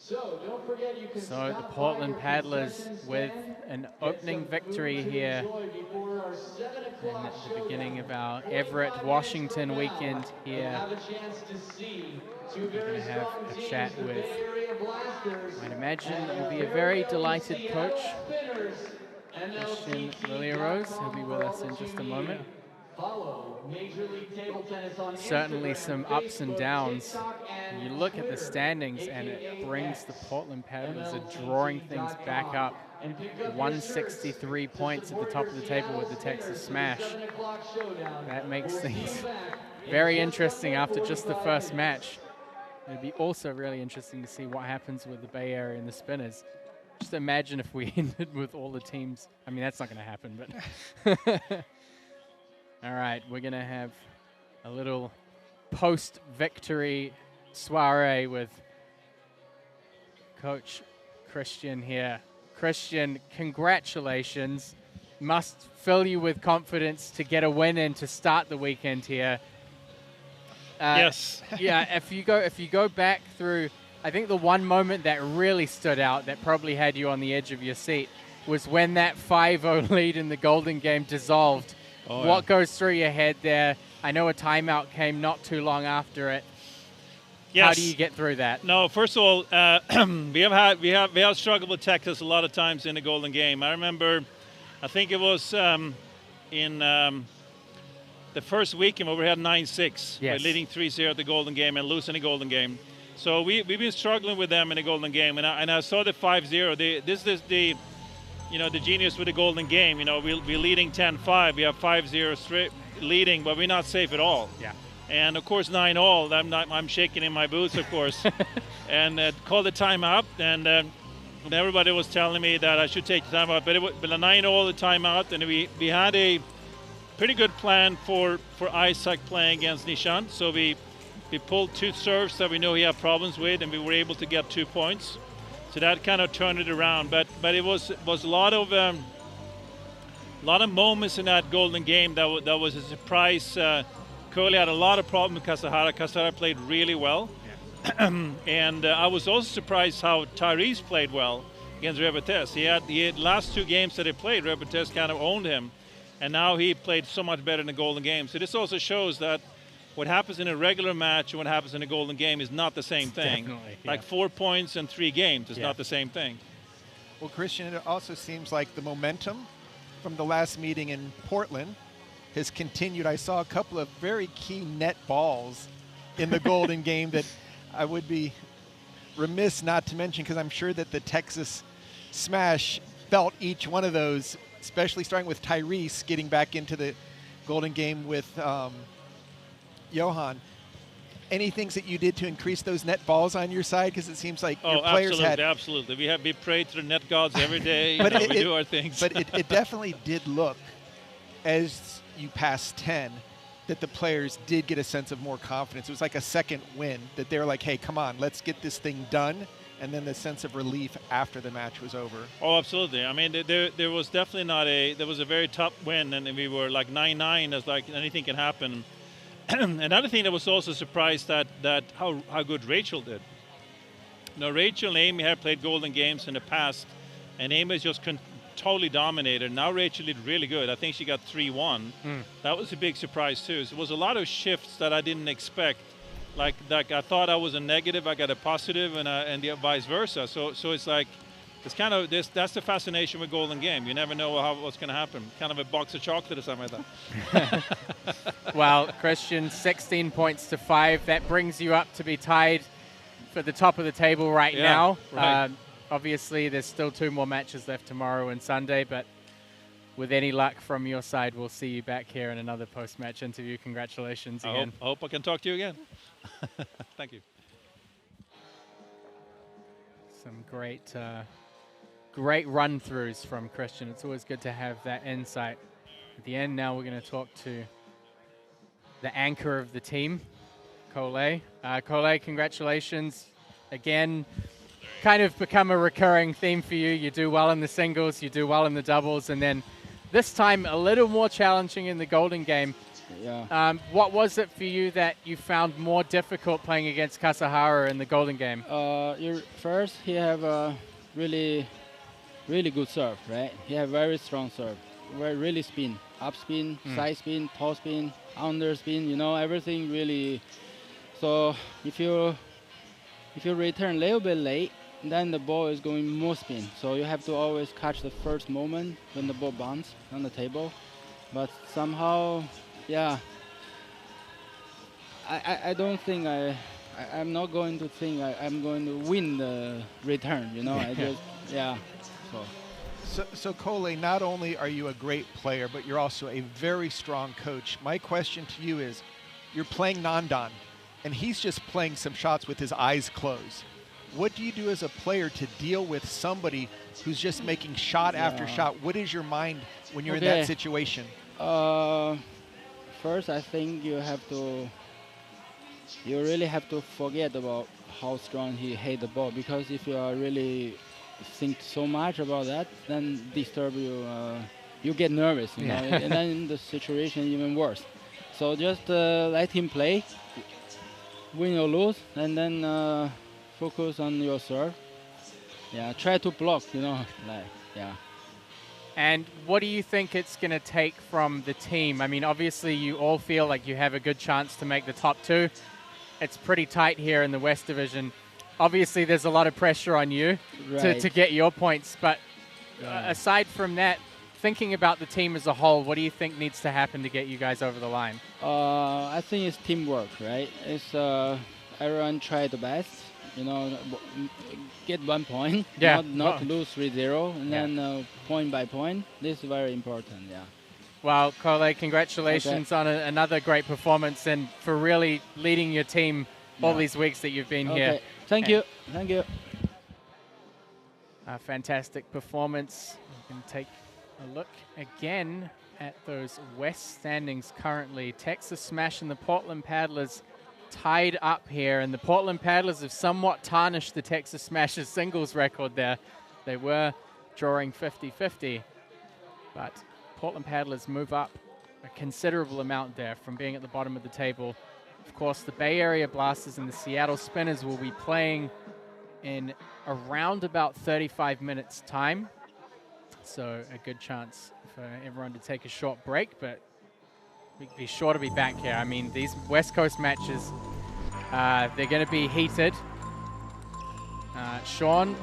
So don't forget you can. So the Portland Paddlers with an opening victory here and at the beginning of our Everett, Washington weekend here. We're going to have a chat with, I'd imagine it will be a very delighted coach Christian Lilierose, who'll be with us in just a moment. Follow Major League Table Tennis on Certainly Instagram, some ups and Facebook, downs. TikTok, and You look at the Twitter, standings and it brings the Portland Paddlers are drawing things back up. 163 points at the top of the table with the Texas Smash. That makes things very interesting after just the first match. It'd be also really interesting to see what happens with the Bay Area and the Spinners. Just imagine if we ended with all the teams. I mean, that's not going to happen, but. All right, we're going to have a little post-victory soiree with Coach Christian here. Christian, congratulations. Must fill you with confidence to get a win and to start the weekend here. Yes. Yeah, if you go back through, I think the one moment that really stood out that probably had you on the edge of your seat was when that 5-0 lead in the Golden Game dissolved. Oh, what goes through your head there? I know a timeout came not too long after it. Yes. How do you get through that? No, first of all, we have struggled with Texas a lot of times in the Golden Game. I remember, I think it was in the first weekend where we had 9-6. Yes. We're leading 3-0 at the Golden Game and losing the Golden Game. So we've been struggling with them in the Golden Game, and I saw the 5-0. This is the the genius with the Golden Game. We're leading 10-5. We have 5-0 straight leading, but we're not safe at all. Yeah. And of course 9-all. I'm shaking in my boots, of course, and called the timeout. And everybody was telling me that I should take the timeout, but a 9-all the timeout, and we had a pretty good plan for Isaac playing against Nishan. So we pulled 2 serves that we know he had problems with, and we were able to get 2 points. So that kind of turned it around, but it was a lot of moments in that Golden Game that was a surprise. Curly had a lot of problems with Kasahara. Kasahara played really well, and I was also surprised how Tyrese played well against Rebetes. He had last 2 games that he played, Rebetes kind of owned him, and now he played so much better in the Golden Game. So this also shows that what happens in a regular match and what happens in a Golden Game is not the same thing. Definitely, yeah. Like 4 points in 3 games is not the same thing. Well, Christian, it also seems like the momentum from the last meeting in Portland has continued. I saw a couple of very key net balls in the Golden Game that I would be remiss not to mention, because I'm sure that the Texas Smash felt each one of those, especially starting with Tyrese getting back into the Golden Game with Johan. Any things that you did to increase those net balls on your side? Because it seems like your players had... Absolutely. We pray to the net gods every day. But we do our things. But it definitely did look, as you passed 10, that the players did get a sense of more confidence. It was like a second win, that they were like, hey, come on, let's get this thing done. And then the sense of relief after the match was over. Oh, absolutely. I mean, there was definitely there was a very tough win, and we were like 9-9, as like anything can happen. Another thing that was also surprised that how good Rachel did. Rachel and Amy had played Golden Games in the past, and Amy just totally dominated. Now Rachel did really good. I think she got 3-1. That was a big surprise too. So it was a lot of shifts that I didn't expect. Like I thought I was a negative, I got a positive, and the vice versa. So it's like, it's kind of that's the fascination with Golden Game. You never know what's going to happen. Kind of a box of chocolate or something like that. Well, Christian, 16 points to 5. That brings you up to be tied for the top of the table right now. Right. Obviously, there's still 2 more matches left tomorrow and Sunday, but with any luck from your side, we'll see you back here in another post-match interview. Congratulations again. I hope I can talk to you again. Thank you. Some great run-throughs from Christian. It's always good to have that insight. At the end now, we're going to talk to the anchor of the team, Cole. Cole, congratulations. Again, kind of become a recurring theme for you. You do well in the singles, you do well in the doubles, and then this time a little more challenging in the Golden Game. Yeah. What was it for you that you found more difficult playing against Kasahara in the Golden Game? First, he have a really good serve, right? He have very strong serve, really spin, up spin, side spin, top spin, under spin. Everything really. So if you return a little bit late, then the ball is going more spin. So you have to always catch the first moment when the ball bounces on the table. But somehow, yeah, I don't think I'm not going to think I'm going to win the return, you know. I just, yeah. So Cole, not only are you a great player, but you're also a very strong coach. My question to you is, you're playing Nandan, and he's just playing some shots with his eyes closed. What do you do as a player to deal with somebody who's just making shot after shot? What is your mind when you're in that situation? First, I think you really have to forget about how strong he hit the ball, because if you are really think so much about that, then disturb you. You get nervous, you know, and then the situation even worse. So just let him play, win or lose, and then focus on your serve. Yeah, try to block, you know, And what do you think it's going to take from the team? I mean, obviously you all feel like you have a good chance to make the top 2. It's pretty tight here in the West Division. Obviously, there's a lot of pressure on you to get your points. But aside from that, thinking about the team as a whole, what do you think needs to happen to get you guys over the line? I think it's teamwork, right? It's everyone try the best, you know, get 1 point, not lose 3-0, and then point by point. This is very important, Well, Cole, congratulations on another great performance and for really leading your team all these weeks that you've been here. Thank you. Thank you. A fantastic performance. You can take a look again at those West standings currently. Texas Smash and the Portland Paddlers tied up here, and the Portland Paddlers have somewhat tarnished the Texas Smash's singles record there. They were drawing 50-50, but Portland Paddlers move up a considerable amount there from being at the bottom of the table. Of course, the Bay Area Blasters and the Seattle Spinners will be playing in around about 35 minutes time. So a good chance for everyone to take a short break, but we'd be sure to be back here. I mean, these West Coast matches, they're going to be heated. Sean,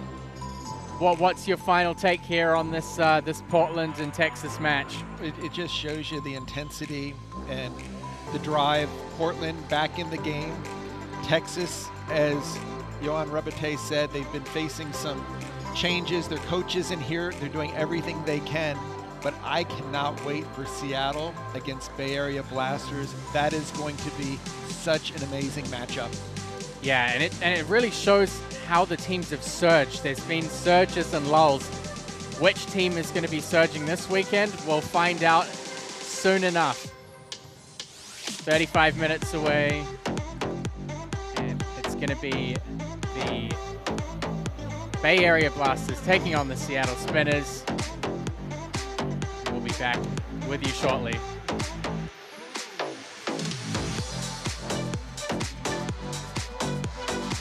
what's your final take here on this this Portland and Texas match? It just shows you the intensity and the drive. Portland back in the game. Texas, as Johan Rebate said, they've been facing some changes. Their coaches in here, they're doing everything they can. But I cannot wait for Seattle against Bay Area Blasters. That is going to be such an amazing matchup. Yeah, and it really shows how the teams have surged. There's been surges and lulls. Which team is going to be surging this weekend? We'll find out soon enough. 35 minutes away, and it's going to be the Bay Area Blasters taking on the Seattle Spinners. We'll be back with you shortly.